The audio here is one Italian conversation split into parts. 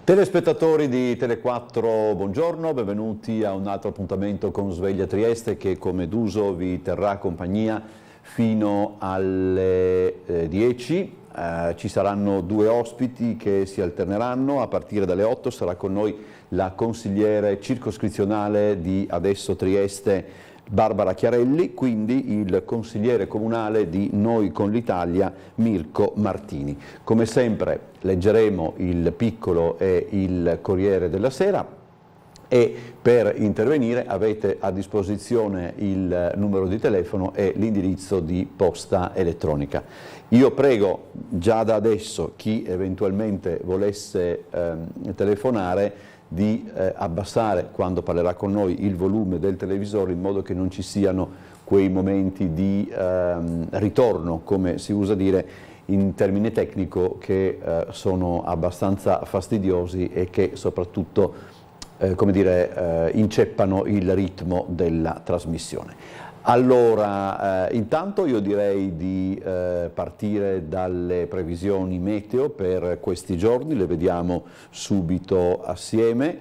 Telespettatori di Tele4, buongiorno, benvenuti a un altro appuntamento con Sveglia Trieste che come d'uso vi terrà compagnia fino alle 10. Ci saranno due ospiti che si alterneranno. A partire dalle 8 sarà con noi la consigliere circoscrizionale di Adesso Trieste Barbara Chiarelli, quindi il consigliere comunale di Noi con l'Italia Mirko Martini. Come sempre leggeremo il Piccolo e il Corriere della Sera e per intervenire avete a disposizione il numero di telefono e l'indirizzo di posta elettronica. Io prego già da adesso chi eventualmente volesse telefonare di abbassare quando parlerà con noi il volume del televisore in modo che non ci siano quei momenti di ritorno, come si usa dire in termine tecnico, che sono abbastanza fastidiosi e che soprattutto come dire, inceppano il ritmo della trasmissione. Allora, intanto io direi di partire dalle previsioni meteo per questi giorni, le vediamo subito assieme,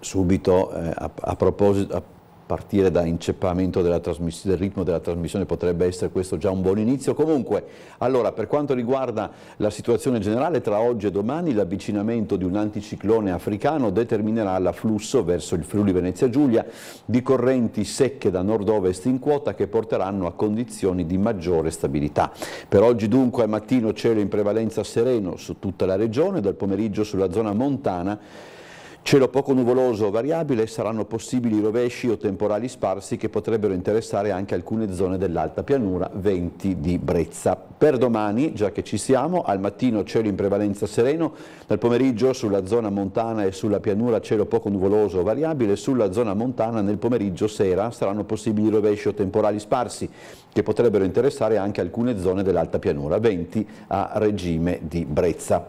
subito a proposito, a partire da inceppamento della trasmissione, del ritmo della trasmissione potrebbe essere questo già un buon inizio. Comunque, allora, per quanto riguarda la situazione generale, tra oggi e domani l'avvicinamento di un anticiclone africano determinerà l'afflusso verso il Friuli Venezia Giulia di correnti secche da nord-ovest in quota che porteranno a condizioni di maggiore stabilità. Per oggi dunque al mattino cielo in prevalenza sereno su tutta la regione, dal pomeriggio sulla zona montana cielo poco nuvoloso variabile, saranno possibili rovesci o temporali sparsi che potrebbero interessare anche alcune zone dell'alta pianura, venti di brezza. Per domani, già che ci siamo, al mattino cielo in prevalenza sereno, dal pomeriggio sulla zona montana e sulla pianura cielo poco nuvoloso variabile, sulla zona montana nel pomeriggio sera saranno possibili rovesci o temporali sparsi che potrebbero interessare anche alcune zone dell'alta pianura, venti a regime di brezza.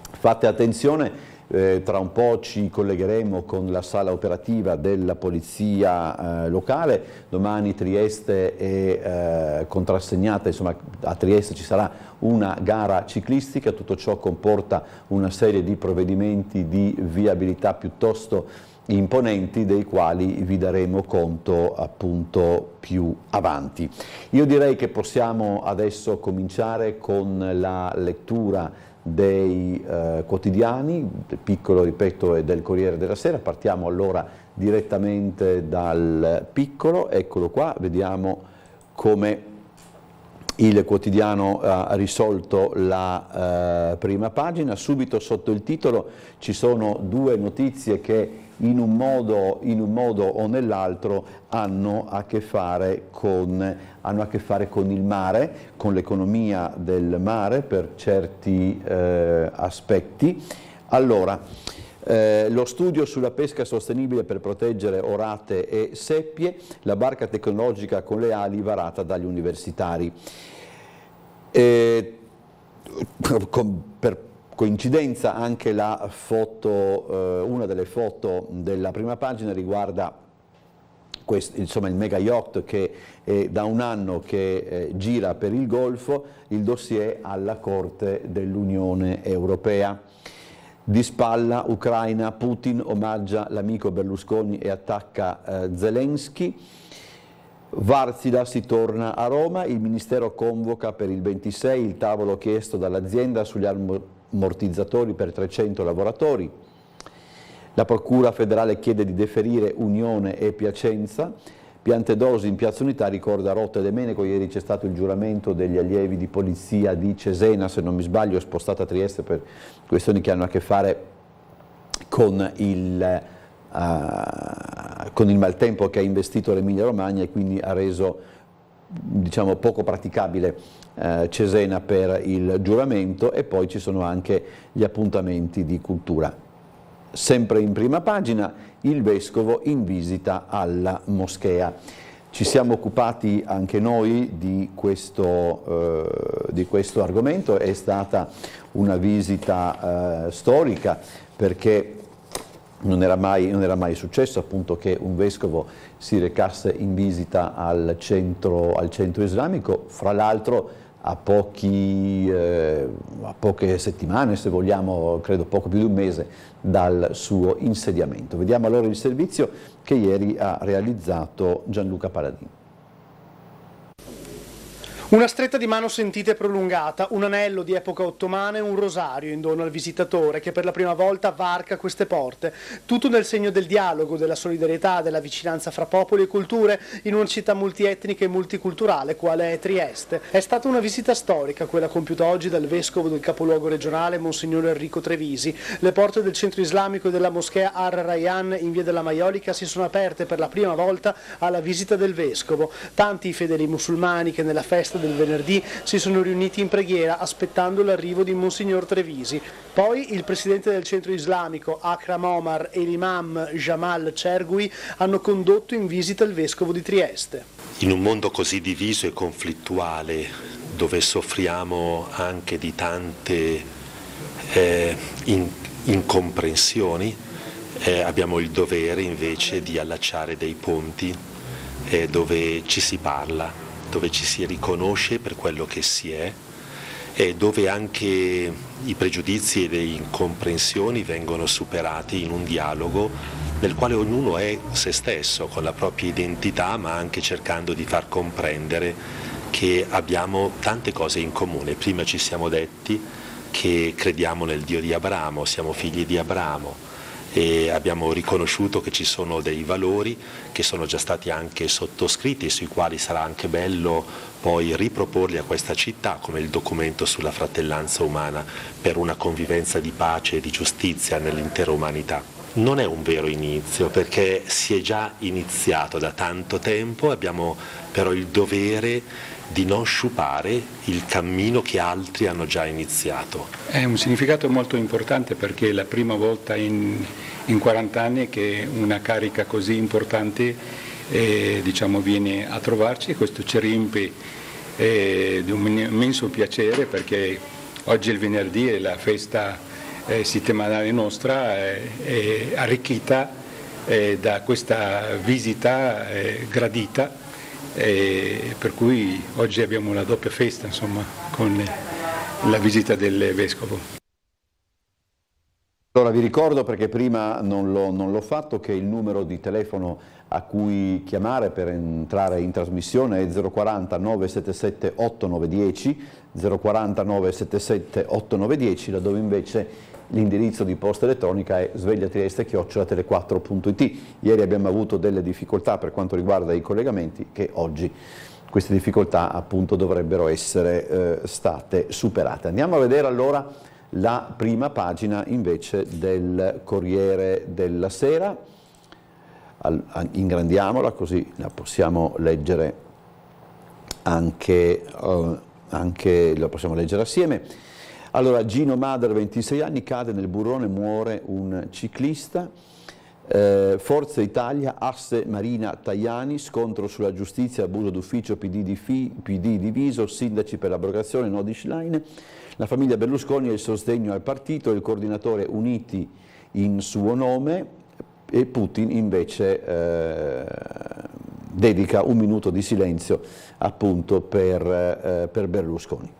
Fate attenzione. Tra un po' ci collegheremo con la sala operativa della polizia locale, domani Trieste è contrassegnata, insomma a Trieste ci sarà una gara ciclistica, tutto ciò comporta una serie di provvedimenti di viabilità piuttosto imponenti dei quali vi daremo conto appunto più avanti. Io direi che possiamo adesso cominciare con la lettura dei quotidiani, del Piccolo, ripeto, e del Corriere della Sera. Partiamo allora direttamente dal Piccolo, eccolo qua, vediamo come il quotidiano ha risolto la prima pagina. Subito sotto il titolo ci sono due notizie che in un modo o nell'altro hanno a che fare con il mare, con l'economia del mare per certi aspetti. Allora, lo studio sulla pesca sostenibile per proteggere orate e seppie, la barca tecnologica con le ali varata dagli universitari. Per coincidenza anche la foto, una delle foto della prima pagina riguarda insomma, il mega yacht che è da un anno che gira per il Golfo, il dossier alla Corte dell'Unione Europea. Di spalla Ucraina, Putin omaggia l'amico Berlusconi e attacca Zelensky. Varsila si torna a Roma, il Ministero convoca per il 26 il tavolo chiesto dall'azienda sugli ammortizzatori per 300 lavoratori. La Procura federale chiede di deferire Unione e Piacenza. Piantedosi in Piazza Unità ricorda Rota e Domenico. Ieri c'è stato il giuramento degli allievi di polizia di Cesena, se non mi sbaglio, è spostata a Trieste per questioni che hanno a che fare con il maltempo che ha investito l'Emilia Romagna e quindi ha reso, diciamo, poco praticabile Cesena per il giuramento, e poi ci sono anche gli appuntamenti di cultura. Sempre in prima pagina, il Vescovo in visita alla moschea. Ci siamo occupati anche noi di questo argomento, è stata una visita storica perché non era mai successo appunto che un vescovo si recasse in visita al centro islamico, fra l'altro a poche settimane, se vogliamo, credo poco più di un mese dal suo insediamento. Vediamo allora il servizio che ieri ha realizzato Gianluca Paladini. Una stretta di mano sentita e prolungata, un anello di epoca ottomana e un rosario in dono al visitatore che per la prima volta varca queste porte. Tutto nel segno del dialogo, della solidarietà, della vicinanza fra popoli e culture in una città multietnica e multiculturale quale è Trieste. È stata una visita storica quella compiuta oggi dal vescovo del capoluogo regionale Monsignor Enrico Trevisi. Le porte del centro islamico e della moschea Ar-Rayyan in via della Maiolica si sono aperte per la prima volta alla visita del vescovo. Tanti i fedeli musulmani che nella festa del venerdì si sono riuniti in preghiera aspettando l'arrivo di Monsignor Trevisi. Poi il presidente del centro islamico Akram Omar e l'imam Jamal Chergui hanno condotto in visita il vescovo di Trieste. In un mondo così diviso e conflittuale, dove soffriamo anche di tante incomprensioni, abbiamo il dovere invece di allacciare dei ponti dove ci si parla, dove ci si riconosce per quello che si è e dove anche i pregiudizi e le incomprensioni vengono superati in un dialogo nel quale ognuno è se stesso, con la propria identità, ma anche cercando di far comprendere che abbiamo tante cose in comune. Prima ci siamo detti che crediamo nel Dio di Abramo, siamo figli di Abramo, e abbiamo riconosciuto che ci sono dei valori che sono già stati anche sottoscritti, sui quali sarà anche bello poi riproporli a questa città, come il documento sulla fratellanza umana per una convivenza di pace e di giustizia nell'intera umanità. Non è un vero inizio, perché si è già iniziato da tanto tempo, abbiamo però il dovere di non sciupare il cammino che altri hanno già iniziato. È un significato molto importante perché è la prima volta in 40 anni che una carica così importante viene a trovarci, e questo ci riempie di un immenso piacere, perché oggi è il venerdì e la festa settimanale nostra è arricchita da questa visita gradita. Per cui oggi abbiamo la doppia festa, insomma, con la visita del vescovo. Allora vi ricordo, perché prima non l'ho fatto, che il numero di telefono a cui chiamare per entrare in trasmissione è 040 977 8910, 040 977 8910, laddove invece l'indirizzo di posta elettronica è svegliatrieste@tele4.it. Ieri abbiamo avuto delle difficoltà per quanto riguarda i collegamenti, che oggi queste difficoltà appunto dovrebbero essere state superate. Andiamo a vedere allora la prima pagina invece del Corriere della Sera. Ingrandiamola così la possiamo leggere anche la possiamo leggere assieme. Allora, Gino Mader, 26 anni, cade nel burrone, muore un ciclista. Forza Italia, asse Marina Tajani, scontro sulla giustizia, abuso d'ufficio, PD diviso, sindaci per l'abrogazione, nodi Schlein. La famiglia Berlusconi e il sostegno al partito, il coordinatore Uniti in suo nome, e Putin invece dedica un minuto di silenzio appunto per Berlusconi.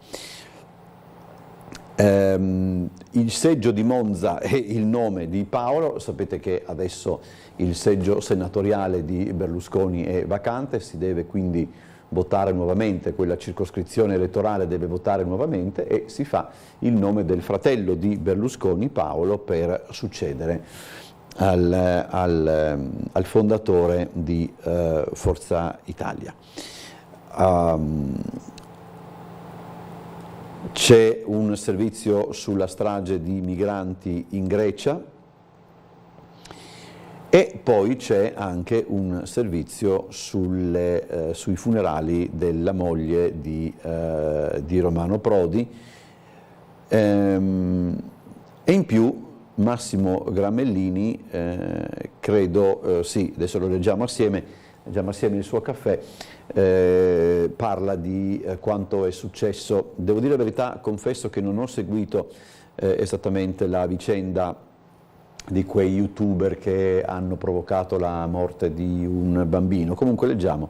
Il seggio di Monza è il nome di Paolo. Sapete che adesso il seggio senatoriale di Berlusconi è vacante, si deve quindi votare nuovamente, quella circoscrizione elettorale deve votare nuovamente, e si fa il nome del fratello di Berlusconi, Paolo, per succedere al fondatore di Forza Italia. C'è un servizio sulla strage di migranti in Grecia e poi c'è anche un servizio sui funerali della moglie di Romano Prodi, e in più Massimo Gramellini, credo, sì, adesso lo leggiamo assieme il suo caffè, parla di quanto è successo. Devo dire la verità, confesso che non ho seguito esattamente la vicenda di quei youtuber che hanno provocato la morte di un bambino. Comunque leggiamo: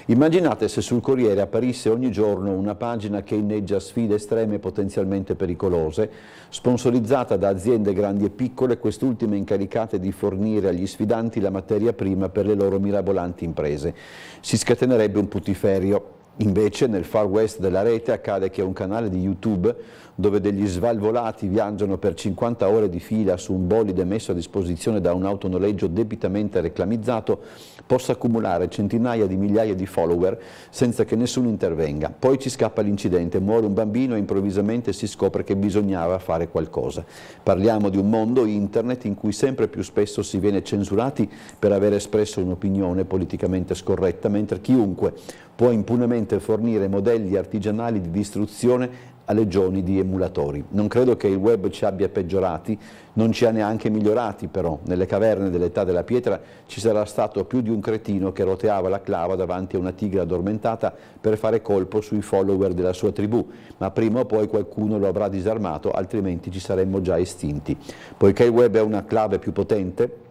immaginate se sul Corriere apparisse ogni giorno una pagina che inneggia sfide estreme e potenzialmente pericolose, sponsorizzata da aziende grandi e piccole, quest'ultime incaricate di fornire agli sfidanti la materia prima per le loro mirabolanti imprese. Si scatenerebbe un putiferio. Invece nel far west della rete accade che un canale di YouTube dove degli svalvolati viaggiano per 50 ore di fila su un bolide messo a disposizione da un autonoleggio debitamente reclamizzato possa accumulare centinaia di migliaia di follower senza che nessuno intervenga. Poi ci scappa l'incidente, muore un bambino e improvvisamente si scopre che bisognava fare qualcosa. Parliamo di un mondo internet in cui sempre più spesso si viene censurati per aver espresso un'opinione politicamente scorretta, mentre chiunque può impunemente fornire modelli artigianali di distruzione a legioni di emulatori. Non credo che il web ci abbia peggiorati, non ci ha neanche migliorati però. Nelle caverne dell'età della pietra ci sarà stato più di un cretino che roteava la clava davanti a una tigre addormentata per fare colpo sui follower della sua tribù, ma prima o poi qualcuno lo avrà disarmato, altrimenti ci saremmo già estinti. Poiché il web è una clave più potente,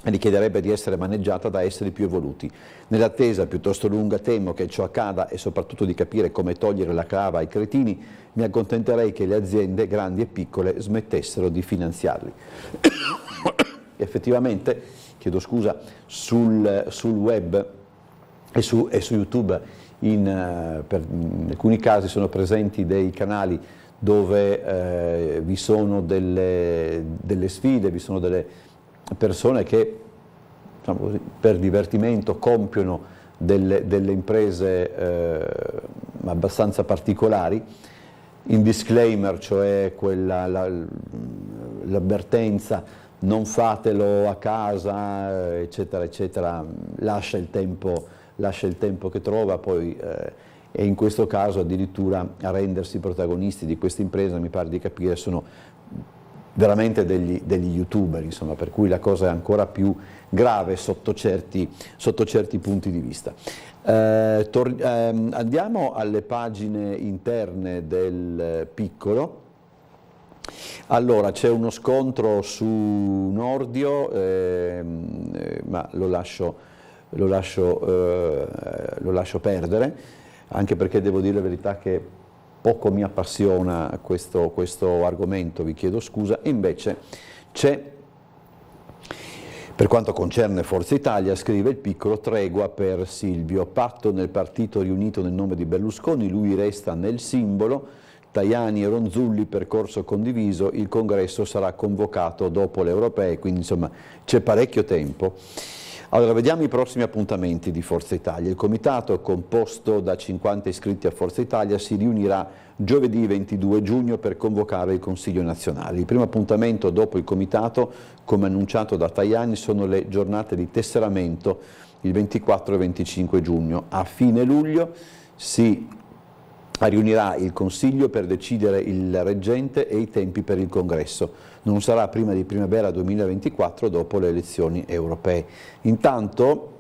richiederebbe di essere maneggiata da esseri più evoluti. Nell'attesa piuttosto lunga temo che ciò accada e soprattutto di capire come togliere la clava ai cretini, mi accontenterei che le aziende grandi e piccole smettessero di finanziarli. Effettivamente, chiedo scusa, sul web e su YouTube per alcuni casi sono presenti dei canali dove vi sono delle sfide, vi sono delle persone che, diciamo così, per divertimento compiono delle imprese abbastanza particolari. In disclaimer, cioè l'avvertenza non fatelo a casa, eccetera, eccetera, lascia il tempo che trova, poi e in questo caso addirittura a rendersi protagonisti di questa impresa, mi pare di capire, sono veramente degli youtuber, insomma, per cui la cosa è ancora più grave sotto certi punti di vista. Andiamo alle pagine interne del Piccolo. Allora, c'è uno scontro su Nordio, ma lo lascio perdere, anche perché devo dire la verità che poco mi appassiona questo argomento, vi chiedo scusa. Invece c'è, per quanto concerne Forza Italia, scrive il Piccolo: tregua per Silvio, patto nel partito riunito nel nome di Berlusconi, lui resta nel simbolo, Tajani e Ronzulli percorso condiviso, il congresso sarà convocato dopo le europee, quindi insomma c'è parecchio tempo. Allora, vediamo i prossimi appuntamenti di Forza Italia. Il comitato, composto da 50 iscritti a Forza Italia, si riunirà giovedì 22 giugno per convocare il Consiglio nazionale. Il primo appuntamento dopo il comitato, come annunciato da Tajani, sono le giornate di tesseramento il 24 e 25 giugno. A fine luglio si riunirà il Consiglio per decidere il reggente e i tempi per il congresso. Non sarà prima di primavera 2024, dopo le elezioni europee. Intanto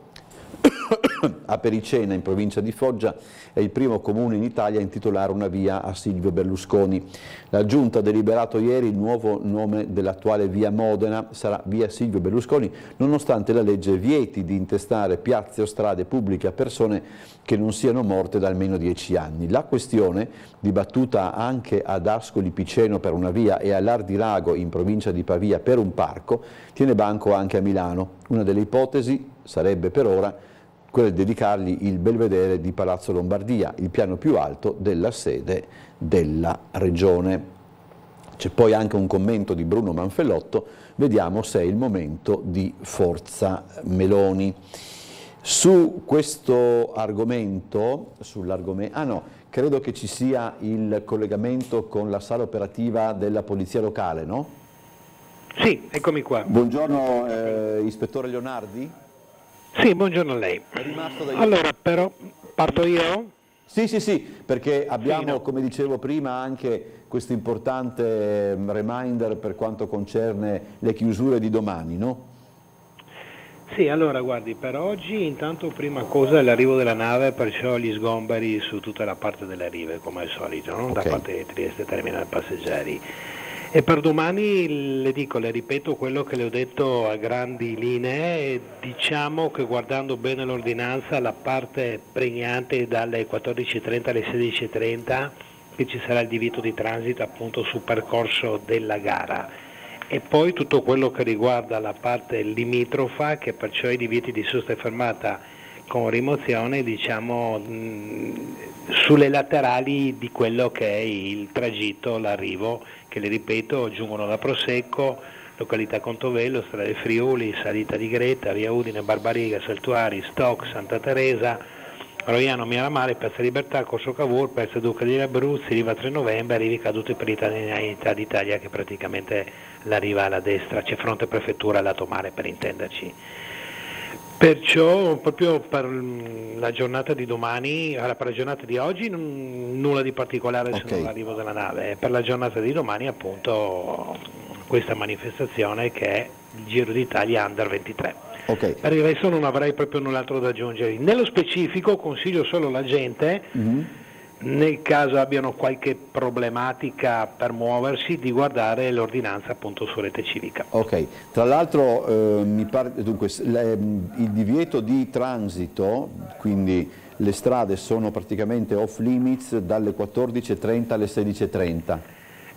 a Pericena, in provincia di Foggia, è il primo comune in Italia a intitolare una via a Silvio Berlusconi. La Giunta ha deliberato ieri il nuovo nome dell'attuale via Modena sarà via Silvio Berlusconi, nonostante la legge vieti di intestare piazze o strade pubbliche a persone che non siano morte da almeno 10 anni. La questione, dibattuta anche ad Ascoli Piceno per una via e a Lardilago in provincia di Pavia per un parco, tiene banco anche a Milano. Una delle ipotesi sarebbe per ora quella di dedicargli il belvedere di Palazzo Lombardia, il piano più alto della sede della regione. C'è poi anche un commento di Bruno Manfellotto, vediamo se è il momento di Forza Meloni. Su questo argomento, credo che ci sia il collegamento con la sala operativa della Polizia Locale, no? Sì, eccomi qua. Buongiorno, Ispettore Leonardi. Sì, buongiorno a lei. È rimasto da Allora, però, parto io? Sì, perché abbiamo, Sì, no. come dicevo prima, anche questo importante reminder per quanto concerne le chiusure di domani, no? Sì, allora guardi, per oggi intanto prima cosa è l'arrivo della nave, perciò gli sgomberi su tutta la parte delle rive, come al solito, no? Da Okay. parte di Trieste Terminal Passeggeri. E per domani le ripeto quello che le ho detto a grandi linee, diciamo che guardando bene l'ordinanza la parte pregnante dalle 14.30 alle 16.30 che ci sarà il divieto di transito appunto sul percorso della gara e poi tutto quello che riguarda la parte limitrofa che perciò i divieti di sosta e fermata con rimozione diciamo sulle laterali di quello che è il tragitto, l'arrivo, che le ripeto giungono da Prosecco, località Contovello, strada del Friuli, salita di Greta, via Udine, Barbariga, Saltuari, Stock, Santa Teresa, Roiano, Miramare, Piazza Libertà, Corso Cavour, Piazza Duca di Abruzzi, riva 3 novembre, arrivi caduti per l'Italia d'Italia che praticamente la riva alla destra, c'è fronte prefettura lato mare per intenderci. Perciò proprio per la giornata di domani, per la giornata di oggi nulla di particolare se non l'arrivo della nave, per la giornata di domani appunto questa manifestazione che è il Giro d'Italia Under 23. Okay. Per il resto non avrei proprio null'altro da aggiungere. Nello specifico consiglio solo alla gente, nel caso abbiano qualche problematica per muoversi, di guardare l'ordinanza appunto su Rete Civica. Ok, tra l'altro mi pare dunque il divieto di transito, quindi le strade sono praticamente off limits dalle 14.30 alle 16.30.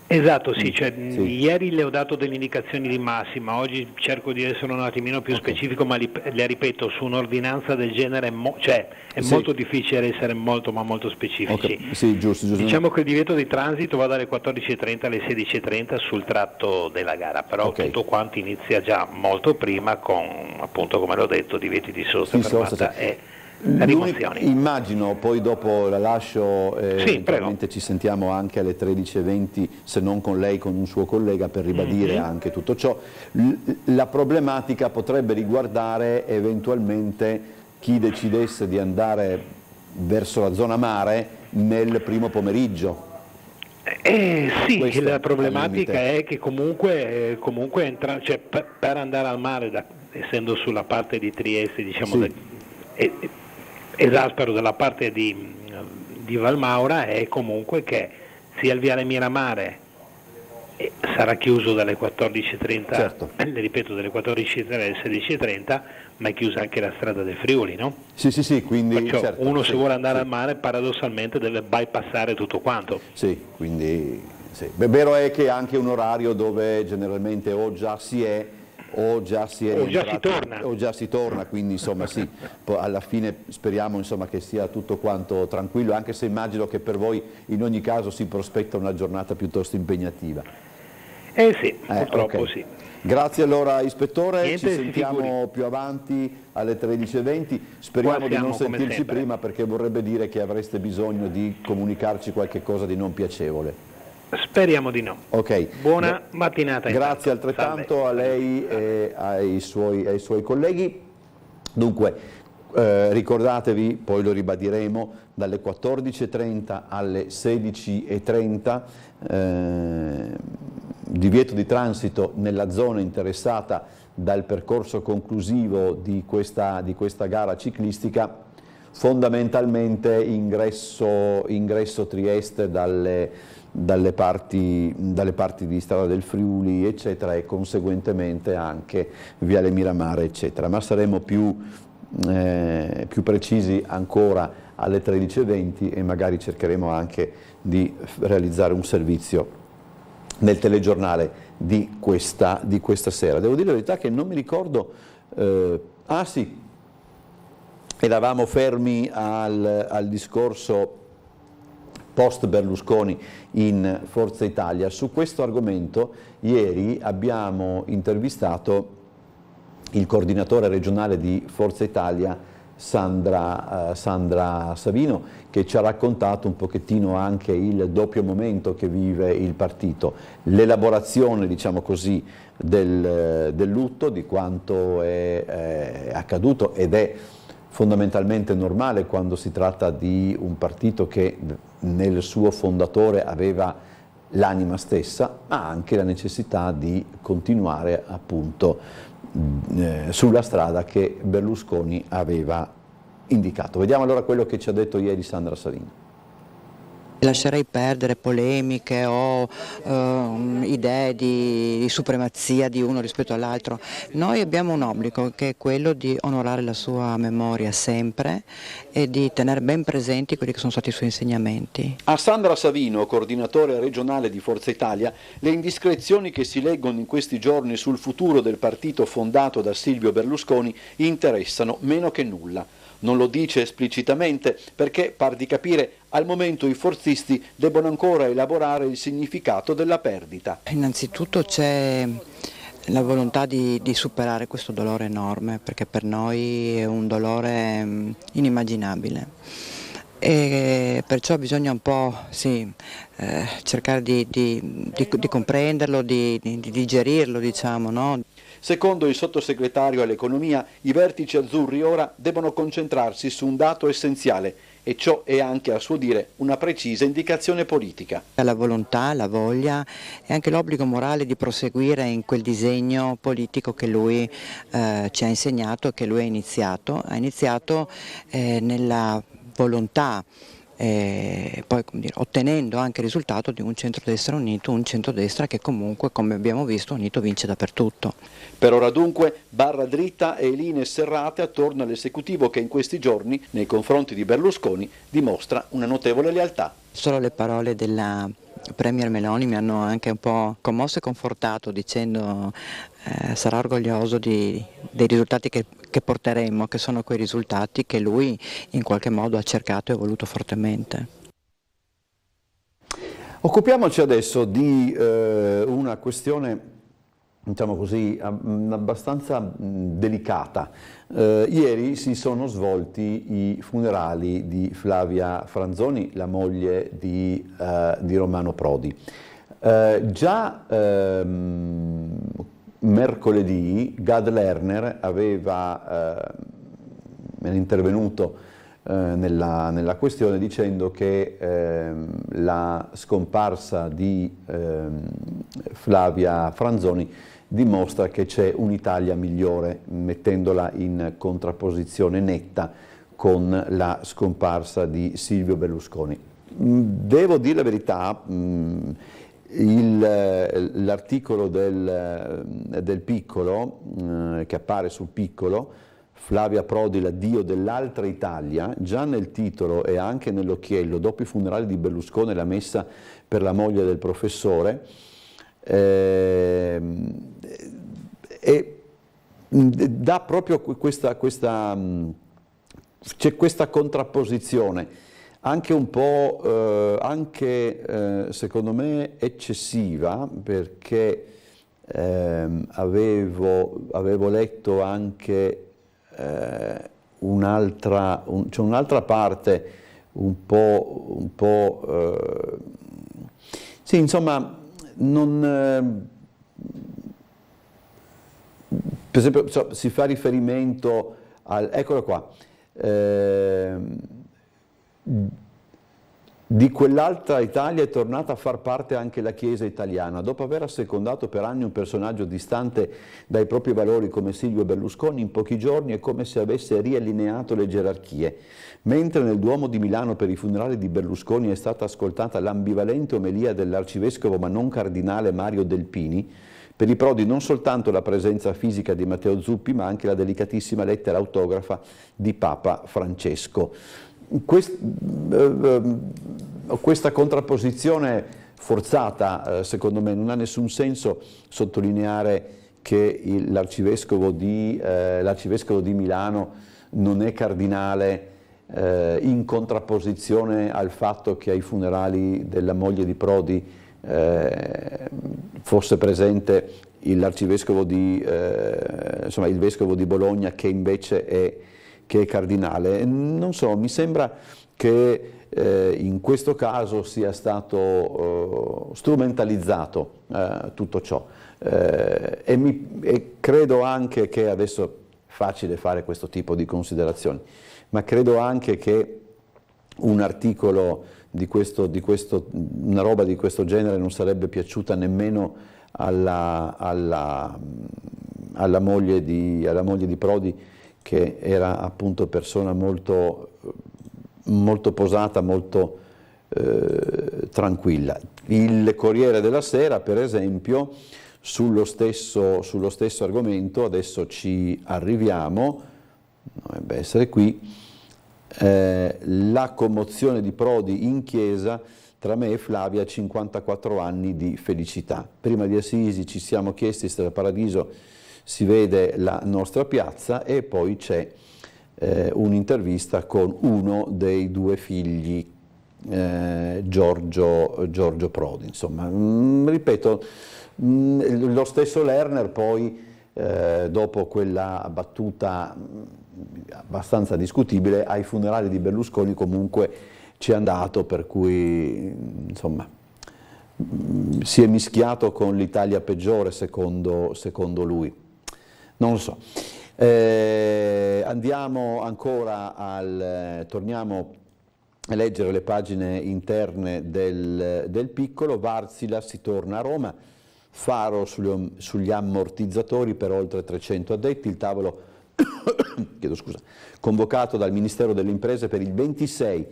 Esatto, sì, cioè, ieri le ho dato delle indicazioni di massima, oggi cerco di essere un attimino più specifico, ma le ripeto, su un'ordinanza del genere è molto difficile essere molto specifici. Sì, giusto. Diciamo che il divieto di transito va dalle 14.30 alle 16.30 sul tratto della gara, però tutto quanto inizia già molto prima con, appunto come l'ho detto, divieti di sosta, fermata e rimozioni. Immagino, poi dopo la lascio, eventualmente ci sentiamo anche alle 13.20, se non con lei, con un suo collega, per ribadire anche tutto ciò. La problematica potrebbe riguardare eventualmente chi decidesse di andare verso la zona mare nel primo pomeriggio. Sì, la problematica è che comunque per andare al mare, essendo sulla parte di Trieste, diciamo, Esaspero della parte di Valmaura, è comunque che sia il viale Miramare sarà chiuso dalle 14.30, le ripeto, dalle 14.30 alle 16.30, ma è chiusa anche la strada del Friuli, no? Sì, quindi uno se vuole andare al mare paradossalmente deve bypassare tutto quanto. Sì, quindi vero è che anche un orario dove generalmente o già si torna, quindi insomma alla fine speriamo insomma che sia tutto quanto tranquillo, anche se immagino che per voi in ogni caso si prospetta una giornata piuttosto impegnativa. Purtroppo sì. Grazie allora ispettore, ci sentiamo più avanti alle 13.20, speriamo di non sentirci prima perché vorrebbe dire che avreste bisogno di comunicarci qualche cosa di non piacevole. Speriamo di no. Buona mattinata. Grazie altrettanto a lei e ai suoi colleghi. Dunque, ricordatevi, poi lo ribadiremo, dalle 14.30 alle 16.30, divieto di transito nella zona interessata dal percorso conclusivo di questa gara ciclistica, fondamentalmente ingresso Trieste dalle parti di Strada del Friuli eccetera e conseguentemente anche Viale Miramare eccetera, ma saremo più precisi ancora alle 13.20 e magari cercheremo anche di realizzare un servizio nel telegiornale di questa sera. Devo dire la verità che non mi ricordo, eravamo fermi al discorso post Berlusconi in Forza Italia. Su questo argomento ieri abbiamo intervistato il coordinatore regionale di Forza Italia, Sandra Savino, che ci ha raccontato un pochettino anche il doppio momento che vive il partito, l'elaborazione, diciamo così, del lutto, di quanto è accaduto ed è fondamentalmente normale quando si tratta di un partito che nel suo fondatore aveva l'anima stessa, ma anche la necessità di continuare appunto sulla strada che Berlusconi aveva indicato. Vediamo allora quello che ci ha detto ieri Sandra Savino. Lascerei perdere polemiche o idee di supremazia di uno rispetto all'altro. Noi abbiamo un obbligo che è quello di onorare la sua memoria sempre e di tenere ben presenti quelli che sono stati i suoi insegnamenti. A Sandra Savino, coordinatore regionale di Forza Italia, le indiscrezioni che si leggono in questi giorni sul futuro del partito fondato da Silvio Berlusconi interessano meno che nulla. Non lo dice esplicitamente perché, par di capire, al momento i forzisti debbono ancora elaborare il significato della perdita. Innanzitutto c'è la volontà di superare questo dolore enorme, perché per noi è un dolore inimmaginabile. E perciò bisogna un po' cercare di comprenderlo, di digerirlo, diciamo, no? Secondo il sottosegretario all'economia, i vertici azzurri ora devono concentrarsi su un dato essenziale, e ciò è anche, a suo dire, una precisa indicazione politica. La volontà, la voglia e anche l'obbligo morale di proseguire in quel disegno politico che lui ci ha insegnato e che lui ha iniziato. Nella volontà, poi ottenendo anche il risultato di un centrodestra unito, un centrodestra che comunque, come abbiamo visto, unito vince dappertutto. Per ora dunque barra dritta e linee serrate attorno all'esecutivo che in questi giorni, nei confronti di Berlusconi, dimostra una notevole lealtà. Solo le parole della Premier Meloni mi hanno anche un po' commosso e confortato, dicendo sarà orgoglioso dei risultati che porteremo, che sono quei risultati che lui in qualche modo ha cercato e voluto fortemente. Occupiamoci adesso di una questione, diciamo così, abbastanza delicata. Ieri si sono svolti i funerali di Flavia Franzoni, la moglie di Romano Prodi. Già mercoledì Gad Lerner era intervenuto nella questione dicendo che la scomparsa di Flavia Franzoni dimostra che c'è un'Italia migliore, mettendola in contrapposizione netta con la scomparsa di Silvio Berlusconi. Devo dire la verità, l'articolo del Piccolo, che appare sul Piccolo, Flavia Prodi, l'addio dell'altra Italia, già nel titolo e anche nell'occhiello, dopo i funerali di Berlusconi e la messa per la moglie del professore, e dà proprio c'è questa contrapposizione anche un po' secondo me eccessiva, perché avevo letto anche un'altra parte un po' sì, insomma, non, per esempio si fa riferimento eccolo qua, di quell'altra Italia è tornata a far parte anche la Chiesa italiana. Dopo aver assecondato per anni un personaggio distante dai propri valori come Silvio Berlusconi, in pochi giorni è come se avesse riallineato le gerarchie. Mentre nel Duomo di Milano per i funerali di Berlusconi è stata ascoltata l'ambivalente omelia dell'arcivescovo ma non cardinale Mario Delpini, per i Prodi non soltanto la presenza fisica di Matteo Zuppi, ma anche la delicatissima lettera autografa di Papa Francesco. Questa contrapposizione forzata, secondo me, non ha nessun senso sottolineare che l'arcivescovo di Milano non è cardinale in contrapposizione al fatto che ai funerali della moglie di Prodi fosse presente l'arcivescovo il vescovo di Bologna, che invece è cardinale. Non so, mi sembra che in questo caso sia stato strumentalizzato tutto ciò e credo anche che adesso è facile fare questo tipo di considerazioni, ma credo anche che un articolo una roba di questo genere non sarebbe piaciuta nemmeno alla moglie di Prodi, che era appunto persona molto posata, molto tranquilla. Il Corriere della Sera, per esempio, sullo stesso argomento, adesso ci arriviamo, dovrebbe essere qui, la commozione di Prodi in chiesa, tra me e Flavia 54 anni di felicità. Prima di Assisi ci siamo chiesti se dal paradiso si vede la nostra piazza, e poi c'è un'intervista con uno dei due figli, Giorgio Prodi. Insomma, ripeto, lo stesso Lerner poi, dopo quella battuta abbastanza discutibile, ai funerali di Berlusconi comunque ci è andato, per cui insomma si è mischiato con l'Italia peggiore secondo lui. Non lo so. Andiamo ancora torniamo a leggere le pagine interne del Piccolo. Varsila, si torna a Roma, faro sugli ammortizzatori per oltre 300 addetti, il tavolo convocato dal Ministero delle Imprese per il 26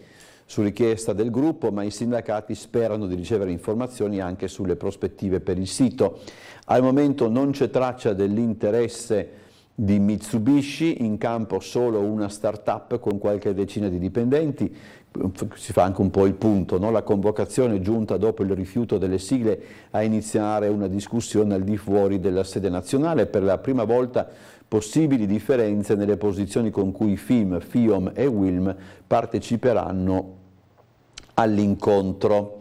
su richiesta del gruppo, ma i sindacati sperano di ricevere informazioni anche sulle prospettive per il sito. Al momento non c'è traccia dell'interesse di Mitsubishi, in campo solo una start-up con qualche decina di dipendenti. Si fa anche un po' il punto, no? La convocazione è giunta dopo il rifiuto delle sigle a iniziare una discussione al di fuori della sede nazionale. Per la prima volta possibili differenze nelle posizioni con cui FIOM e UILM parteciperanno all'incontro.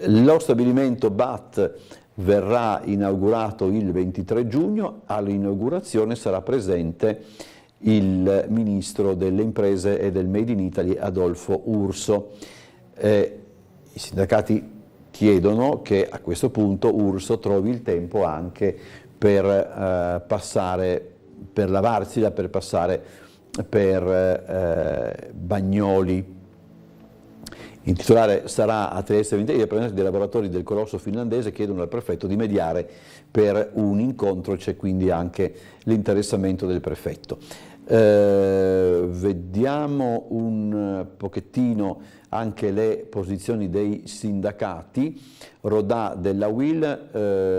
Lo stabilimento BAT verrà inaugurato il 23 giugno, all'inaugurazione sarà presente il Ministro delle Imprese e del Made in Italy Adolfo Urso. I sindacati chiedono che a questo punto Urso trovi il tempo anche per passare per la Varsila, per passare per Bagnoli. Il titolare sarà a Trieste 20. I rappresentanti dei lavoratori del colosso finlandese chiedono al prefetto di mediare per un incontro, c'è quindi anche l'interessamento del prefetto. Vediamo un pochettino anche le posizioni dei sindacati. Rodà della UIL,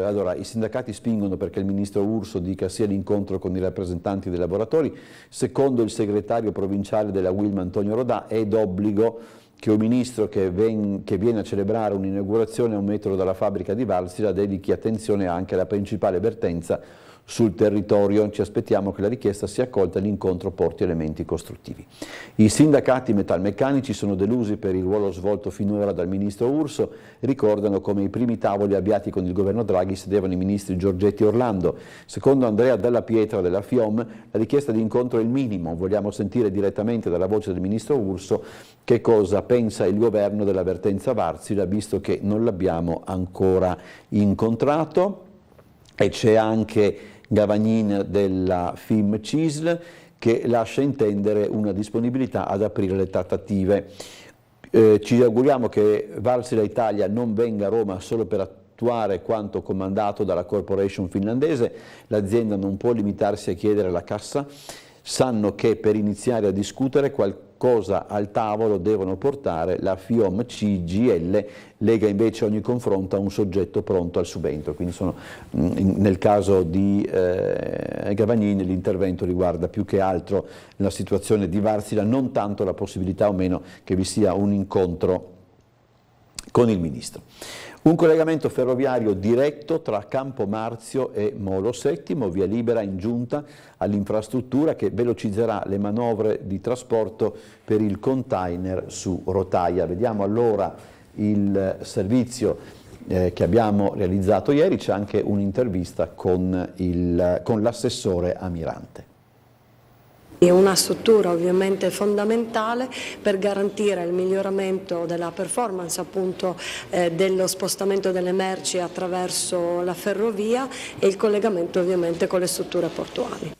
allora i sindacati spingono perché il ministro Urso dica sia l'incontro con i rappresentanti dei lavoratori. Secondo il segretario provinciale della UIL Antonio Rodà è d'obbligo che un ministro che viene a celebrare un'inaugurazione a 1 metro dalla fabbrica di Varsila dedichi attenzione anche alla principale vertenza sul territorio. Ci aspettiamo che la richiesta sia accolta e l'incontro porti elementi costruttivi. I sindacati metalmeccanici sono delusi per il ruolo svolto finora dal ministro Urso, ricordano come i primi tavoli avviati con il governo Draghi sedevano i ministri Giorgetti e Orlando. Secondo Andrea Della Pietra della FIOM la richiesta di incontro è il minimo, vogliamo sentire direttamente dalla voce del ministro Urso che cosa pensa il governo della vertenza Varsila, visto che non l'abbiamo ancora incontrato. E c'è anche Gavagnin della FIM CISL che lascia intendere una disponibilità ad aprire le trattative. Ci auguriamo che Varsila Italia non venga a Roma solo per attuare quanto comandato dalla corporation finlandese. L'azienda non può limitarsi a chiedere la cassa, sanno che per iniziare a discutere qualcosa al tavolo devono portare. La FIOM CGL lega invece ogni confronto a un soggetto pronto al subentro, quindi nel caso di Gavagnin l'intervento riguarda più che altro la situazione di Varsila, non tanto la possibilità o meno che vi sia un incontro con il ministro. Un collegamento ferroviario diretto tra Campomarzio e Molo Settimo, via libera in giunta all'infrastruttura che velocizzerà le manovre di trasporto per il container su rotaia. Vediamo allora il servizio che abbiamo realizzato ieri, c'è anche un'intervista con l'assessore Amirante. È una struttura ovviamente fondamentale per garantire il miglioramento della performance appunto dello spostamento delle merci attraverso la ferrovia e il collegamento ovviamente con le strutture portuali.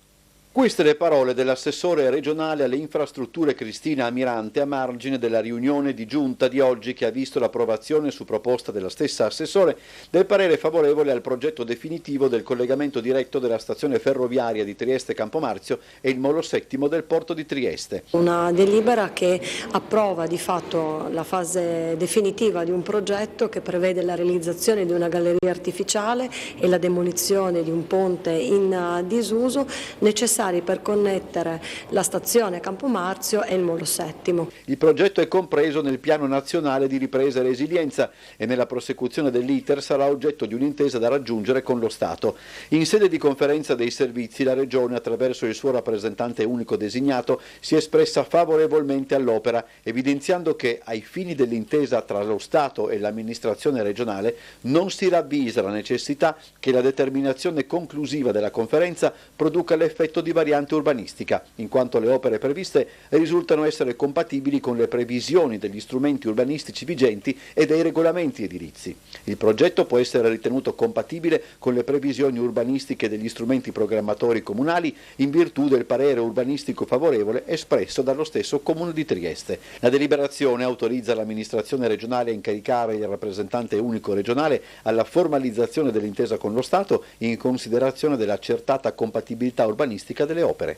Queste le parole dell'assessore regionale alle infrastrutture Cristina Amirante a margine della riunione di giunta di oggi che ha visto l'approvazione su proposta della stessa assessore del parere favorevole al progetto definitivo del collegamento diretto della stazione ferroviaria di Trieste Campomarzio e il molo settimo del porto di Trieste. Una delibera che approva di fatto la fase definitiva di un progetto che prevede la realizzazione di una galleria artificiale e la demolizione di un ponte in disuso necessari per connettere la stazione Campomarzio e il molo settimo. Il progetto è compreso nel Piano Nazionale di Ripresa e Resilienza e nella prosecuzione dell'iter sarà oggetto di un'intesa da raggiungere con lo Stato. In sede di conferenza dei servizi la Regione, attraverso il suo rappresentante unico designato, si è espressa favorevolmente all'opera, evidenziando che ai fini dell'intesa tra lo Stato e l'amministrazione regionale non si ravvisa la necessità che la determinazione conclusiva della conferenza produca l'effetto di variante urbanistica, in quanto le opere previste risultano essere compatibili con le previsioni degli strumenti urbanistici vigenti e dei regolamenti edilizi. Il progetto può essere ritenuto compatibile con le previsioni urbanistiche degli strumenti programmatori comunali in virtù del parere urbanistico favorevole espresso dallo stesso Comune di Trieste. La deliberazione autorizza l'amministrazione regionale a incaricare il rappresentante unico regionale alla formalizzazione dell'intesa con lo Stato in considerazione dell'accertata compatibilità urbanistica delle opere.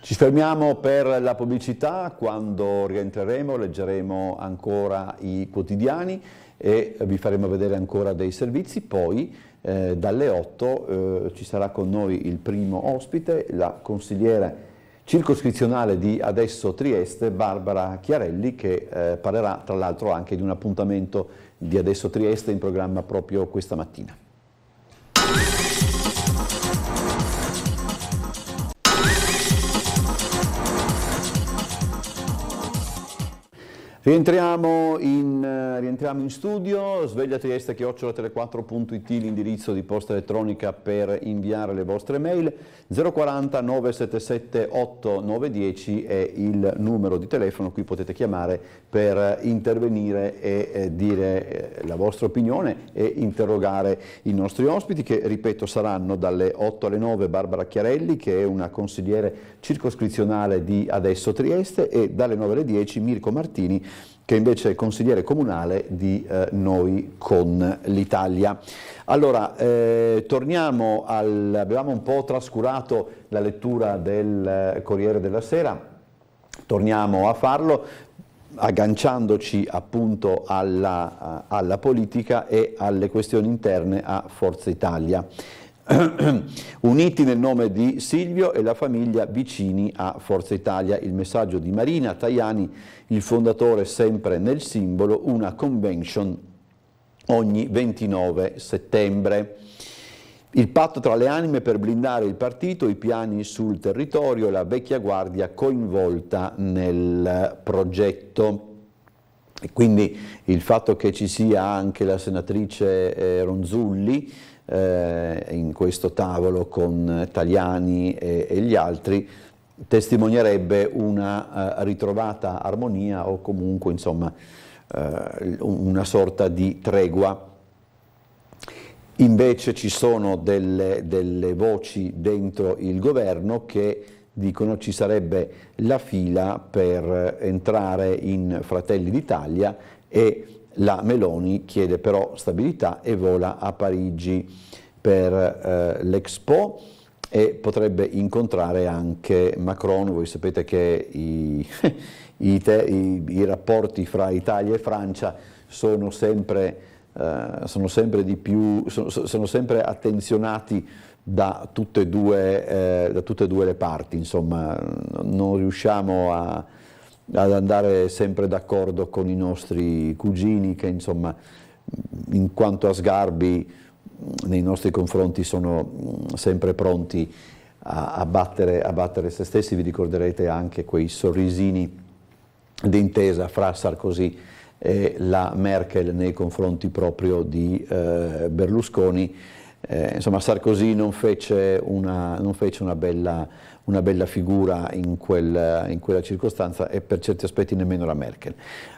Ci fermiamo per la pubblicità, quando rientreremo leggeremo ancora i quotidiani e vi faremo vedere ancora dei servizi, poi dalle 8 ci sarà con noi il primo ospite, la consigliera circoscrizionale di Adesso Trieste, Barbara Chiarelli, che parlerà tra l'altro anche di un appuntamento di Adesso Trieste in programma proprio questa mattina. Rientriamo in studio, svegliatrieste@tele4.it l'indirizzo di posta elettronica per inviare le vostre mail, 040 977 8910 è il numero di telefono, qui potete chiamare per intervenire e dire la vostra opinione e interrogare i nostri ospiti che, ripeto, saranno dalle 8 alle 9 Barbara Chiarelli, che è una consigliere circoscrizionale di Adesso Trieste, e dalle 9 alle 10 Mirko Martini, che invece è consigliere comunale di Noi con l'Italia. Allora, torniamo avevamo un po' trascurato la lettura del Corriere della Sera, torniamo a farlo agganciandoci appunto alla politica e alle questioni interne a Forza Italia. Uniti nel nome di Silvio e la famiglia vicini a Forza Italia, il messaggio di Marina Tajani, il fondatore sempre nel simbolo, una convention ogni 29 settembre. Il patto tra le anime per blindare il partito, i piani sul territorio, la vecchia guardia coinvolta nel progetto. E quindi il fatto che ci sia anche la senatrice Ronzulli in questo tavolo con Tajani e gli altri testimonierebbe una ritrovata armonia o comunque insomma una sorta di tregua. Invece ci sono delle voci dentro il governo che dicono ci sarebbe la fila per entrare in Fratelli d'Italia e la Meloni chiede però stabilità e vola a Parigi per l'Expo e potrebbe incontrare anche Macron. Voi sapete che i rapporti fra Italia e Francia sono sempre attenzionati da tutte e due le parti, insomma non riusciamo ad andare sempre d'accordo con i nostri cugini che insomma in quanto a sgarbi nei nostri confronti sono sempre pronti a battere se stessi. Vi ricorderete anche quei sorrisini d'intesa fra Sarkozy e la Merkel nei confronti proprio di Berlusconi. Insomma Sarkozy non fece una bella figura in quella circostanza e per certi aspetti nemmeno la Merkel.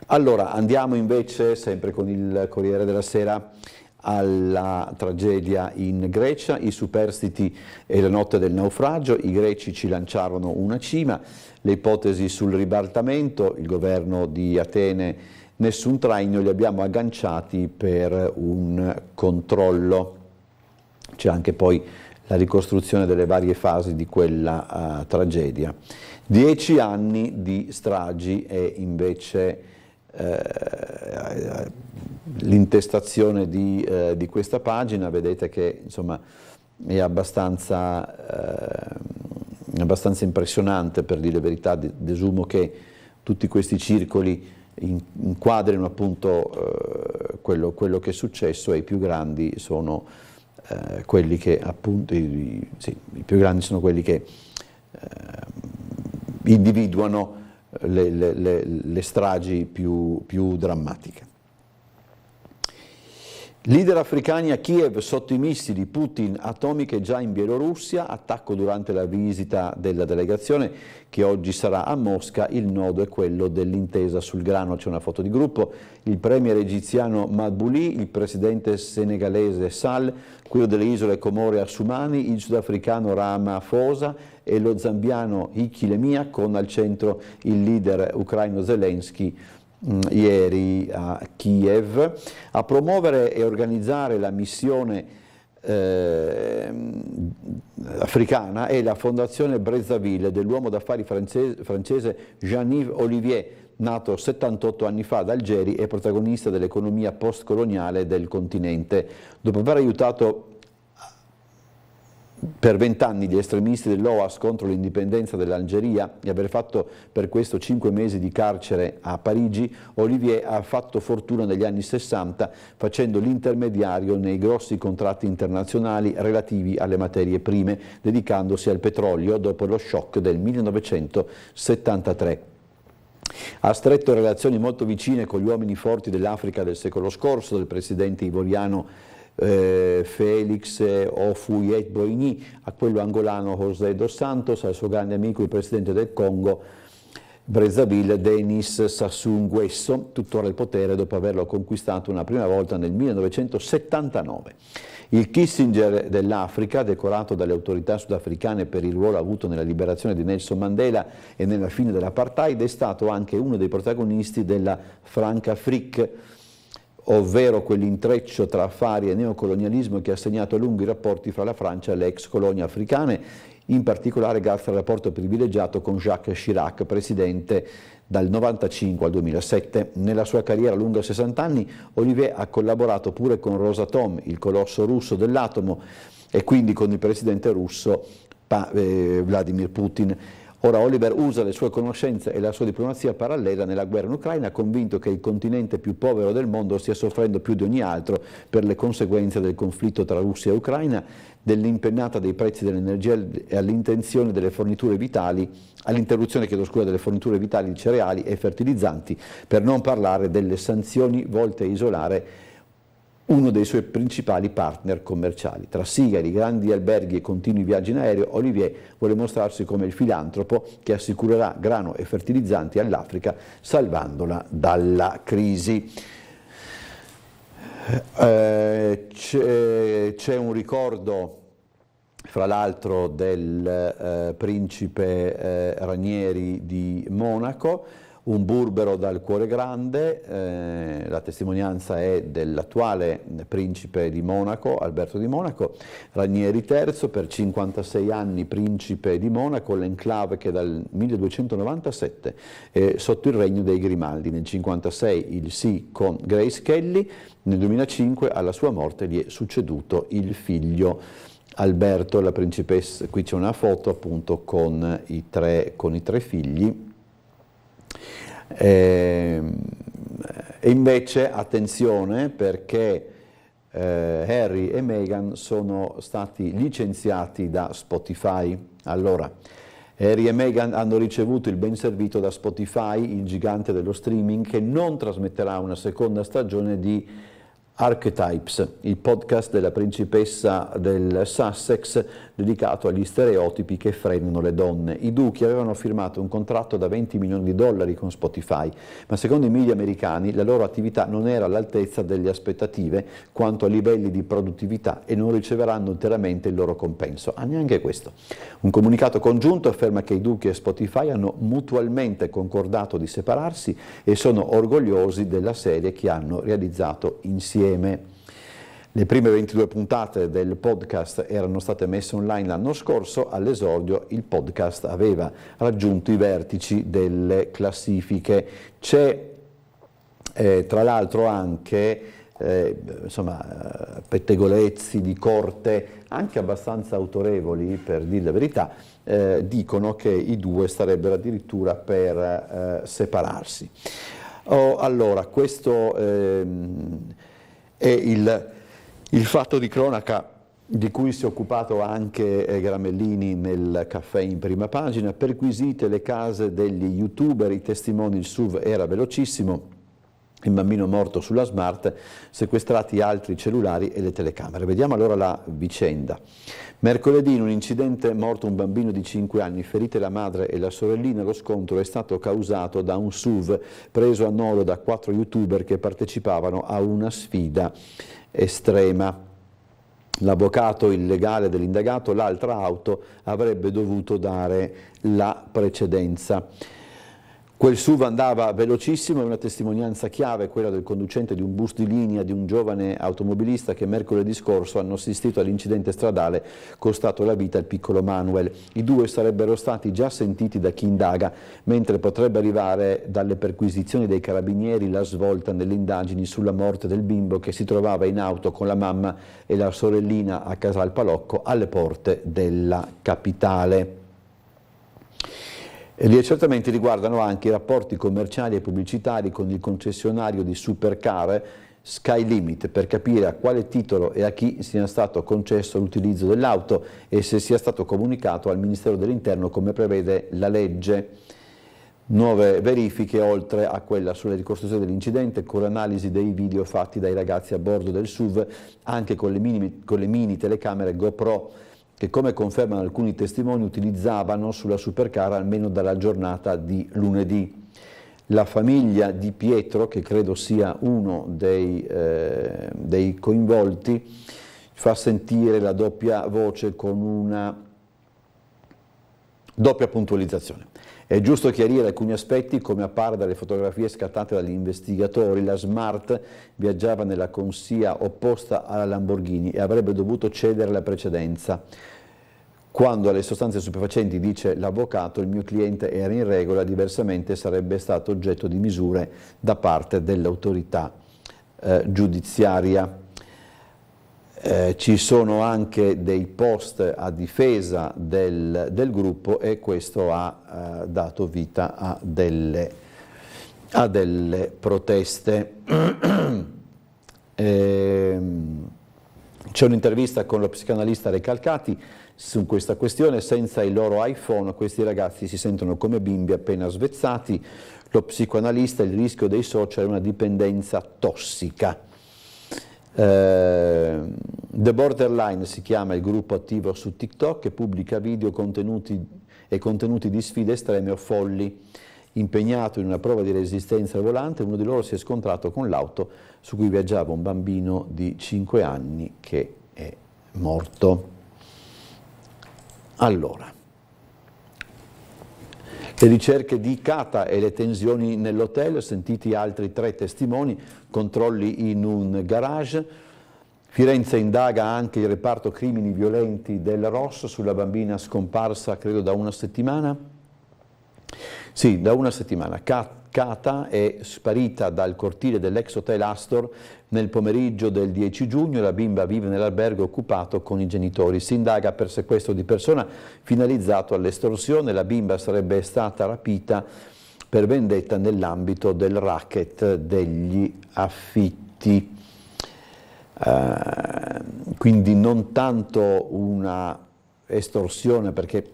Allora andiamo invece, sempre con il Corriere della Sera, alla tragedia in Grecia, i superstiti e la notte del naufragio, i greci ci lanciarono una cima, le ipotesi sul ribaltamento, il governo di Atene nessun traino, li abbiamo agganciati per un controllo. C'è anche poi la ricostruzione delle varie fasi di quella tragedia. 10 anni di stragi e invece l'intestazione di questa pagina, vedete che insomma è abbastanza impressionante, per dire la verità. Desumo che tutti questi circoli inquadrino appunto quello che è successo, e i più grandi sono quelli che appunto i più grandi sono quelli che individuano le stragi più drammatiche. Leader africani a Kiev sotto i missili, Putin, atomiche già in Bielorussia, attacco durante la visita della delegazione che oggi sarà a Mosca. Il nodo è quello dell'intesa sul grano, c'è una foto di gruppo, il premier egiziano Madbouli, il presidente senegalese Sall, quello delle isole Comore Assoumani, il sudafricano Ramaphosa e lo zambiano Hichilema, con al centro il leader ucraino Zelensky ieri a Kiev. A promuovere e organizzare la missione africana è la fondazione Brazzaville dell'uomo d'affari francese Jean-Yves Olivier, nato 78 anni fa ad Algeri e protagonista dell'economia postcoloniale del continente. Dopo aver aiutato per 20 anni gli estremisti dell'OAS contro l'indipendenza dell'Algeria e aver fatto per questo 5 mesi di carcere a Parigi, Olivier ha fatto fortuna negli anni 60 facendo l'intermediario nei grossi contratti internazionali relativi alle materie prime, dedicandosi al petrolio dopo lo shock del 1973. Ha stretto relazioni molto vicine con gli uomini forti dell'Africa del secolo scorso, del presidente ivoriano Félix Houphouët-Boigny, a quello angolano José dos Santos, al suo grande amico il presidente del Congo Brazzaville Denis Sassou Nguesso, tuttora al potere dopo averlo conquistato una prima volta nel 1979. Il Kissinger dell'Africa, decorato dalle autorità sudafricane per il ruolo avuto nella liberazione di Nelson Mandela e nella fine dell'apartheid, è stato anche uno dei protagonisti della Francafrique, ovvero quell'intreccio tra affari e neocolonialismo che ha segnato a lungo i rapporti fra la Francia e le ex colonie africane, in particolare grazie al rapporto privilegiato con Jacques Chirac, presidente dal 1995 al 2007. Nella sua carriera lunga 60 anni, Olivier ha collaborato pure con Rosatom, il colosso russo dell'atomo, e quindi con il presidente russo Vladimir Putin. Ora Oliver usa le sue conoscenze e la sua diplomazia parallela nella guerra in Ucraina, convinto che il continente più povero del mondo stia soffrendo più di ogni altro per le conseguenze del conflitto tra Russia e Ucraina, dell'impennata dei prezzi dell'energia e all'interruzione delle forniture vitali di cereali e fertilizzanti, per non parlare delle sanzioni volte a isolare uno dei suoi principali partner commerciali. Tra sigari, grandi alberghi e continui viaggi in aereo, Olivier vuole mostrarsi come il filantropo che assicurerà grano e fertilizzanti all'Africa, salvandola dalla crisi. C'è un ricordo, fra l'altro, del principe Ranieri di Monaco, un burbero dal cuore grande. La testimonianza è dell'attuale principe di Monaco, Alberto di Monaco, Ranieri III, per 56 anni principe di Monaco, l'enclave che dal 1297 è sotto il regno dei Grimaldi. Nel 1956 il sì con Grace Kelly, nel 2005 alla sua morte gli è succeduto il figlio Alberto, la principessa. Qui c'è una foto appunto con i tre figli. E invece attenzione, perché Harry e Meghan sono stati licenziati da Spotify. Allora, Harry e Meghan hanno ricevuto il ben servito da Spotify, il gigante dello streaming, che non trasmetterà una seconda stagione di Archetypes, il podcast della principessa del Sussex dedicato agli stereotipi che frenano le donne. I Duchi avevano firmato un contratto da $20 milioni con Spotify, ma secondo i media americani la loro attività non era all'altezza delle aspettative quanto a livelli di produttività e non riceveranno interamente il loro compenso. Neanche questo. Un comunicato congiunto afferma che i Duchi e Spotify hanno mutualmente concordato di separarsi e sono orgogliosi della serie che hanno realizzato insieme. Le prime 22 puntate del podcast erano state messe online l'anno scorso, all'esordio il podcast aveva raggiunto i vertici delle classifiche. C'è tra l'altro anche pettegolezzi di corte anche abbastanza autorevoli, per dire la verità, dicono che i due starebbero addirittura per separarsi. Allora, questo è il fatto di cronaca di cui si è occupato anche Gramellini nel caffè in prima pagina. Perquisite le case degli youtuber, i testimoni, il SUV era velocissimo, il bambino morto sulla Smart, sequestrati altri cellulari e le telecamere. Vediamo allora la vicenda. Mercoledì in un incidente morto un bambino di 5 anni, ferite la madre e la sorellina. Lo scontro è stato causato da un SUV preso a nodo da 4 youtuber che partecipavano a una sfida estrema. L'avvocato illegale dell'indagato, l'altra auto avrebbe dovuto dare la precedenza. Quel SUV andava velocissimo, è una testimonianza chiave quella del conducente di un bus di linea di un giovane automobilista che mercoledì scorso hanno assistito all'incidente stradale costato la vita al piccolo Manuel. I due sarebbero stati già sentiti da chi indaga, mentre potrebbe arrivare dalle perquisizioni dei carabinieri la svolta nelle indagini sulla morte del bimbo che si trovava in auto con la mamma e la sorellina a Casal Palocco alle porte della capitale. Gli accertamenti riguardano anche i rapporti commerciali e pubblicitari con il concessionario di supercar Sky Limit per capire a quale titolo e a chi sia stato concesso l'utilizzo dell'auto e se sia stato comunicato al Ministero dell'Interno come prevede la legge. Nuove verifiche oltre a quella sulla ricostruzione dell'incidente con l'analisi dei video fatti dai ragazzi a bordo del SUV anche con le mini telecamere GoPro che, come confermano alcuni testimoni, utilizzavano sulla supercar almeno dalla giornata di lunedì. La famiglia di Pietro, che credo sia uno dei coinvolti, fa sentire la doppia voce con una doppia puntualizzazione. È giusto chiarire alcuni aspetti, come appare dalle fotografie scattate dagli investigatori. La Smart viaggiava nella corsia opposta alla Lamborghini e avrebbe dovuto cedere la precedenza. Quando alle sostanze stupefacenti, dice l'avvocato, il mio cliente era in regola, diversamente sarebbe stato oggetto di misure da parte dell'autorità giudiziaria. Ci sono anche dei post a difesa del gruppo e questo ha dato vita a delle proteste. C'è un'intervista con lo psicanalista Recalcati su questa questione. Senza il loro iPhone questi ragazzi si sentono come bimbi appena svezzati. Lo psicoanalista: il rischio dei social è una dipendenza tossica. The Borderline si chiama il gruppo attivo su TikTok che pubblica video, contenuti di sfide estreme o folli. Impegnato in una prova di resistenza al volante, uno di loro si è scontrato con l'auto su cui viaggiava un bambino di 5 anni che è morto. Allora, le ricerche di Cata e le tensioni nell'hotel, sentiti altri 3 testimoni, controlli in un garage. Firenze indaga anche il reparto crimini violenti del ROS sulla bambina scomparsa credo da una settimana. Sì, da una settimana. Cata è sparita dal cortile dell'ex hotel Astor nel pomeriggio del 10 giugno, la bimba vive nell'albergo occupato con i genitori. Si indaga per sequestro di persona finalizzato all'estorsione. La bimba sarebbe stata rapita per vendetta nell'ambito del racket degli affitti. Quindi non tanto una estorsione, perché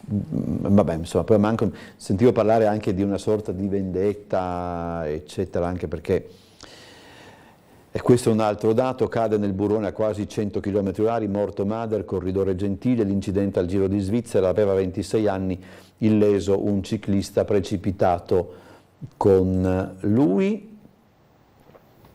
vabbè, insomma, poi sentivo parlare anche di una sorta di vendetta, eccetera, anche perché E questo è un altro dato, cade nel burrone a quasi 100 km/h, morto Mader, corridore gentile, l'incidente al Giro di Svizzera, aveva 26 anni, illeso un ciclista precipitato con lui,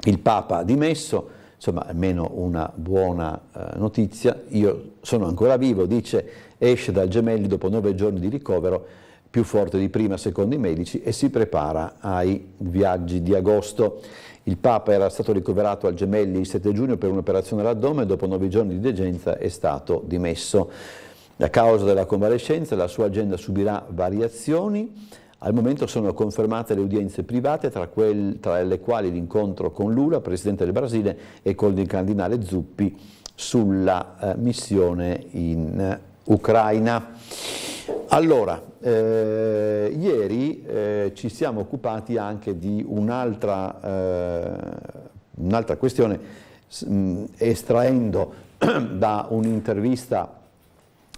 il Papa ha dimesso, insomma almeno una buona notizia, io sono ancora vivo, dice, esce dal Gemelli dopo 9 giorni di ricovero, più forte di prima secondo i medici, e si prepara ai viaggi di agosto. Il Papa era stato ricoverato al Gemelli il 7 giugno per un'operazione all'addome, dopo 9 giorni di degenza è stato dimesso. A causa della convalescenza la sua agenda subirà variazioni, al momento sono confermate le udienze private, tra le quali l'incontro con Lula, Presidente del Brasile, e con il Cardinale Zuppi sulla missione in Ucraina. Allora, ieri ci siamo occupati anche di un'altra questione, estraendo da un'intervista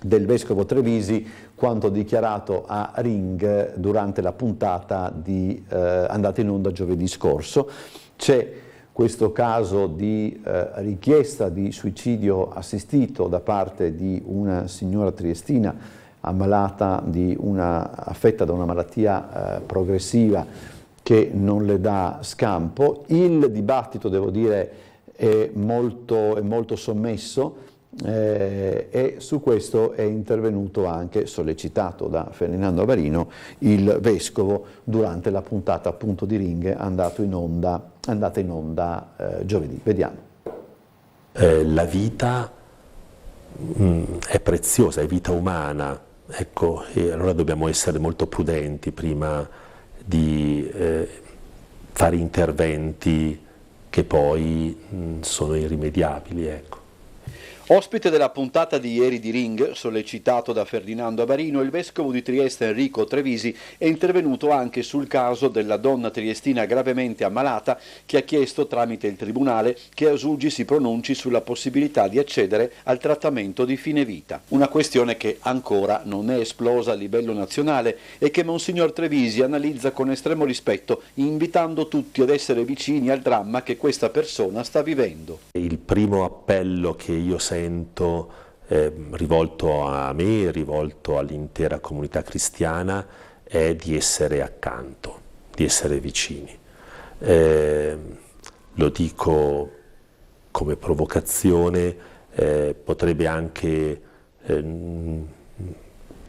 del Vescovo Trevisi quanto dichiarato a Ring durante la puntata andata in onda giovedì scorso. C'è questo caso di richiesta di suicidio assistito da parte di una signora triestina ammalata affetta da una malattia progressiva che non le dà scampo. Il dibattito, devo dire, è molto sommesso, e su questo è intervenuto anche, sollecitato da Ferdinando Abarino, il Vescovo durante la puntata appunto di Ring andata in onda giovedì. Vediamo. La vita è preziosa, è vita umana, ecco, e allora dobbiamo essere molto prudenti prima di fare interventi che poi sono irrimediabili, ecco. Ospite della puntata di ieri di Ring, sollecitato da Ferdinando Abarino, il vescovo di Trieste Enrico Trevisi è intervenuto anche sul caso della donna triestina gravemente ammalata che ha chiesto tramite il tribunale che Asuggi si pronunci sulla possibilità di accedere al trattamento di fine vita. Una questione che ancora non è esplosa a livello nazionale e che Monsignor Trevisi analizza con estremo rispetto, invitando tutti ad essere vicini al dramma che questa persona sta vivendo. Il primo appello che io sento rivolto a me, rivolto all'intera comunità cristiana, è di essere accanto, di essere vicini. Lo dico come provocazione, potrebbe anche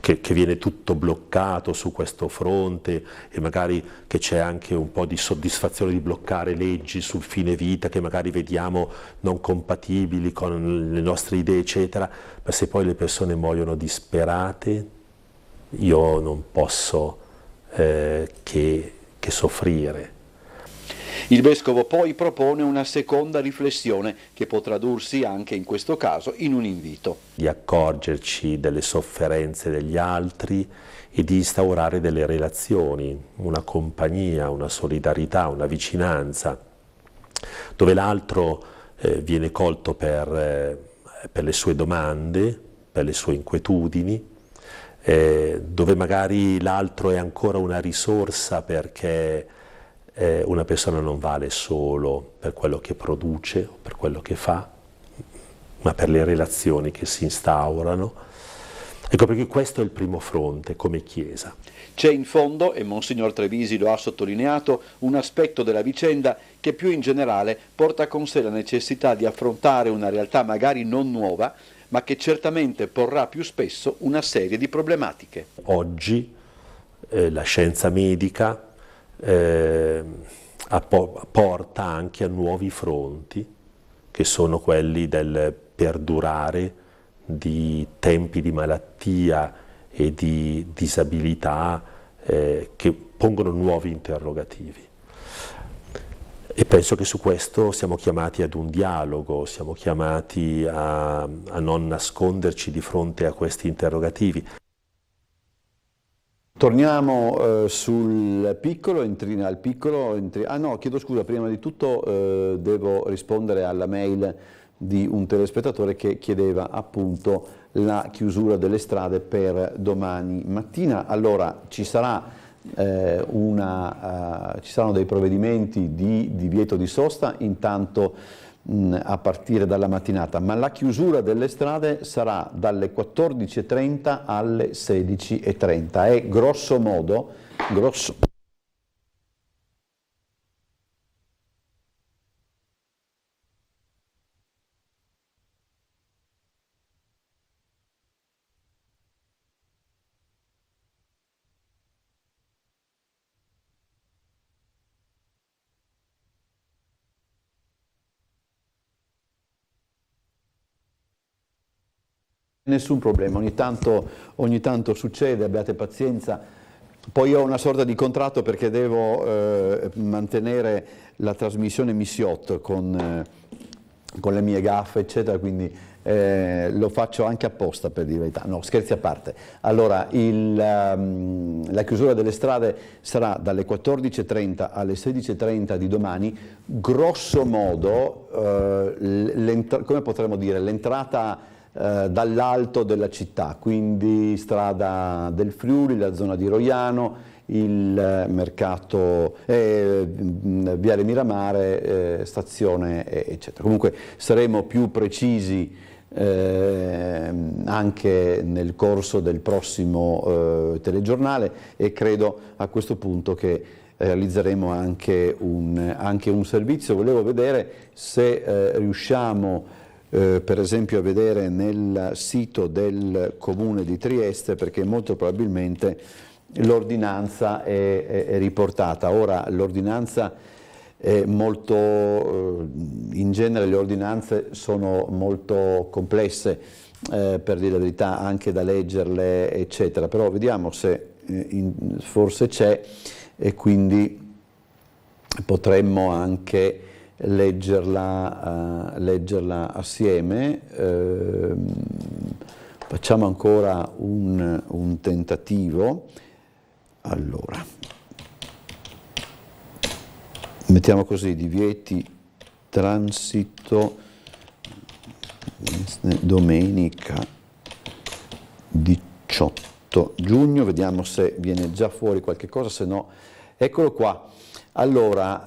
che viene tutto bloccato su questo fronte e magari che c'è anche un po' di soddisfazione di bloccare leggi sul fine vita che magari vediamo non compatibili con le nostre idee, eccetera, ma se poi le persone muoiono disperate, io non posso che soffrire. Il Vescovo poi propone una seconda riflessione che può tradursi anche in questo caso in un invito. Di accorgerci delle sofferenze degli altri e di instaurare delle relazioni, una compagnia, una solidarietà, una vicinanza, dove l'altro viene colto per le sue domande, per le sue inquietudini, dove magari l'altro è ancora una risorsa perché una persona non vale solo per quello che produce o per quello che fa, ma per le relazioni che si instaurano. Ecco perché questo è il primo fronte come Chiesa. C'è in fondo, e Monsignor Trevisi lo ha sottolineato, un aspetto della vicenda che più in generale porta con sé la necessità di affrontare una realtà magari non nuova, ma che certamente porrà più spesso una serie di problematiche. Oggi la scienza medica porta anche a nuovi fronti, che sono quelli del perdurare di tempi di malattia e di disabilità che pongono nuovi interrogativi. E penso che su questo siamo chiamati ad un dialogo, siamo chiamati a non nasconderci di fronte a questi interrogativi. Torniamo sul piccolo, chiedo scusa, prima di tutto devo rispondere alla mail di un telespettatore che chiedeva appunto la chiusura delle strade per domani mattina. Allora ci sarà ci saranno dei provvedimenti di divieto di sosta intanto a partire dalla mattinata, ma la chiusura delle strade sarà dalle 14:30 alle 16:30 e grosso modo nessun problema, ogni tanto succede, abbiate pazienza. Poi ho una sorta di contratto perché devo mantenere la trasmissione Missiot con le mie gaffe, eccetera, quindi lo faccio anche apposta, per dire la verità. No, scherzi a parte. Allora, la chiusura delle strade sarà dalle 14:30 alle 16:30 di domani. Grosso modo, come potremmo dire, l'entrata dall'alto della città, quindi strada del Friuli, la zona di Roiano, il mercato, Viale Miramare, stazione, eccetera. Comunque saremo più precisi anche nel corso del prossimo telegiornale e credo a questo punto che realizzeremo anche un servizio. Volevo vedere se riusciamo per esempio a vedere nel sito del Comune di Trieste, perché molto probabilmente l'ordinanza è riportata. Ora l'ordinanza è molto, in genere le ordinanze sono molto complesse, per dire la verità, anche da leggerle, eccetera, però vediamo se forse c'è e quindi potremmo anche leggerla assieme. Facciamo ancora un tentativo. Allora, mettiamo così: divieti transito domenica 18 giugno, vediamo se viene già fuori qualche cosa, se no eccolo qua. Allora,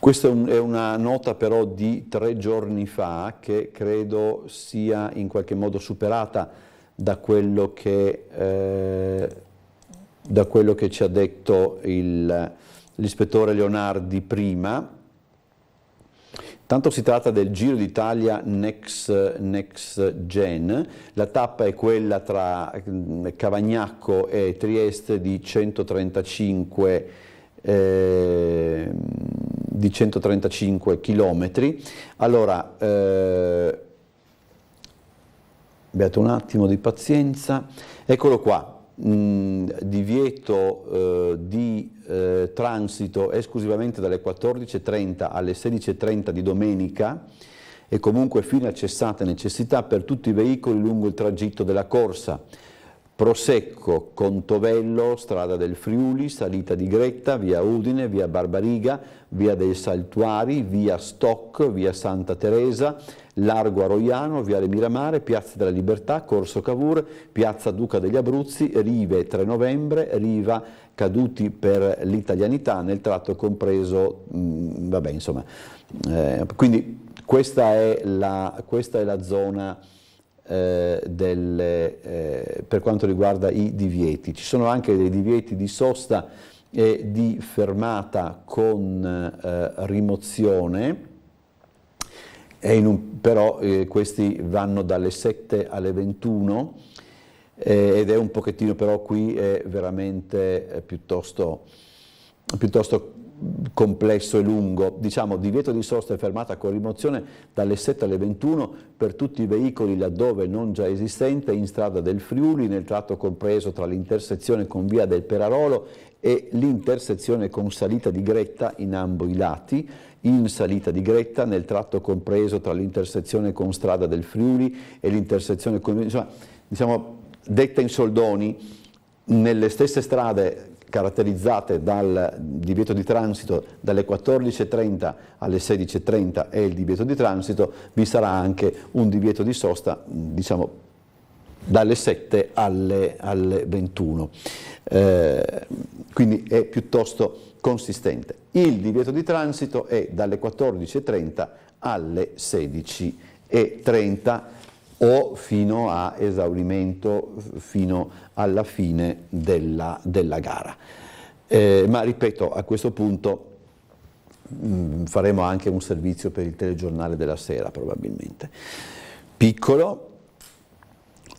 questa è una nota però di 3 giorni fa che credo sia in qualche modo superata da quello che ci ha detto l'ispettore Leonardi prima. Tanto si tratta del Giro d'Italia Next Gen, la tappa è quella tra Cavagnacco e Trieste di 135 chilometri. Allora, abbiate un attimo di pazienza, eccolo qua. Divieto di transito esclusivamente dalle 14:30 alle 16:30 di domenica e comunque fino a cessata necessità per tutti i veicoli lungo il tragitto della corsa. Prosecco, Contovello, strada del Friuli, salita di Gretta, via Udine, via Barbariga, via dei Saltuari, via Stock, via Santa Teresa, Largo a Roiano, viale Miramare, piazza della Libertà, Corso Cavour, piazza Duca degli Abruzzi, Rive 3 novembre, Riva caduti per l'italianità nel tratto compreso, vabbè insomma, quindi questa è la zona per quanto riguarda i divieti. Ci sono anche dei divieti di sosta e di fermata con rimozione, però questi vanno dalle 7 alle 21 ed è un pochettino, però qui è veramente piuttosto complesso e lungo. Diciamo divieto di sosta e fermata con rimozione dalle 7 alle 21 per tutti i veicoli laddove non già esistente in strada del Friuli nel tratto compreso tra l'intersezione con via del Perarolo e l'intersezione con salita di Gretta in ambo i lati, in salita di Gretta nel tratto compreso tra l'intersezione con strada del Friuli e l'intersezione con, insomma, diciamo detta in soldoni, nelle stesse strade caratterizzate dal divieto di transito dalle 14:30 alle 16:30 e il divieto di transito, vi sarà anche un divieto di sosta, diciamo dalle 7 alle 21. Quindi è piuttosto consistente. Il divieto di transito è dalle 14:30 alle 16:30 o fino a esaurimento, fino alla fine della gara. Ma ripeto, a questo punto faremo anche un servizio per il telegiornale della sera probabilmente. Piccolo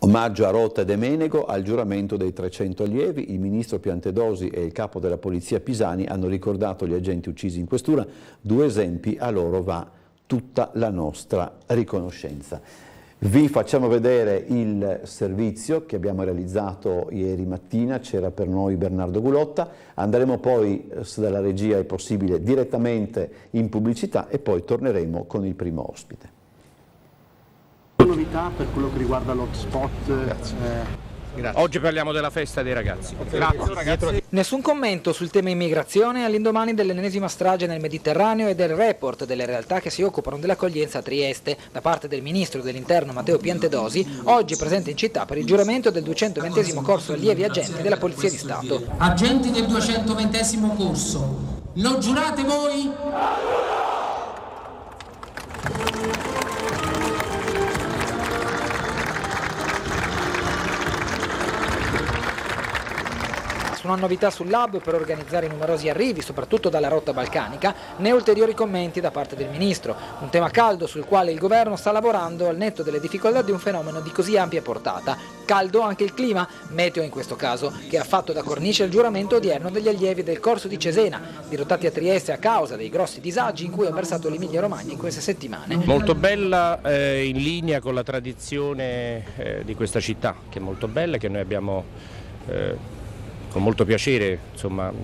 omaggio a Rota e De Menego al giuramento dei 300 allievi. Il ministro Piantedosi e il capo della polizia Pisani hanno ricordato gli agenti uccisi in questura. 2 esempi, a loro va tutta la nostra riconoscenza. Vi facciamo vedere il servizio che abbiamo realizzato ieri mattina, c'era per noi Bernardo Gulotta, andremo poi, se dalla regia è possibile, direttamente in pubblicità e poi torneremo con il primo ospite. Novità per quello che riguarda l'hotspot? Grazie. Oggi parliamo della festa dei ragazzi. Grazie. Nessun commento sul tema immigrazione all'indomani dell'ennesima strage nel Mediterraneo e del report delle realtà che si occupano dell'accoglienza a Trieste da parte del ministro dell'Interno Matteo Piantedosi, oggi presente in città per il giuramento del 220° corso allievi agenti della Polizia di Stato. Agenti del 220° corso, lo giurate voi? Una novità sull'hub per organizzare numerosi arrivi, soprattutto dalla rotta balcanica, né ulteriori commenti da parte del ministro. Un tema caldo sul quale il governo sta lavorando al netto delle difficoltà di un fenomeno di così ampia portata. Caldo anche il clima, meteo in questo caso, che ha fatto da cornice il giuramento odierno degli allievi del corso di Cesena, dirottati a Trieste a causa dei grossi disagi in cui ha versato l'Emilia Romagna in queste settimane. Molto bella, in linea con la tradizione di questa città, che è molto bella, che noi abbiamo con molto piacere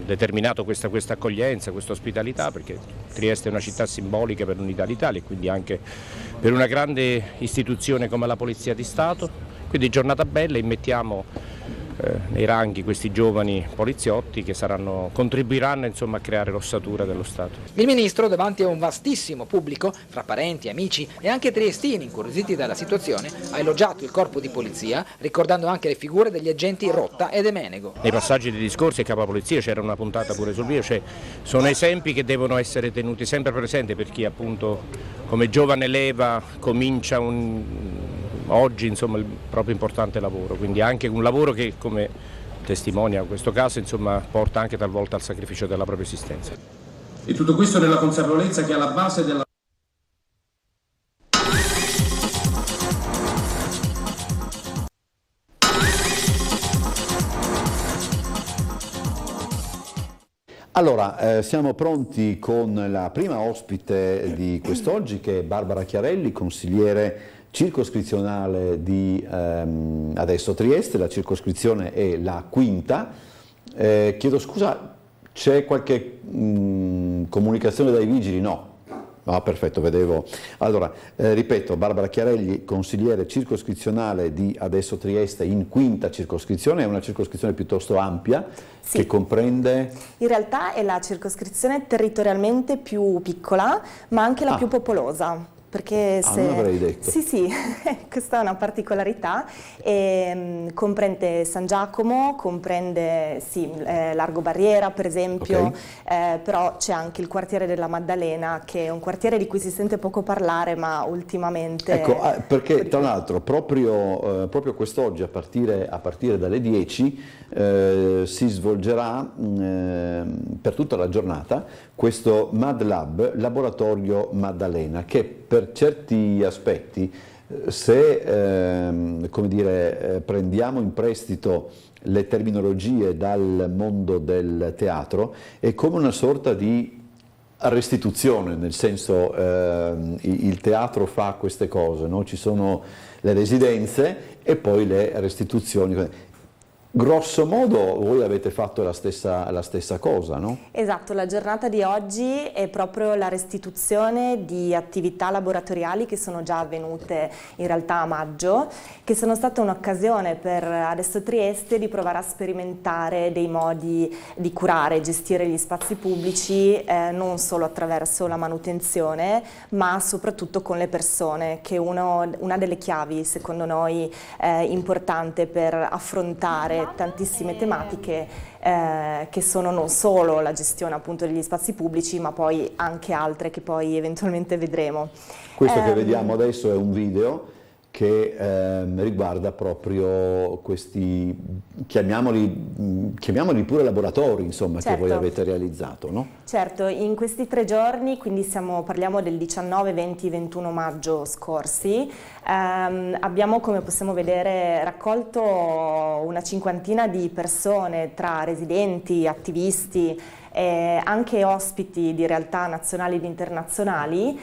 determinato questa accoglienza, questa ospitalità, perché Trieste è una città simbolica per l'unità d'Italia e quindi anche per una grande istituzione come la Polizia di Stato. Quindi giornata bella, immettiamo nei ranghi questi giovani poliziotti che contribuiranno a creare l'ossatura dello Stato. Il ministro, davanti a un vastissimo pubblico, fra parenti, amici e anche triestini incuriositi dalla situazione, ha elogiato il corpo di polizia, ricordando anche le figure degli agenti Rotta e De Menego. Nei passaggi dei discorsi a capo polizia c'era una puntata pure sul video, sono esempi che devono essere tenuti sempre presenti per chi appunto come giovane leva comincia oggi il proprio importante lavoro, quindi anche un lavoro che come testimonia questo caso porta anche talvolta al sacrificio della propria esistenza. E tutto questo nella consapevolezza che alla base della Allora, siamo pronti con la prima ospite di quest'oggi, che è Barbara Chiarelli, consigliere circoscrizionale di adesso Trieste. La circoscrizione è la quinta. Chiedo scusa, c'è qualche comunicazione dai vigili? No. Ah, perfetto, vedevo. Allora, ripeto, Barbara Chiarelli, consigliere circoscrizionale di adesso Trieste in quinta circoscrizione, è una circoscrizione piuttosto ampia, sì, che comprende... In realtà è la circoscrizione territorialmente più piccola, ma anche la più popolosa. Perché se... non avrei detto. Sì, questa è una particolarità, comprende San Giacomo, comprende Largo Barriera per esempio, okay. Però c'è anche il quartiere della Maddalena, che è un quartiere di cui si sente poco parlare, ma ultimamente... Ecco, perché tra l'altro proprio quest'oggi a partire dalle 10 si svolgerà per tutta la giornata questo MadLab, Laboratorio Maddalena, che per certi aspetti, se prendiamo in prestito le terminologie dal mondo del teatro, è come una sorta di restituzione, nel senso il teatro fa queste cose, no? Ci sono le residenze e poi le restituzioni. Grosso modo voi avete fatto la stessa cosa, no? Esatto, la giornata di oggi è proprio la restituzione di attività laboratoriali che sono già avvenute in realtà a maggio, che sono state un'occasione per Adesso Trieste di provare a sperimentare dei modi di curare e gestire gli spazi pubblici non solo attraverso la manutenzione, ma soprattutto con le persone, che è una delle chiavi secondo noi importante per affrontare tantissime tematiche che sono non solo la gestione appunto degli spazi pubblici, ma poi anche altre che poi eventualmente vedremo. Questo che vediamo adesso è un video che riguarda proprio questi, chiamiamoli pure laboratori, insomma, certo, che voi avete realizzato, no? Certo, in questi 3 giorni, quindi parliamo del 19, 20, 21 maggio scorsi, abbiamo, come possiamo vedere, raccolto una cinquantina di persone tra residenti, attivisti, anche ospiti di realtà nazionali ed internazionali,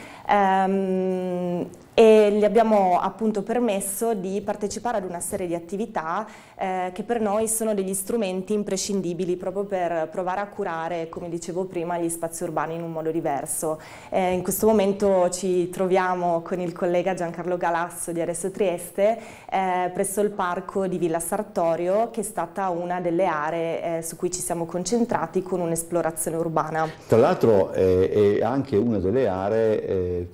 e gli abbiamo appunto permesso di partecipare ad una serie di attività che per noi sono degli strumenti imprescindibili proprio per provare a curare, come dicevo prima, gli spazi urbani in un modo diverso. In questo momento ci troviamo con il collega Giancarlo Galasso di Adesso Trieste presso il parco di Villa Sartorio, che è stata una delle aree su cui ci siamo concentrati con un'esplorazione urbana. Tra l'altro è anche una delle aree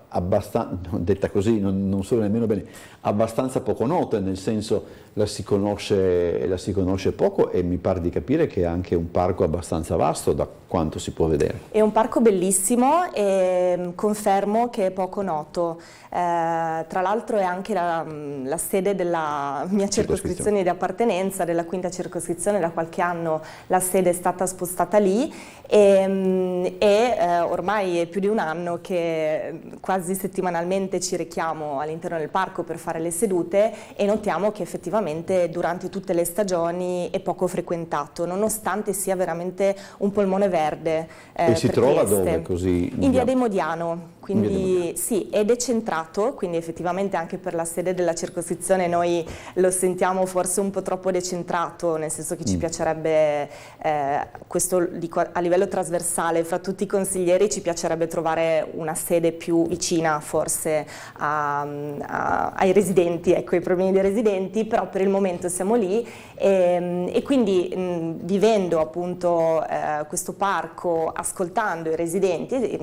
abbastanza, detta così, non so nemmeno bene, abbastanza poco note, nel senso la si conosce poco, e mi pare di capire che è anche un parco abbastanza vasto da quanto si può vedere. È un parco bellissimo e confermo che è poco noto. Tra l'altro è anche la sede della mia circoscrizione di appartenenza, della 5ª circoscrizione. Da qualche anno la sede è stata spostata lì e ormai è più di un anno che quasi settimanalmente ci rechiamo all'interno del parco per fare le sedute, e notiamo che effettivamente durante tutte le stagioni è poco frequentato, nonostante sia veramente un polmone verde. E si trova dove così? In via dei Modiano. Quindi sì, è decentrato, quindi effettivamente anche per la sede della circoscrizione noi lo sentiamo forse un po' troppo decentrato, nel senso che ci piacerebbe, questo dico a livello trasversale, fra tutti i consiglieri ci piacerebbe trovare una sede più vicina forse ai residenti, ecco, ai problemi dei residenti, però per il momento siamo lì e quindi vivendo appunto questo parco, ascoltando i residenti,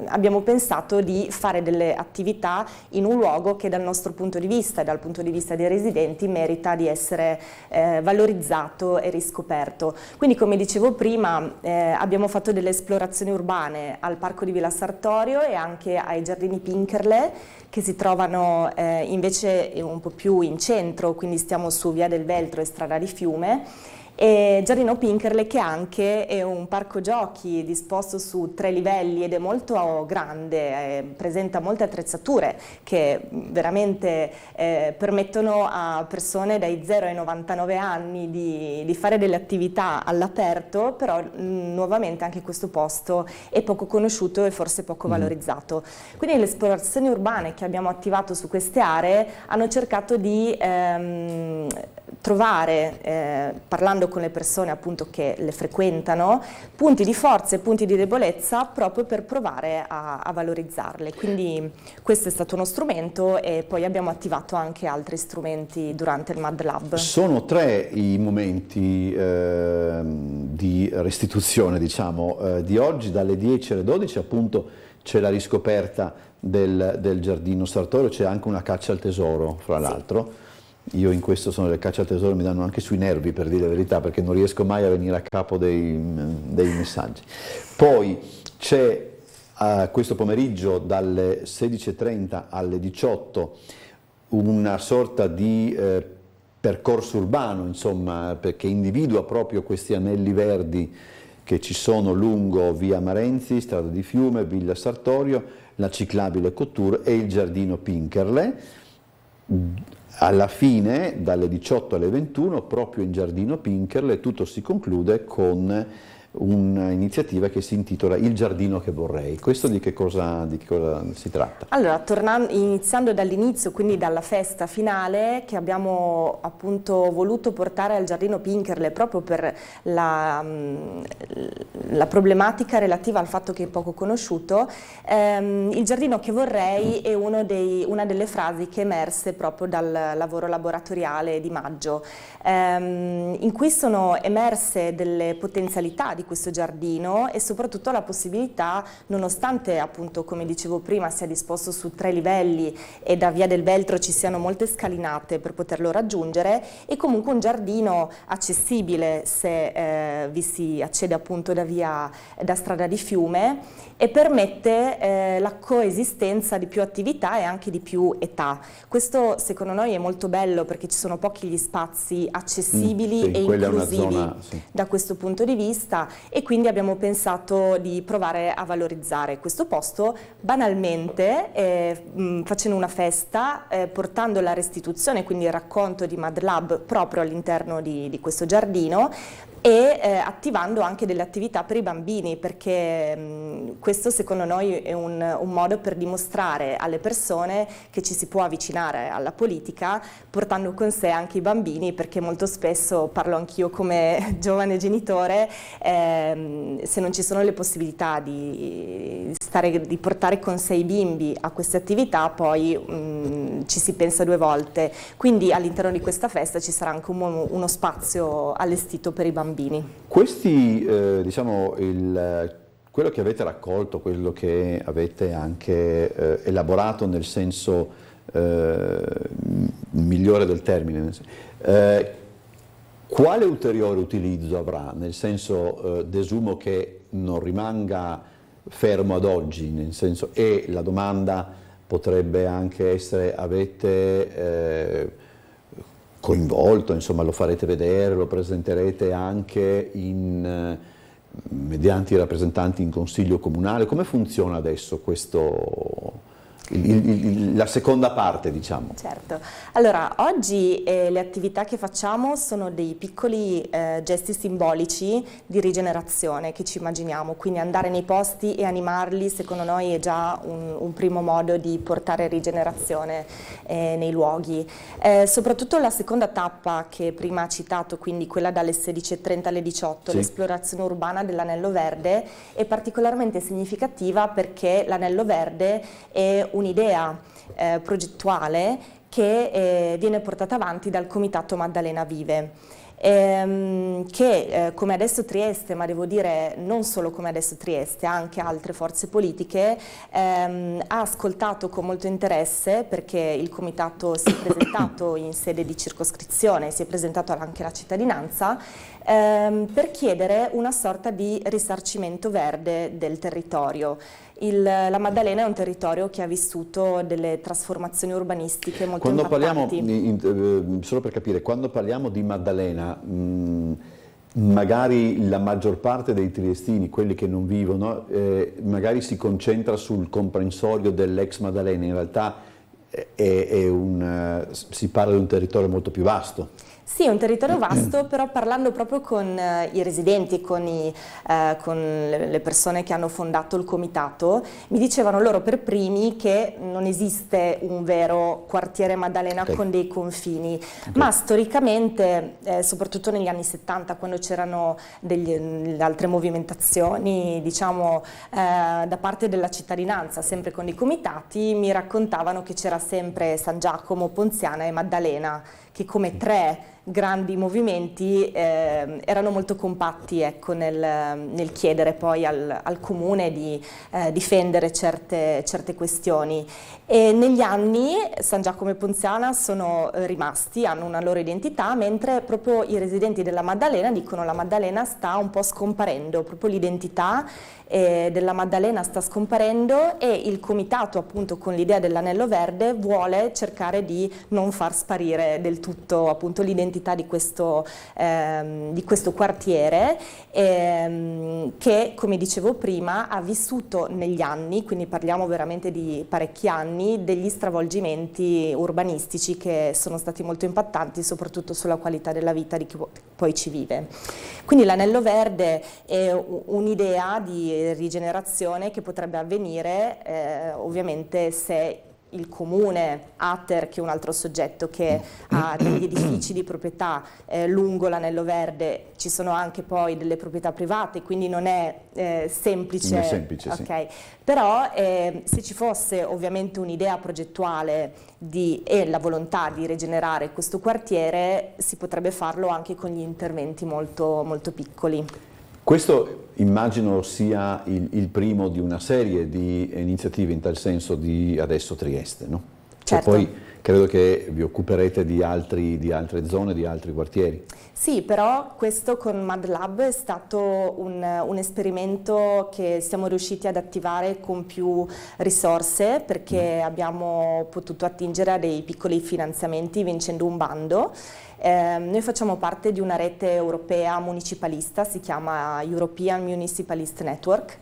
abbiamo pensato di fare delle attività in un luogo che dal nostro punto di vista e dal punto di vista dei residenti merita di essere valorizzato e riscoperto. Quindi, come dicevo prima, abbiamo fatto delle esplorazioni urbane al parco di Villa Sartorio e anche ai giardini Pinkerle, che si trovano invece un po' più in centro, quindi stiamo su Via del Veltro e Strada di Fiume. E Giardino Pinkerle, che anche è un parco giochi disposto su 3 livelli ed è molto grande, presenta molte attrezzature che veramente permettono a persone dai 0 ai 99 anni di fare delle attività all'aperto, però nuovamente anche questo posto è poco conosciuto e forse poco valorizzato. Quindi le esplorazioni urbane che abbiamo attivato su queste aree hanno cercato di trovare, parlando con le persone appunto che le frequentano, punti di forza e punti di debolezza proprio per provare a valorizzarle. Quindi questo è stato uno strumento, e poi abbiamo attivato anche altri strumenti durante il Mad Lab. Sono 3 i momenti di restituzione, diciamo, di oggi. Dalle 10 alle 12 appunto c'è la riscoperta del giardino Sartorio, c'è anche una caccia al tesoro, fra l'altro. Io in questo sono le cacce al tesoro, mi danno anche sui nervi, per dire la verità, perché non riesco mai a venire a capo dei messaggi. Poi c'è questo pomeriggio dalle 16:30 alle 18 una sorta di percorso urbano, insomma, perché individua proprio questi anelli verdi che ci sono lungo via Marenzi, Strada di Fiume, Villa Sartorio, la ciclabile Couture e il giardino Pinkerle. Alla fine, dalle 18 alle 21, proprio in giardino Pinkerle, tutto si conclude con un'iniziativa che si intitola Il giardino che vorrei. Questo di che cosa si tratta? Allora, iniziando dall'inizio, quindi dalla festa finale che abbiamo appunto voluto portare al giardino Pinkerle proprio per la problematica relativa al fatto che è poco conosciuto, il giardino che vorrei è una delle frasi che è emerse proprio dal lavoro laboratoriale di maggio, in cui sono emerse delle potenzialità di questo giardino e soprattutto la possibilità, nonostante appunto, come dicevo prima, sia disposto su 3 livelli e da Via del Veltro ci siano molte scalinate per poterlo raggiungere, è comunque un giardino accessibile se vi si accede appunto da strada di Fiume, e permette la coesistenza di più attività e anche di più età. Questo secondo noi è molto bello perché ci sono pochi gli spazi accessibili e inclusivi da questo punto di vista, e quindi abbiamo pensato di provare a valorizzare questo posto banalmente facendo una festa, portando la restituzione, quindi il racconto di Mad Lab proprio all'interno di questo giardino, e attivando anche delle attività per i bambini, perché questo secondo noi è un modo per dimostrare alle persone che ci si può avvicinare alla politica portando con sé anche i bambini, perché molto spesso, parlo anch'io come giovane genitore, se non ci sono le possibilità di portare con sé i bimbi a queste attività, poi ci si pensa 2 volte. Quindi all'interno di questa festa ci sarà anche uno spazio allestito per i bambini. Questi, diciamo, quello che avete raccolto, quello che avete anche elaborato nel senso migliore del termine, quale ulteriore utilizzo avrà? Nel senso, desumo che non rimanga fermo ad oggi, nel senso, e la domanda potrebbe anche essere: avete coinvolto, insomma, lo farete vedere, lo presenterete anche mediante i rappresentanti in consiglio comunale? Come funziona adesso questo, la seconda parte, diciamo? Certo, allora oggi le attività che facciamo sono dei piccoli gesti simbolici di rigenerazione che ci immaginiamo, quindi andare nei posti e animarli secondo noi è già un primo modo di portare rigenerazione nei luoghi. Soprattutto la seconda tappa che prima ha citato, quindi quella dalle 16:30 alle 18, sì, l'esplorazione urbana dell'Anello Verde, è particolarmente significativa perché l'Anello Verde è un'idea progettuale che viene portata avanti dal Comitato Maddalena Vive, che come adesso Trieste, ma devo dire non solo come adesso Trieste, anche altre forze politiche, ha ascoltato con molto interesse, perché il Comitato si è presentato in sede di circoscrizione, si è presentato anche alla cittadinanza, per chiedere una sorta di risarcimento verde del territorio. La Maddalena è un territorio che ha vissuto delle trasformazioni urbanistiche molto impattanti. Solo per capire, quando parliamo di Maddalena, magari la maggior parte dei triestini, quelli che non vivono, magari si concentra sul comprensorio dell'ex Maddalena, in realtà si parla di un territorio molto più vasto. Sì, è un territorio vasto, però parlando proprio con i residenti, con le persone che hanno fondato il comitato, mi dicevano loro per primi che non esiste un vero quartiere Maddalena con dei confini, ma storicamente, soprattutto negli anni 70, quando c'erano altre movimentazioni, diciamo, da parte della cittadinanza, sempre con i comitati, mi raccontavano che c'era sempre San Giacomo, Ponziana e Maddalena, che come 3 grandi movimenti erano molto compatti, ecco, nel chiedere poi al comune di difendere certe questioni. E negli anni San Giacomo e Ponziana sono rimasti, hanno una loro identità, mentre proprio i residenti della Maddalena dicono la Maddalena sta un po' scomparendo, proprio l'identità della Maddalena sta scomparendo, e il comitato, appunto, con l'idea dell'Anello Verde vuole cercare di non far sparire del tutto, appunto, l'identità l'identità di questo quartiere che, come dicevo prima, ha vissuto negli anni, quindi parliamo veramente di parecchi anni, degli stravolgimenti urbanistici che sono stati molto impattanti soprattutto sulla qualità della vita di chi poi ci vive. Quindi l'anello verde è un'idea di rigenerazione che potrebbe avvenire ovviamente se il comune, Ater, che è un altro soggetto che ha degli edifici di proprietà lungo l'anello verde, ci sono anche poi delle proprietà private, quindi non è semplice. Non è semplice, okay. Sì. Però se ci fosse ovviamente un'idea progettuale e la volontà di rigenerare questo quartiere, si potrebbe farlo anche con gli interventi molto, molto piccoli. Questo immagino sia il primo di una serie di iniziative in tal senso di adesso Trieste, no? Certo. Cioè poi credo che vi occuperete di altre zone, di altri quartieri. Sì, però questo con MadLab è stato un esperimento che siamo riusciti ad attivare con più risorse perché abbiamo potuto attingere a dei piccoli finanziamenti vincendo un bando. Noi facciamo parte di una rete europea municipalista, si chiama European Municipalist Network,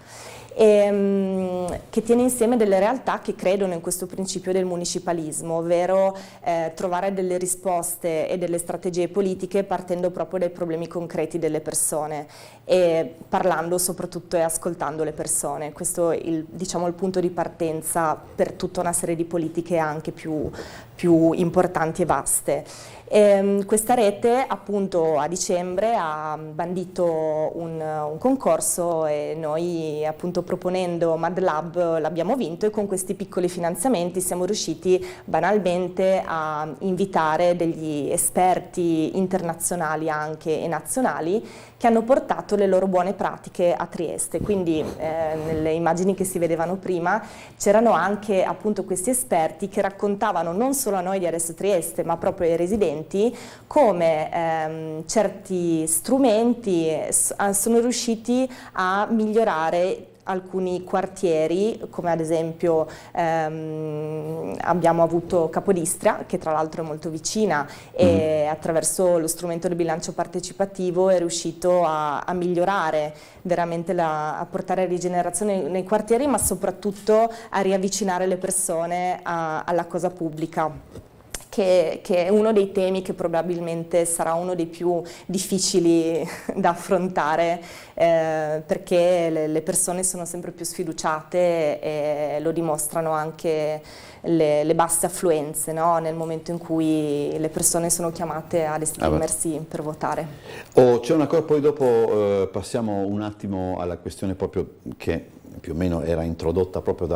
che tiene insieme delle realtà che credono in questo principio del municipalismo, ovvero trovare delle risposte e delle strategie politiche partendo proprio dai problemi concreti delle persone e parlando soprattutto e ascoltando le persone. Questo è il punto di partenza per tutta una serie di politiche anche più importanti e vaste. Questa rete appunto a dicembre ha bandito un concorso e noi appunto proponendo MadLab l'abbiamo vinto e con questi piccoli finanziamenti siamo riusciti banalmente a invitare degli esperti internazionali anche e nazionali che hanno portato le loro buone pratiche a Trieste. Quindi nelle immagini che si vedevano prima c'erano anche appunto questi esperti che raccontavano non solo a noi di Adesso Trieste ma proprio ai residenti come certi strumenti sono riusciti a migliorare alcuni quartieri, come ad esempio abbiamo avuto Capodistria, che tra l'altro è molto vicina e attraverso lo strumento del bilancio partecipativo è riuscito a migliorare veramente, a portare rigenerazione nei quartieri, ma soprattutto a riavvicinare le persone alla cosa pubblica. Che è uno dei temi che probabilmente sarà uno dei più difficili da affrontare perché le persone sono sempre più sfiduciate e lo dimostrano anche le basse affluenze, no? Nel momento in cui le persone sono chiamate ad esprimersi per votare. C'è una cosa, poi dopo passiamo un attimo alla questione proprio che più o meno era introdotta proprio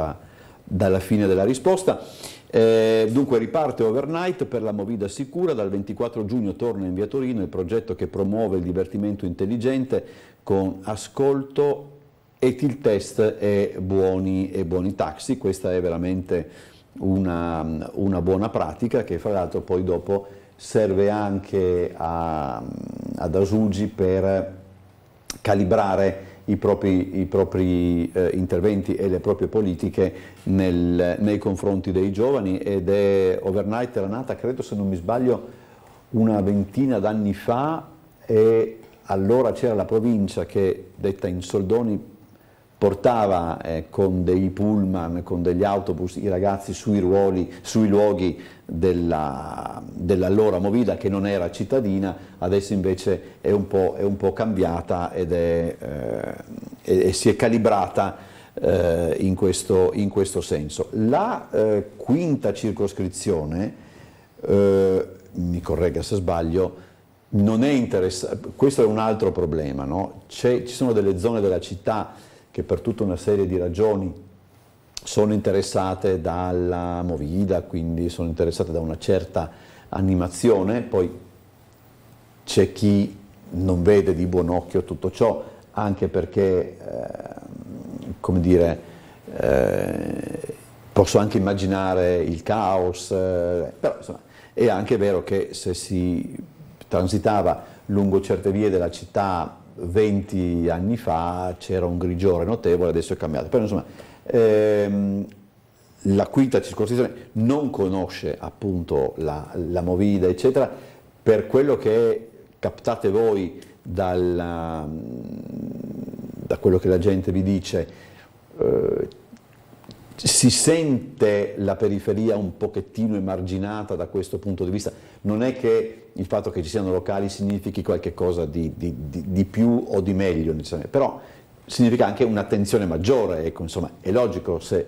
dalla fine della risposta. Dunque riparte Overnight per la Movida Sicura, dal 24 giugno torna in via Torino il progetto che promuove il divertimento intelligente con ascolto, etil test e buoni taxi. Questa è veramente una buona pratica che fra l'altro poi dopo serve anche ad Asugi per calibrare i propri interventi e le proprie politiche nei confronti dei giovani, ed Overnight era nata, credo se non mi sbaglio, una ventina d'anni fa, e allora c'era la provincia che, detta in soldoni, portava con dei pullman, con degli autobus i ragazzi sui luoghi dell'allora Movida, che non era cittadina. Adesso invece è un po' cambiata e si è calibrata in questo senso. La quinta circoscrizione, mi corregga se sbaglio, non è interessata. Questo è un altro problema, no? Ci sono delle zone della città che per tutta una serie di ragioni sono interessate dalla Movida, quindi sono interessate da una certa animazione, poi c'è chi non vede di buon occhio tutto ciò, anche perché, come dire, posso anche immaginare il caos, però insomma, è anche vero che se si transitava lungo certe vie della città 20 anni fa c'era un grigiore notevole, adesso è cambiato. Però insomma la quinta circoscrizione non conosce appunto la Movida eccetera, per quello che captate voi da quello che la gente vi dice, si sente la periferia un pochettino emarginata da questo punto di vista? Non è che il fatto che ci siano locali significhi qualche cosa di più o di meglio, però significa anche un'attenzione maggiore, ecco, insomma, è logico se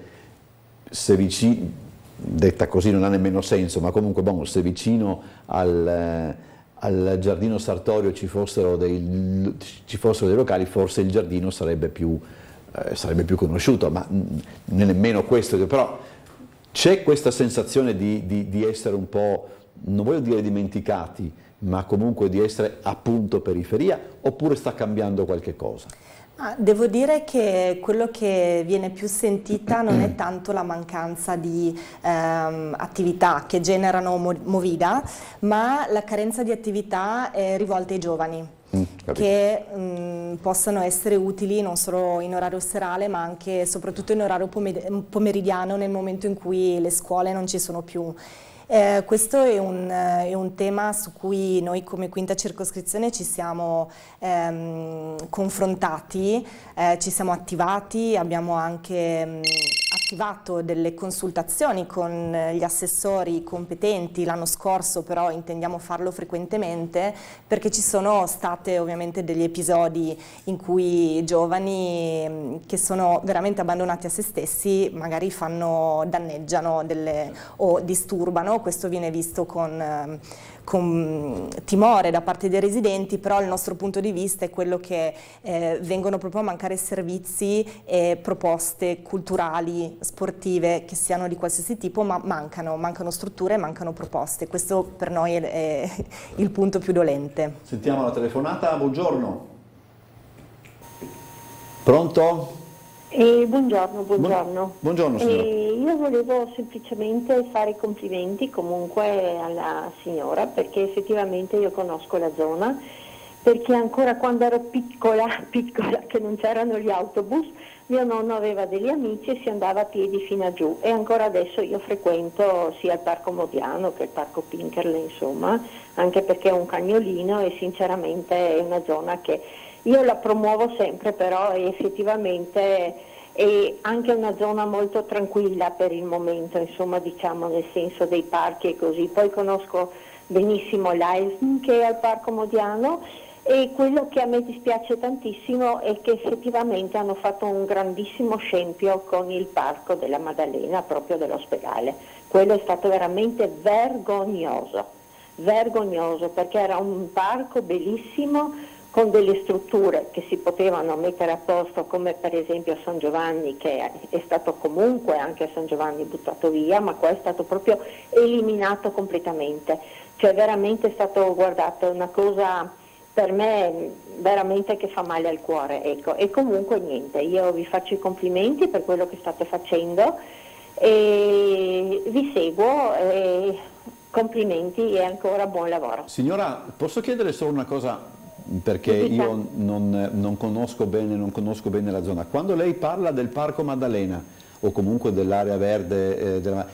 vicino, detta così non ha nemmeno senso, ma comunque se vicino al giardino Sartorio ci fossero dei locali, forse il giardino sarebbe più conosciuto, ma non è nemmeno questo, però c'è questa sensazione di essere un po', non voglio dire dimenticati, ma comunque di essere appunto periferia, oppure sta cambiando qualche cosa? Devo dire che quello che viene più sentita non è tanto la mancanza di attività che generano movida, ma la carenza di attività rivolte ai giovani. Che possano essere utili non solo in orario serale, ma anche e soprattutto in orario pomeridiano, nel momento in cui le scuole non ci sono più. Questo è un tema su cui noi come quinta circoscrizione ci siamo confrontati, ci siamo attivati, abbiamo anche attivato delle consultazioni con gli assessori competenti l'anno scorso, però intendiamo farlo frequentemente perché ci sono state ovviamente degli episodi in cui giovani che sono veramente abbandonati a se stessi magari danneggiano o disturbano. Questo viene visto con timore da parte dei residenti, però il nostro punto di vista è quello che vengono proprio a mancare servizi e proposte culturali, sportive, che siano di qualsiasi tipo, ma mancano strutture, mancano proposte. Questo per noi è il punto più dolente. Sentiamo la telefonata, buongiorno. Pronto? Buongiorno. Buongiorno signora. Io volevo semplicemente fare i complimenti comunque alla signora, perché effettivamente io conosco la zona, perché ancora quando ero piccola che non c'erano gli autobus, mio nonno aveva degli amici e si andava a piedi fino a giù, e ancora adesso io frequento sia il Parco Modiano che il Parco Pinkerle, insomma, anche perché è un cagnolino e sinceramente è una zona che io la promuovo sempre, però effettivamente è anche una zona molto tranquilla per il momento, insomma, diciamo, nel senso dei parchi e così. Poi conosco benissimo l'AISM che è al Parco Modiano, e quello che a me dispiace tantissimo è che effettivamente hanno fatto un grandissimo scempio con il Parco della Maddalena, proprio dell'ospedale. Quello è stato veramente vergognoso, perché era un parco bellissimo, con delle strutture che si potevano mettere a posto, come per esempio a San Giovanni, che è stato comunque anche a San Giovanni buttato via, ma qua è stato proprio eliminato completamente. Cioè veramente è stato, guardate, una cosa per me veramente che fa male al cuore, ecco. E comunque niente, io vi faccio i complimenti per quello che state facendo e vi seguo, e complimenti e ancora buon lavoro. Signora, posso chiedere solo una cosa? Perché io non conosco bene la zona. Quando lei parla del Parco Maddalena o comunque dell'area verde, dove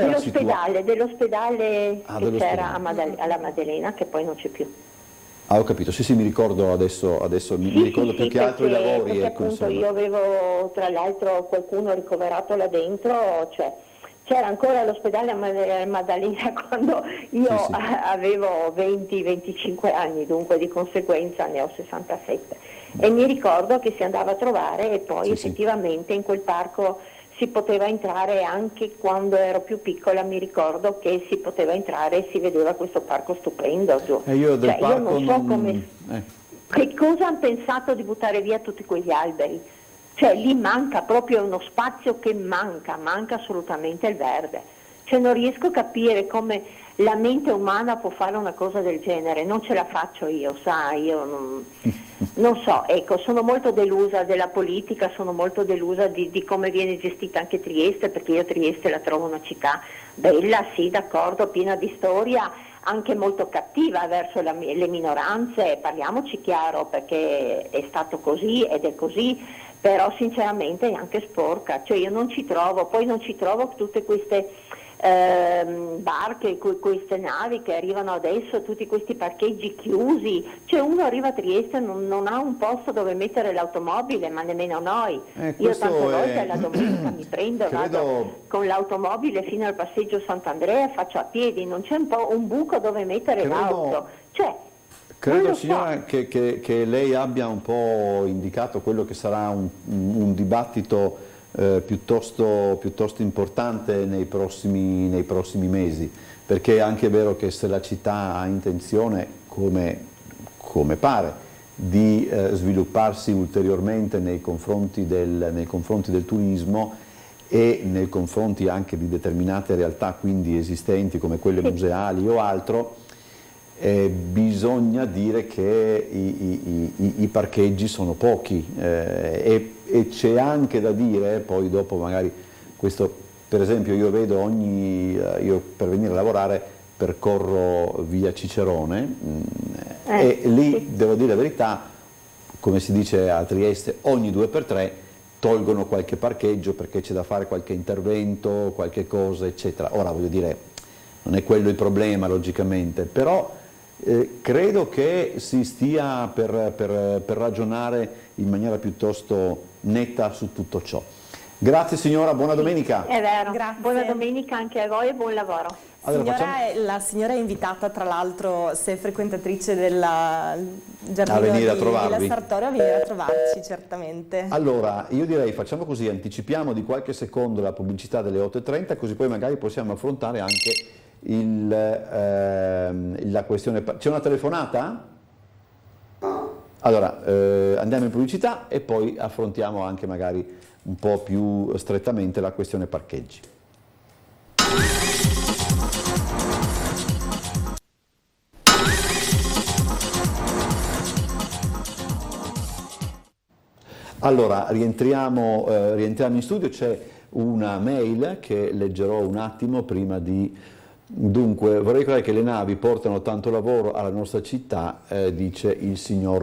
era situato? Dell'ospedale che c'era alla Maddalena, che poi non c'è più. Ho capito, sì, mi ricordo adesso mi ricordo più che altro i lavori. Perché appunto io avevo tra l'altro qualcuno ricoverato là dentro, cioè c'era ancora l'ospedale a Maddalena quando io avevo 20-25 anni, dunque di conseguenza ne ho 67. E mi ricordo che si andava a trovare, e poi effettivamente in quel parco si poteva entrare anche quando ero più piccola, mi ricordo che si poteva entrare e si vedeva questo parco stupendo giù. Io non so come... Che cosa hanno pensato di buttare via tutti quegli alberi? Cioè lì manca proprio uno spazio che manca assolutamente il verde. Cioè non riesco a capire come la mente umana può fare una cosa del genere, non ce la faccio io, non so, ecco, sono molto delusa della politica, sono molto delusa di come viene gestita anche Trieste, perché io Trieste la trovo una città bella, sì, d'accordo, piena di storia, anche molto cattiva verso le minoranze, parliamoci chiaro, perché è stato così ed è così, però sinceramente è anche sporca, cioè io non ci trovo tutte queste barche, queste navi che arrivano adesso, tutti questi parcheggi chiusi, cioè uno arriva a Trieste e non ha un posto dove mettere l'automobile, ma nemmeno noi. Io tante volte la domenica mi prendo, vado con l'automobile fino al passeggio Sant'Andrea, faccio a piedi, non c'è un buco dove mettere l'auto. Credo, signora, che lei abbia un po' indicato quello che sarà un dibattito piuttosto importante nei prossimi mesi, perché è anche vero che se la città ha intenzione, come pare, di svilupparsi ulteriormente nei confronti del turismo e nei confronti anche di determinate realtà quindi esistenti come quelle museali o altro, bisogna dire che i parcheggi sono pochi e c'è anche da dire, poi dopo magari questo, per esempio io vedo io per venire a lavorare percorro via Cicerone e lì devo dire la verità, come si dice a Trieste, ogni 2x3 tolgono qualche parcheggio perché c'è da fare qualche intervento, qualche cosa eccetera. Ora voglio dire, non è quello il problema logicamente, però credo che si stia per ragionare in maniera piuttosto netta su tutto ciò. Grazie signora, buona domenica. È vero, buona domenica anche a voi e buon lavoro. Allora, la signora è invitata, tra l'altro, se è frequentatrice del giardino di Sartorio, a venire a trovarci certamente. Allora, io direi facciamo così, anticipiamo di qualche secondo la pubblicità delle 8:30, così poi magari possiamo affrontare anche la questione. C'è una telefonata? Allora, andiamo in pubblicità e poi affrontiamo anche magari un po' più strettamente la questione parcheggi. Allora, rientriamo in studio, c'è una mail che leggerò un attimo prima di... Dunque, vorrei ricordare che le navi portano tanto lavoro alla nostra città, dice il signor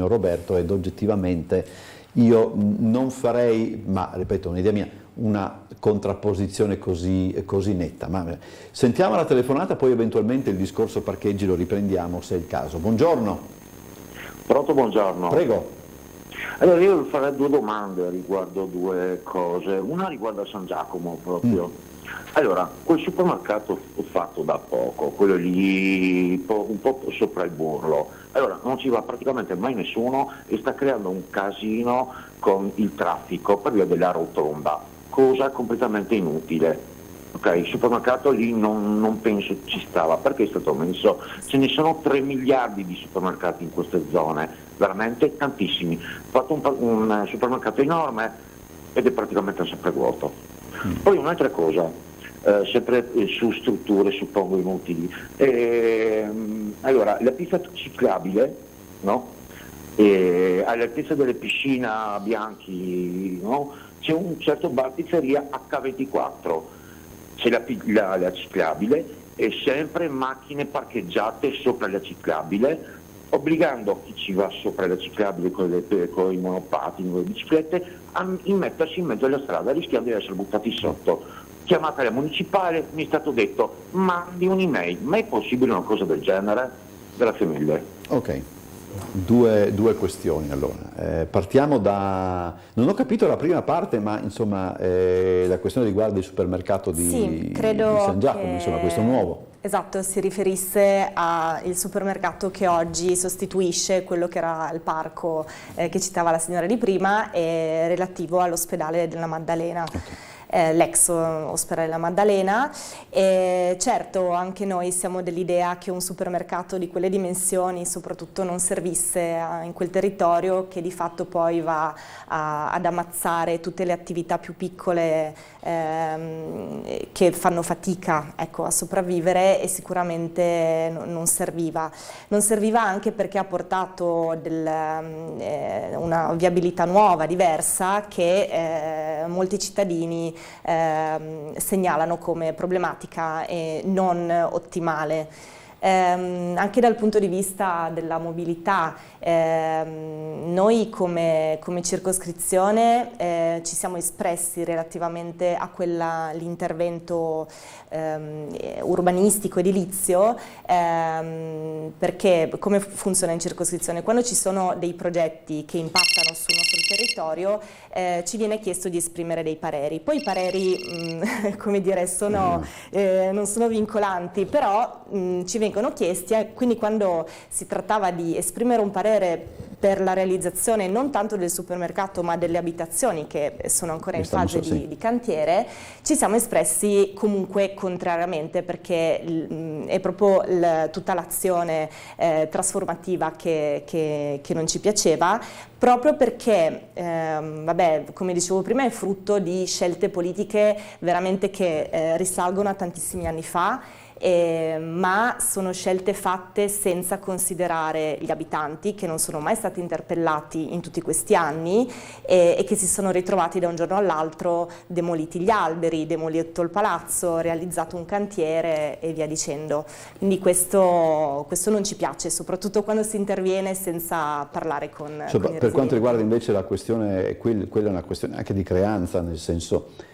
Roberto, ed oggettivamente io non farei, ma ripeto, un'idea mia, una contrapposizione così netta. Ma sentiamo la telefonata, poi eventualmente il discorso parcheggi lo riprendiamo se è il caso. Buongiorno. Pronto, buongiorno. Prego. Allora io farei due domande riguardo due cose. Una riguarda San Giacomo proprio. Allora, quel supermercato fatto da poco, quello lì un po' sopra il burlo, allora non ci va praticamente mai nessuno e sta creando un casino con il traffico per via della rotonda, cosa completamente inutile. Ok, il supermercato lì non penso ci stava, perché è stato messo, ce ne sono 3 miliardi di supermercati in queste zone, veramente tantissimi. Ho fatto un supermercato enorme ed è praticamente sempre vuoto. Poi un'altra cosa, sempre su strutture suppongo inutili, allora la pista ciclabile, no? All'altezza delle piscine Bianchi, no? C'è un certo bar pizzeria H24, c'è la ciclabile e sempre macchine parcheggiate sopra la ciclabile, obbligando chi ci va sopra la ciclabile con i monopattini, con le biciclette, a mettersi in mezzo alla strada rischiando di essere buttati sotto. Chiamata la municipale, mi è stato detto mandi un'email, ma è possibile una cosa del genere? Grazie mille. Ok, due questioni allora. Partiamo da... Non ho capito la prima parte, ma insomma la questione riguarda il supermercato di San Giacomo, insomma questo nuovo. Esatto, si riferisse al supermercato che oggi sostituisce quello che era il parco che citava la signora di prima, relativo all'ospedale della Maddalena. Okay. L'ex ospedale della Maddalena. Certo, anche noi siamo dell'idea che un supermercato di quelle dimensioni soprattutto non servisse in quel territorio, che di fatto poi va ad ammazzare tutte le attività più piccole che fanno fatica, ecco, a sopravvivere, e sicuramente non serviva. Non serviva anche perché ha portato una viabilità nuova, diversa, che molti cittadini segnalano come problematica e non ottimale. Anche dal punto di vista della mobilità, noi come circoscrizione ci siamo espressi relativamente a l'intervento urbanistico edilizio, perché come funziona in circoscrizione? Quando ci sono dei progetti che impattano sul nostro territorio ci viene chiesto di esprimere dei pareri. Poi i pareri come dire, non sono vincolanti, però ci vengono chiesti, quindi quando si trattava di esprimere un parere per la realizzazione non tanto del supermercato ma delle abitazioni che sono ancora in fase di cantiere, ci siamo espressi comunque contrariamente, perché è proprio tutta l'azione trasformativa che non ci piaceva, proprio perché, come dicevo prima, è frutto di scelte politiche veramente che risalgono a tantissimi anni fa, ma sono scelte fatte senza considerare gli abitanti, che non sono mai stati interpellati in tutti questi anni e che si sono ritrovati da un giorno all'altro demoliti gli alberi, demolito il palazzo, realizzato un cantiere e via dicendo. Quindi questo non ci piace, soprattutto quando si interviene senza parlare con i residenti. Per quanto riguarda invece la questione, quella è una questione anche di creanza, nel senso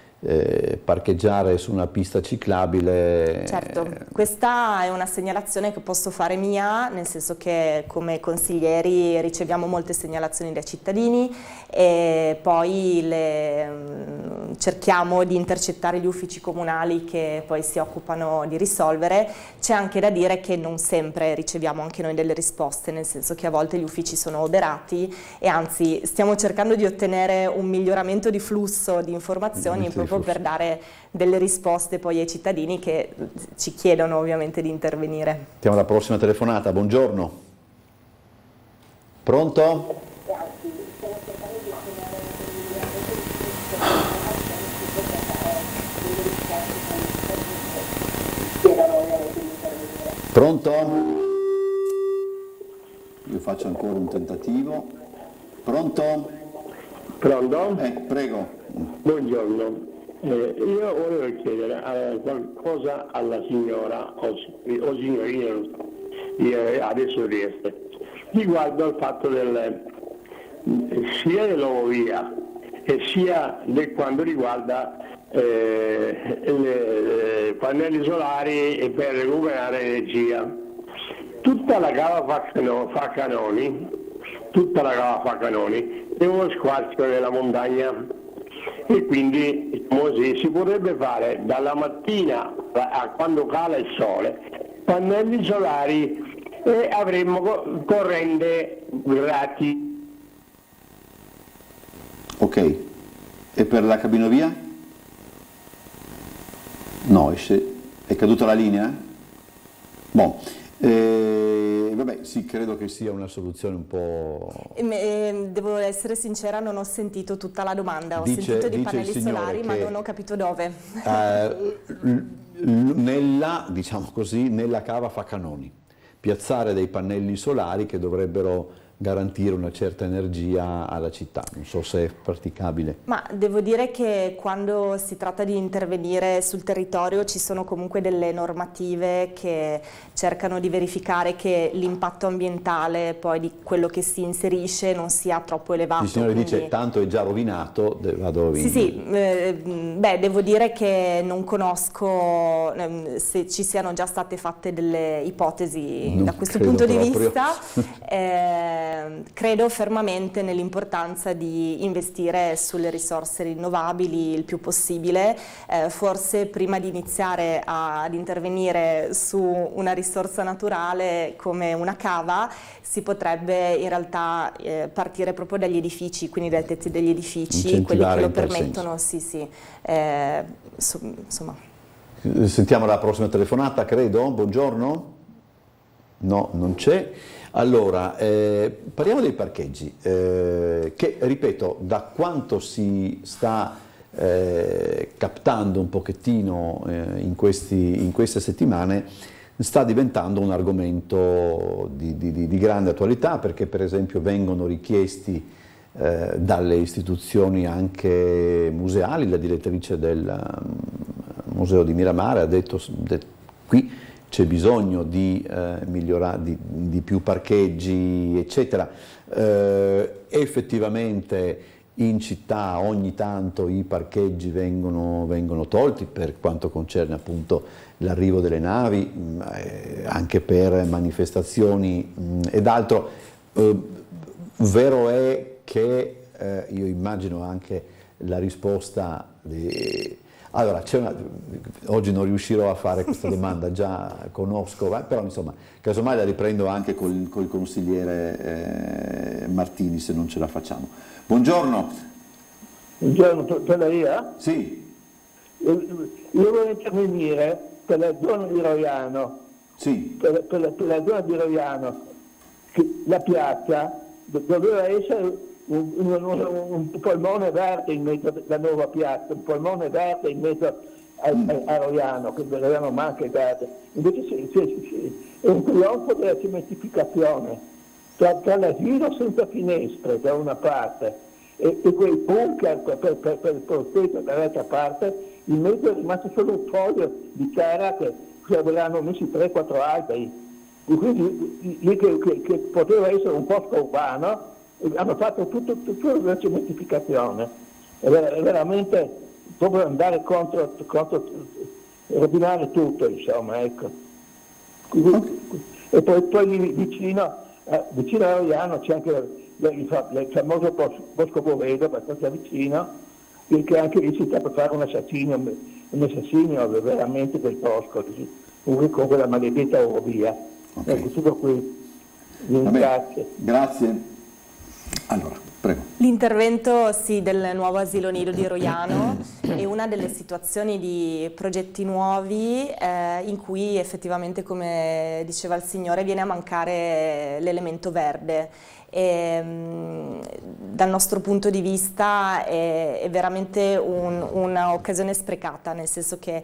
parcheggiare su una pista ciclabile. Certo, questa è una segnalazione che posso fare mia, nel senso che come consiglieri riceviamo molte segnalazioni dai cittadini e poi cerchiamo di intercettare gli uffici comunali che poi si occupano di risolvere. C'è anche da dire che non sempre riceviamo anche noi delle risposte, nel senso che a volte gli uffici sono oberati e anzi stiamo cercando di ottenere un miglioramento di flusso di informazioni proprio per dare delle risposte poi ai cittadini che ci chiedono ovviamente di intervenire. Siamo alla prossima telefonata, buongiorno. Pronto? Pronto? Io faccio ancora un tentativo. Pronto? Pronto? Prego. Buongiorno. Io volevo chiedere qualcosa alla signora o signorina, adesso riesce, riguardo al fatto sia dell'ovovia e sia di quanto riguarda le pannelli solari per recuperare energia. Tutta la cava fa canoni, è uno squarcio della montagna. E quindi si potrebbe fare dalla mattina a quando cala il sole pannelli solari e avremmo corrente gratis. Ok, e per la cabinovia? No, è caduta la linea? Vabbè, sì, credo che sia una soluzione un po'... Devo essere sincera, non ho sentito tutta la domanda, ho sentito di pannelli solari ma non ho capito dove. Diciamo così, nella cava fa canoni, piazzare dei pannelli solari che dovrebbero garantire una certa energia alla città, non so se è praticabile. Ma devo dire che quando si tratta di intervenire sul territorio ci sono comunque delle normative che cercano di verificare che l'impatto ambientale poi di quello che si inserisce non sia troppo elevato. Il signore dice tanto è già rovinato, vado in... Sì, devo dire che non conosco se ci siano già state fatte delle ipotesi da questo punto di vista. Credo fermamente nell'importanza di investire sulle risorse rinnovabili il più possibile, forse prima di iniziare ad intervenire su una risorsa naturale come una cava si potrebbe in realtà partire proprio dagli edifici, quindi dai tetti degli edifici, quelli che lo permettono, insomma. Sentiamo la prossima telefonata, credo, buongiorno? No, non c'è. Allora, parliamo dei parcheggi, che, ripeto, da quanto si sta captando un pochettino in queste settimane, sta diventando un argomento di grande attualità, perché per esempio vengono richiesti dalle istituzioni anche museali. La direttrice del Museo di Miramare ha detto qui c'è bisogno di migliorare, di più parcheggi, eccetera. Effettivamente in città ogni tanto i parcheggi vengono tolti per quanto concerne appunto l'arrivo delle navi, anche per manifestazioni ed altro. Vero è che io immagino anche la risposta di... Allora, oggi non riuscirò a fare questa domanda, già conosco, però insomma, casomai la riprendo anche col consigliere Martini se non ce la facciamo. Buongiorno. Buongiorno, Pelleria? Sì. Io voglio intervenire per la zona di Roiano. Sì. Per la zona di Roiano, che la piazza doveva essere un polmone verde in mezzo alla nuova piazza, un polmone verde in mezzo a Roiano, che Roiano manca il verde. Invece è un trionfo della cementificazione, tra l'asilo senza finestre da una parte e quei bunker per il prospetto dall'altra parte, in mezzo è rimasto solo un foglio di terra che avevano messo 3-4 alberi, e quindi lì che poteva essere un posto urbano, hanno fatto tutto la cementificazione. È veramente proprio andare contro rovinare tutto, insomma, ecco. E poi lì vicino a Roiano c'è anche il famoso Bosco Bovedo, abbastanza vicino, che anche lì si sta per fare un assassinio veramente del bosco, con quella maledetta Eurovia. Okay. Ecco, tutto qui. Grazie. Grazie. Allora, prego. L'intervento del nuovo asilo nido di Roiano è una delle situazioni di progetti nuovi in cui effettivamente, come diceva il Signore, viene a mancare l'elemento verde. Dal nostro punto di vista è veramente un'occasione sprecata, nel senso che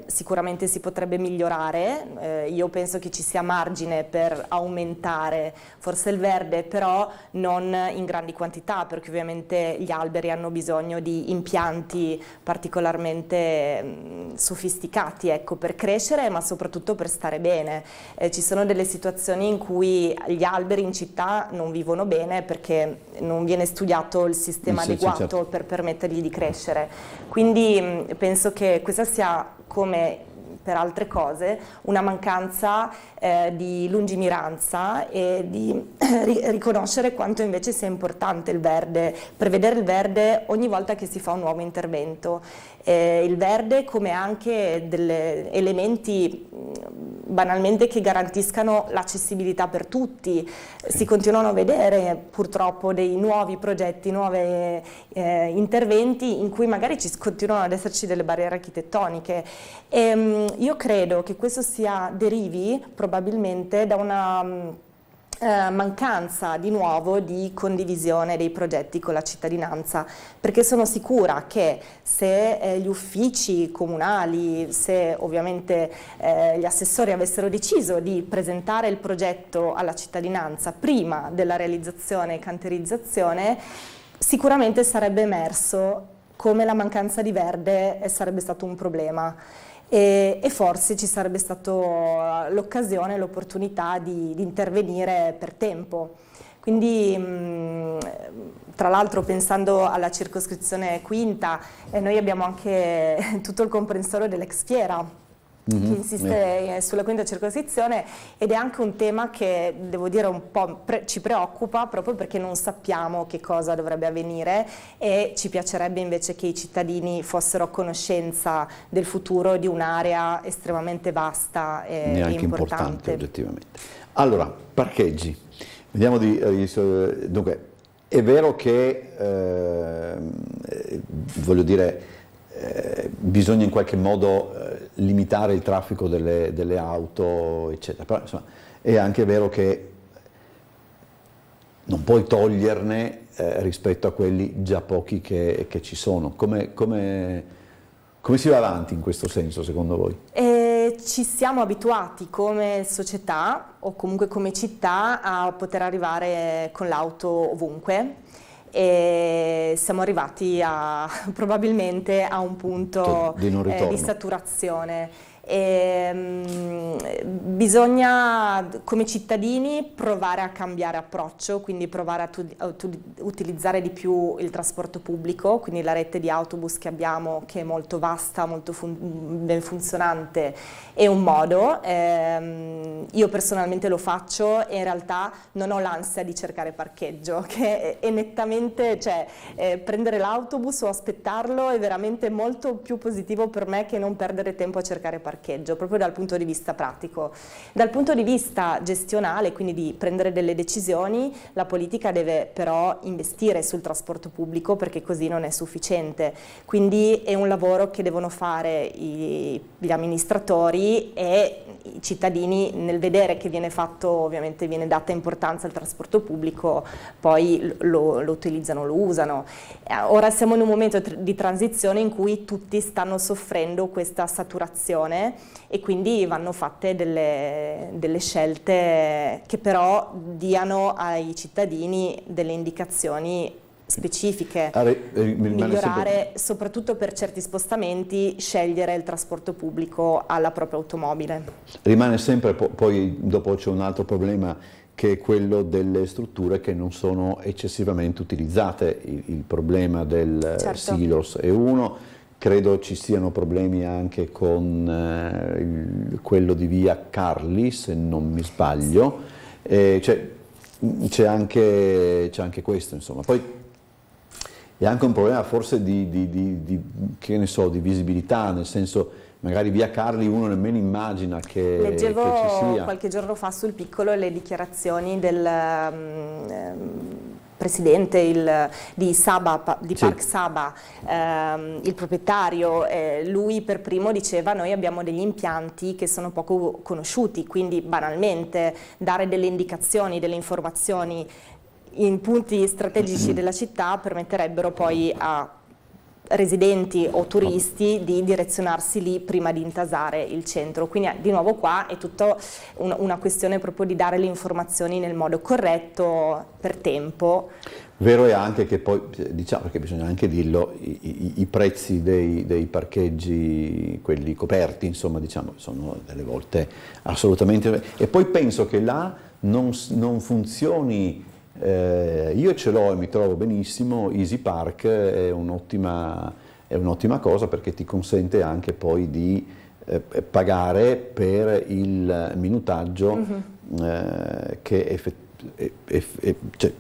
sicuramente si potrebbe migliorare. Io penso che ci sia margine per aumentare forse il verde, però non in grandi quantità, perché ovviamente gli alberi hanno bisogno di impianti particolarmente sofisticati, ecco, per crescere, ma soprattutto per stare bene. Ci sono delle situazioni in cui gli alberi in città non vivono bene perché non viene studiato il sistema adeguato, certo, per permettergli di crescere. Quindi penso che questa sia, come per altre cose, una mancanza di lungimiranza e di riconoscere quanto invece sia importante il verde, prevedere il verde ogni volta che si fa un nuovo intervento. Il verde come anche degli elementi banalmente che garantiscano l'accessibilità per tutti. Si continuano a vedere purtroppo dei nuovi progetti, nuovi interventi in cui magari continuano ad esserci delle barriere architettoniche. Io credo che questo derivi probabilmente da una mancanza di nuovo di condivisione dei progetti con la cittadinanza, perché sono sicura che se gli uffici comunali, se ovviamente gli assessori avessero deciso di presentare il progetto alla cittadinanza prima della realizzazione e cantierizzazione, sicuramente sarebbe emerso come la mancanza di verde sarebbe stato un problema. E forse ci sarebbe stata l'occasione, l'opportunità di intervenire per tempo. Quindi tra l'altro, pensando alla circoscrizione quinta, noi abbiamo anche tutto il comprensorio dell'ex Fiera che insiste sulla quinta circoscrizione, ed è anche un tema che, devo dire, un po' ci preoccupa, proprio perché non sappiamo che cosa dovrebbe avvenire e ci piacerebbe invece che i cittadini fossero a conoscenza del futuro di un'area estremamente vasta e importante oggettivamente. Allora, parcheggi. Vediamo dunque, è vero che voglio dire, bisogna in qualche modo limitare il traffico delle auto, eccetera, però insomma è anche vero che non puoi toglierne rispetto a quelli già pochi che ci sono. Come si va avanti in questo senso, secondo voi? Ci siamo abituati come società o comunque come città a poter arrivare con l'auto ovunque, e siamo arrivati probabilmente a un punto di saturazione. Bisogna come cittadini provare a cambiare approccio, quindi provare a utilizzare di più il trasporto pubblico, quindi la rete di autobus che abbiamo, che è molto vasta, molto ben funzionante, è un modo. Io personalmente lo faccio e in realtà non ho l'ansia di cercare parcheggio, che è nettamente, cioè prendere l'autobus o aspettarlo è veramente molto più positivo per me che non perdere tempo a cercare parcheggio, proprio dal punto di vista pratico. Dal punto di vista gestionale, quindi di prendere delle decisioni, la politica deve però investire sul trasporto pubblico, perché così non è sufficiente. Quindi è un lavoro che devono fare gli amministratori e i cittadini, nel vedere che viene fatto, ovviamente viene data importanza al trasporto pubblico, poi lo utilizzano, lo usano. Ora siamo in un momento di transizione in cui tutti stanno soffrendo questa saturazione e quindi vanno fatte delle scelte che però diano ai cittadini delle indicazioni specifiche, migliorare soprattutto per certi spostamenti, scegliere il trasporto pubblico alla propria automobile. Rimane sempre, poi dopo c'è un altro problema che è quello delle strutture che non sono eccessivamente utilizzate. Il problema del silos è uno, credo ci siano problemi anche con quello di via Carli, se non mi sbaglio, c'è anche questo, insomma. Poi è anche un problema forse che ne so, di visibilità, nel senso magari via Carli uno nemmeno immagina che ci sia. Leggevo qualche giorno fa sul Piccolo le dichiarazioni del presidente di Saba, di Park Saba, il proprietario. Lui per primo diceva: noi abbiamo degli impianti che sono poco conosciuti, quindi banalmente dare delle indicazioni, delle informazioni in punti strategici della città permetterebbero poi a residenti o turisti di direzionarsi lì prima di intasare il centro. Quindi di nuovo qua è tutta una questione proprio di dare le informazioni nel modo corretto, per tempo. Vero è anche che poi, diciamo, che bisogna anche dirlo, i prezzi dei parcheggi, quelli coperti, insomma, diciamo, sono delle volte assolutamente... E poi penso che là non funzioni. Io ce l'ho e mi trovo benissimo. Easy Park è un'ottima cosa, perché ti consente anche poi di pagare per il minutaggio, che cioè,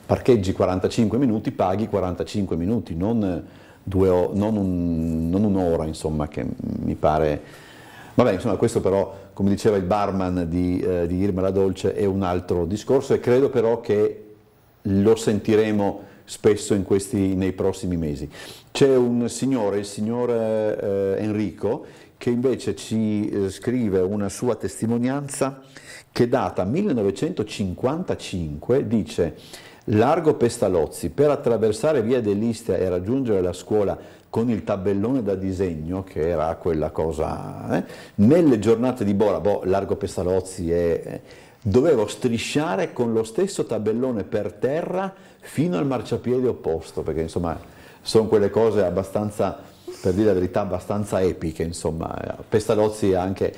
parcheggi 45 minuti, paghi 45 minuti, non un'ora, insomma, che mi pare... Vabbè, insomma, questo però, come diceva il barman di Irma la Dolce, è un altro discorso, e credo però che lo sentiremo spesso nei prossimi mesi. C'è un signore, il signor Enrico, che invece ci scrive una sua testimonianza che data 1955, dice: Largo Pestalozzi, per attraversare via dell'Istria e raggiungere la scuola con il tabellone da disegno, che era quella cosa, nelle giornate di Bora, Largo Pestalozzi dovevo strisciare con lo stesso tabellone per terra fino al marciapiede opposto, perché insomma sono quelle cose abbastanza, per dire la verità, abbastanza epiche, insomma. Pestalozzi anche,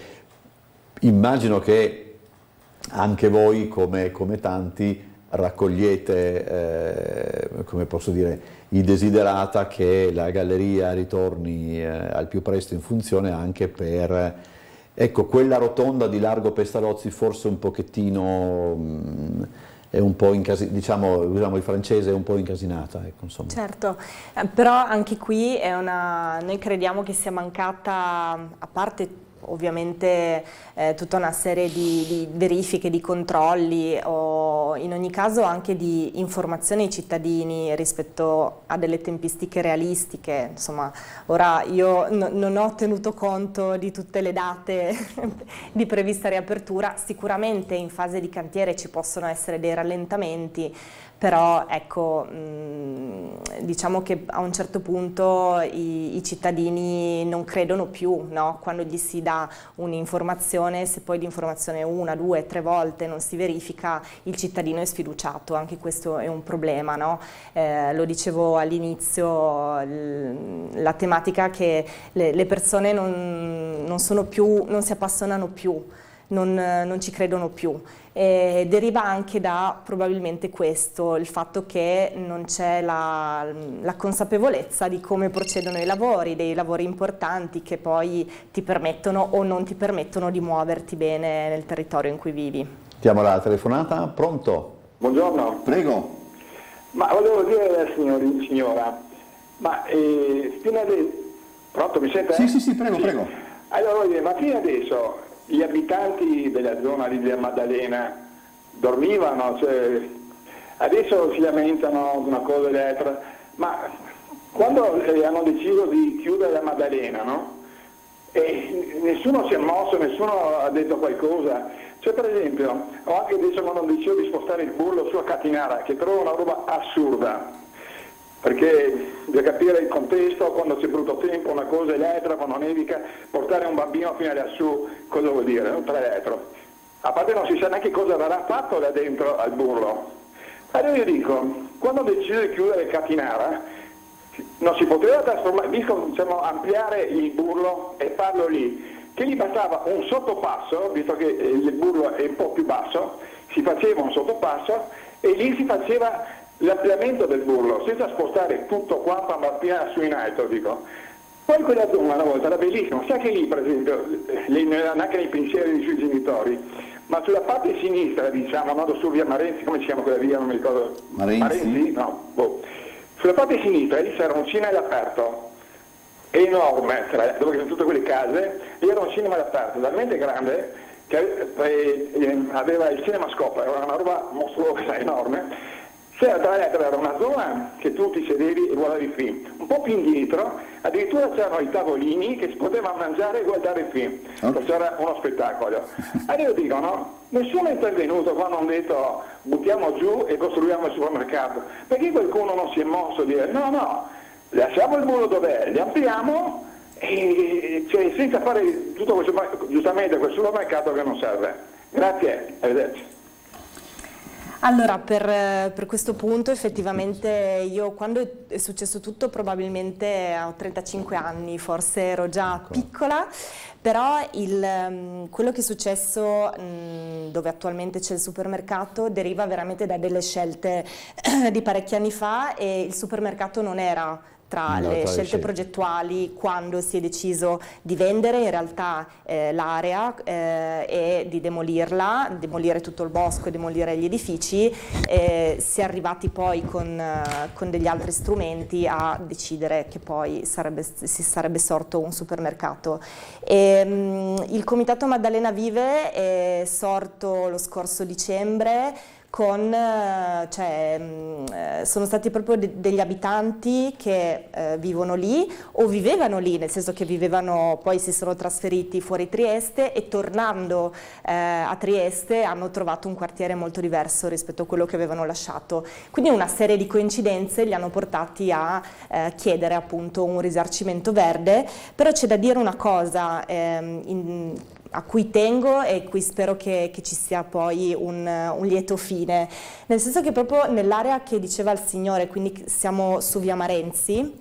immagino che anche voi come tanti raccogliete, come posso dire, i desiderata che la galleria ritorni al più presto in funzione, anche per, ecco, quella rotonda di Largo Pestalozzi forse un pochettino è un po' diciamo il francese, è un po' incasinata, ecco, insomma. Certo, però anche qui noi crediamo che sia mancata, a parte ovviamente tutta una serie di verifiche, di controlli, o in ogni caso anche di informazioni ai cittadini rispetto a delle tempistiche realistiche. Insomma, ora io non ho tenuto conto di tutte le date di prevista riapertura. Sicuramente in fase di cantiere ci possono essere dei rallentamenti, però ecco, diciamo che a un certo punto i cittadini non credono più, no? Quando gli si dà un'informazione, se poi l'informazione 1, 2, 3 volte non si verifica, il cittadino è sfiduciato, anche questo è un problema, no? Lo dicevo all'inizio, la tematica che le persone non si appassionano più, non ci credono più. Deriva anche da probabilmente questo, il fatto che non c'è la consapevolezza di come procedono i lavori, dei lavori importanti che poi ti permettono o non ti permettono di muoverti bene nel territorio in cui vivi. Chiamo la telefonata, pronto? Buongiorno. Prego. Ma volevo dire alla signora, ma fino adesso... Pronto, mi sente? Sì, prego, prego. Allora, voglio dire, ma fino adesso gli abitanti della zona di Via Maddalena dormivano, cioè, adesso si lamentano di una cosa e l'altra, ma quando hanno deciso di chiudere la Maddalena, no? E nessuno si è mosso, nessuno ha detto qualcosa. Cioè, per esempio, ho anche adesso quando hanno deciso di spostare il Burlo su a Catinara, che trovo una roba assurda, perché deve capire il contesto, quando c'è brutto tempo, una cosa e l'altra, quando nevica, portare un bambino fino lassù, cosa vuol dire? Non tra l'altro. A parte non si sa neanche cosa verrà fatto là dentro al Burlo. Allora io dico, quando ho deciso di chiudere Catinara, non si poteva trasformare, diciamo, ampliare il Burlo e farlo lì, che gli bastava un sottopasso, visto che il Burlo è un po' più basso, si faceva un sottopasso e lì si faceva l'ampliamento del Burlo, senza spostare tutto quanto a Martina su in alto, dico. Poi quella zona una volta era bellissima, sa che lì per esempio, non era neanche nei pensieri dei suoi genitori, ma sulla parte sinistra, diciamo, andando su via Marenzi, come si chiama quella via, non mi ricordo. Marenzi? No, boh. Sulla parte sinistra lì c'era un cinema all'aperto, enorme, dove sono tutte quelle case, lì era un cinema all'aperto, talmente grande che aveva il cinemascope, era una roba mostruosa, enorme. C'era tra l'altro era una zona che tu ti sedevi e guardavi il film, un po' più indietro addirittura c'erano i tavolini che si poteva mangiare e guardare il film, perciò era uno spettacolo. Allora io dico, no? Nessuno è intervenuto quando hanno detto buttiamo giù e costruiamo il supermercato, perché qualcuno non si è mosso a dire no, lasciamo il muro dov'è, li ampliamo e cioè, senza fare tutto questo, giustamente quel supermercato che non serve. Grazie, arrivederci. Allora, per questo punto effettivamente io quando è successo tutto probabilmente ho 35 anni, forse ero già piccola, però quello che è successo dove attualmente c'è il supermercato deriva veramente da delle scelte di parecchi anni fa e il supermercato non era tra le scelte progettuali quando si è deciso di vendere in realtà l'area e di demolire tutto il bosco e demolire gli edifici, si è arrivati poi con degli altri strumenti a decidere che poi si sarebbe sorto un supermercato. Il Comitato Maddalena Vive è sorto lo scorso dicembre sono stati proprio degli abitanti che vivono lì o vivevano lì, nel senso che poi si sono trasferiti fuori Trieste e tornando a Trieste hanno trovato un quartiere molto diverso rispetto a quello che avevano lasciato. Quindi una serie di coincidenze li hanno portati a chiedere appunto un risarcimento verde, però c'è da dire una cosa a cui tengo e cui spero che ci sia poi un lieto fine, nel senso che proprio nell'area che diceva il signore, quindi siamo su via Marenzi,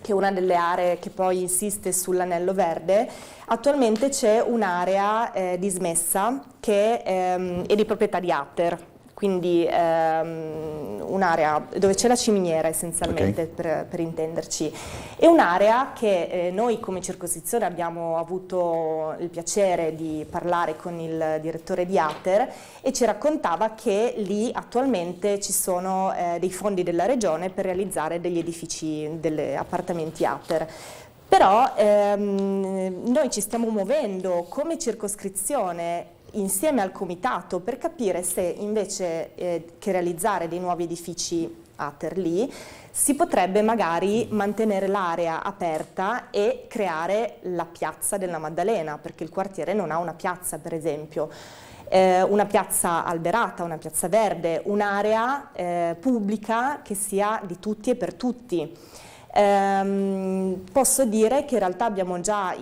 che è una delle aree che poi insiste sull'anello verde, attualmente c'è un'area dismessa che è di proprietà di Ater. Quindi un'area dove c'è la ciminiera essenzialmente, per intenderci. È un'area che noi come circoscrizione abbiamo avuto il piacere di parlare con il direttore di Ater e ci raccontava che lì attualmente ci sono dei fondi della regione per realizzare degli edifici, degli appartamenti Ater. Però noi ci stiamo muovendo come circoscrizione insieme al comitato per capire se invece che realizzare dei nuovi edifici Ater lì si potrebbe magari mantenere l'area aperta e creare la piazza della Maddalena, perché il quartiere non ha una piazza per esempio. una piazza alberata, una piazza verde, un'area pubblica che sia di tutti e per tutti. Posso dire che in realtà abbiamo già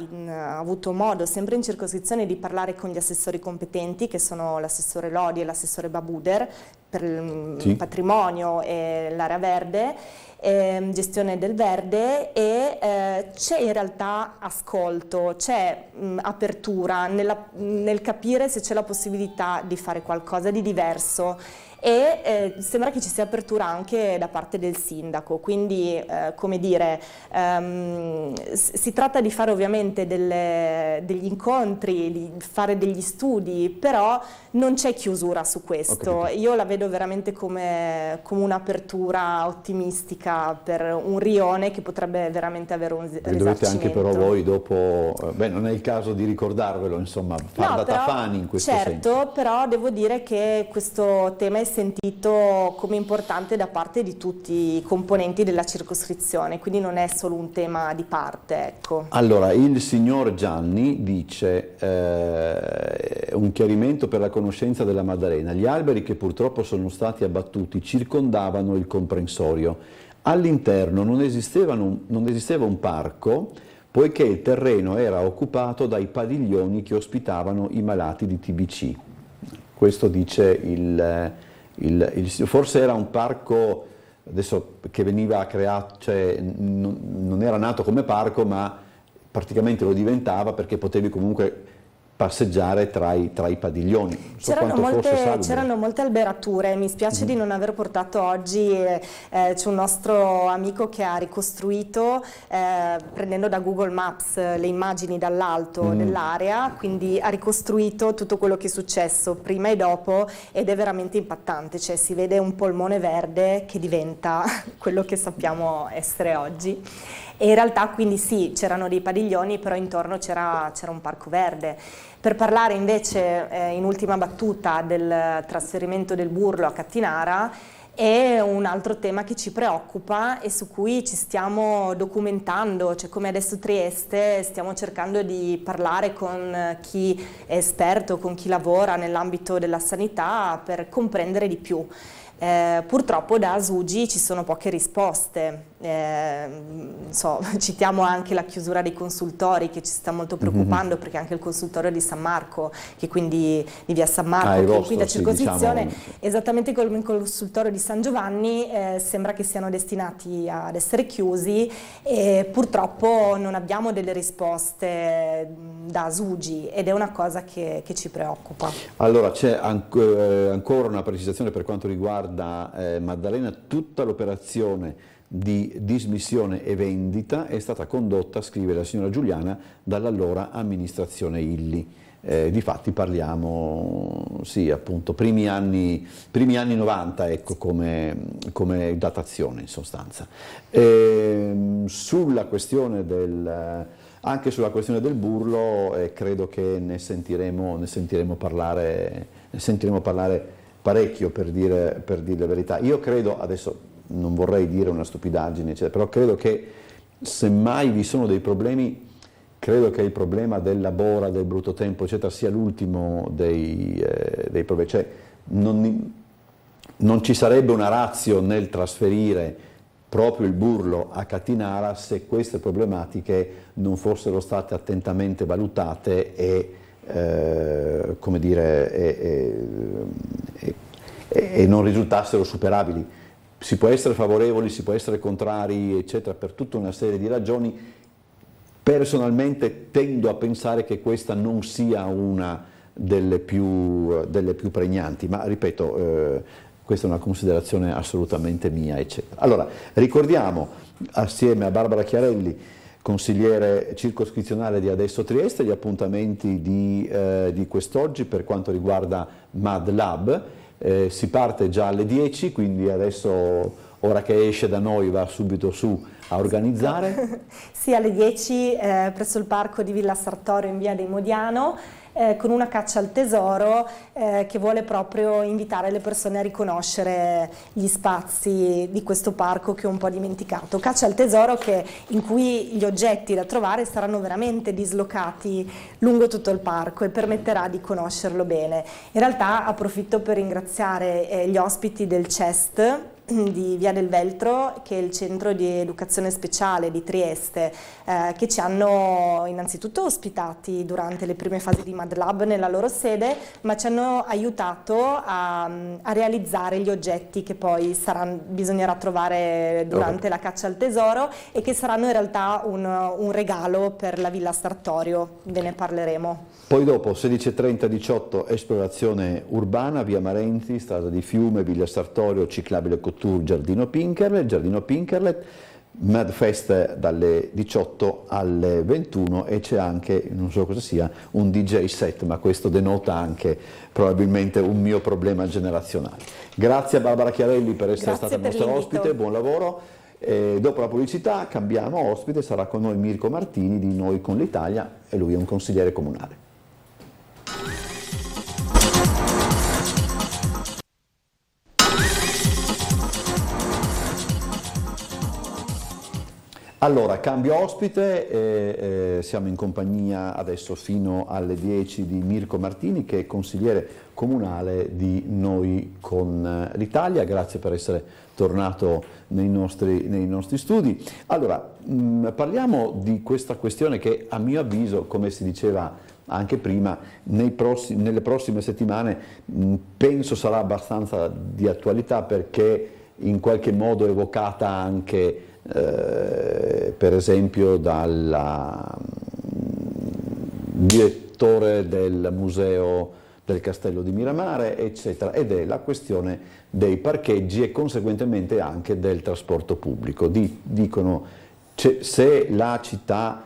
avuto modo, sempre in circoscrizione, di parlare con gli assessori competenti, che sono l'assessore Lodi e l'assessore Babuder, per il patrimonio e l'area verde, gestione del verde, e c'è in realtà ascolto, c'è apertura nel capire se c'è la possibilità di fare qualcosa di diverso, e sembra che ci sia apertura anche da parte del sindaco, quindi come dire, si tratta di fare ovviamente degli incontri, di fare degli studi, però non c'è chiusura su questo. Io la vedo veramente come un'apertura ottimistica per un rione che potrebbe veramente avere un risarcimento. Dovete anche però voi dopo, non è il caso di ricordarvelo, insomma, far da tafani in questo senso. Certo, però devo dire che questo tema è sentito come importante da parte di tutti i componenti della circoscrizione, quindi non è solo un tema di parte, ecco. Allora, il signor Gianni dice un chiarimento per la conoscenza della Maddalena: gli alberi che purtroppo sono stati abbattuti circondavano il comprensorio, all'interno non esisteva un parco, poiché il terreno era occupato dai padiglioni che ospitavano i malati di TBC. Questo dice forse era un parco adesso che veniva creato, cioè non era nato come parco, ma praticamente lo diventava, perché potevi comunque passeggiare tra i padiglioni. C'erano molte alberature, mi spiace di non aver portato oggi, c'è un nostro amico che ha ricostruito prendendo da Google Maps le immagini dall'alto dell'area, quindi ha ricostruito tutto quello che è successo prima e dopo, ed è veramente impattante, cioè si vede un polmone verde che diventa quello che sappiamo essere oggi. E in realtà quindi sì, c'erano dei padiglioni, però intorno c'era un parco verde. Per parlare invece in ultima battuta del trasferimento del Burlo a Cattinara, è un altro tema che ci preoccupa e su cui ci stiamo documentando, cioè come adesso Trieste stiamo cercando di parlare con chi è esperto, con chi lavora nell'ambito della sanità per comprendere di più. Purtroppo da Asugi ci sono poche risposte, citiamo anche la chiusura dei consultori che ci sta molto preoccupando, perché anche il consultorio di San Marco, che quindi di via San Marco, che è qui da circoscrizione, esattamente come il consultorio di San Giovanni, sembra che siano destinati ad essere chiusi, e purtroppo non abbiamo delle risposte da Asugi, ed è una cosa che ci preoccupa. Allora c'è ancora una precisazione per quanto riguarda Maddalena: tutta l'operazione di dismissione e vendita è stata condotta, scrive la signora Giuliana, dall'allora amministrazione Illy. Difatti parliamo, sì, appunto, primi anni 90, ecco, come datazione in sostanza. Sulla questione anche sulla questione del Burlo, credo che ne sentiremo parlare parecchio, per dire la verità. Io credo, adesso non vorrei dire una stupidaggine, eccetera, però credo che semmai vi sono dei problemi, credo che il problema della bora, del brutto tempo, eccetera, sia l'ultimo dei problemi. Cioè, non ci sarebbe una ratio nel trasferire proprio il Burlo a Cattinara se queste problematiche non fossero state attentamente valutate e non risultassero superabili. Si può essere favorevoli, si può essere contrari, eccetera, per tutta una serie di ragioni. Personalmente tendo a pensare che questa non sia una delle più pregnanti, ma ripeto, questa è una considerazione assolutamente mia, eccetera. Allora, ricordiamo assieme a Barbara Chiarelli, consigliere circoscrizionale di Adesso Trieste, gli appuntamenti di quest'oggi per quanto riguarda MAD Lab. Si parte già alle 10, quindi adesso ora che esce da noi va subito su a organizzare? Sì, alle 10 presso il parco di Villa Sartorio in via dei Modiano, con una caccia al tesoro che vuole proprio invitare le persone a riconoscere gli spazi di questo parco che è un po' dimenticato. Caccia al tesoro in cui gli oggetti da trovare saranno veramente dislocati lungo tutto il parco e permetterà di conoscerlo bene. In realtà approfitto per ringraziare gli ospiti del CEST di Via del Veltro, che è il centro di educazione speciale di Trieste, che ci hanno innanzitutto ospitati durante le prime fasi di Mad Lab nella loro sede, ma ci hanno aiutato a realizzare gli oggetti che poi bisognerà trovare durante la caccia al tesoro e che saranno in realtà un regalo per la Villa Sartorio. Ve ne parleremo. Poi dopo 16:30-18 esplorazione urbana, via Marenti, strada di Fiume, Villa Sartorio, ciclabile Couture, Giardino Pinkerlet, Mad Fest dalle 18 alle 21 e c'è anche, non so cosa sia, un DJ set, ma questo denota anche probabilmente un mio problema generazionale. Grazie a Barbara Chiarelli per essere stata nostra ospite, buon lavoro. Dopo la pubblicità cambiamo ospite, sarà con noi Mirko Martini di Noi con l'Italia e lui è un consigliere comunale. Allora, cambio ospite, siamo in compagnia adesso fino alle 10 di Mirko Martini, che è consigliere comunale di Noi con l'Italia. Grazie per essere tornato nei nostri studi. Allora, parliamo di questa questione che a mio avviso, come si diceva anche prima, nelle prossime settimane penso sarà abbastanza di attualità, perché in qualche modo evocata anche per esempio dal direttore del museo del Castello di Miramare, eccetera, ed è la questione dei parcheggi e conseguentemente anche del trasporto pubblico. Dicono se la città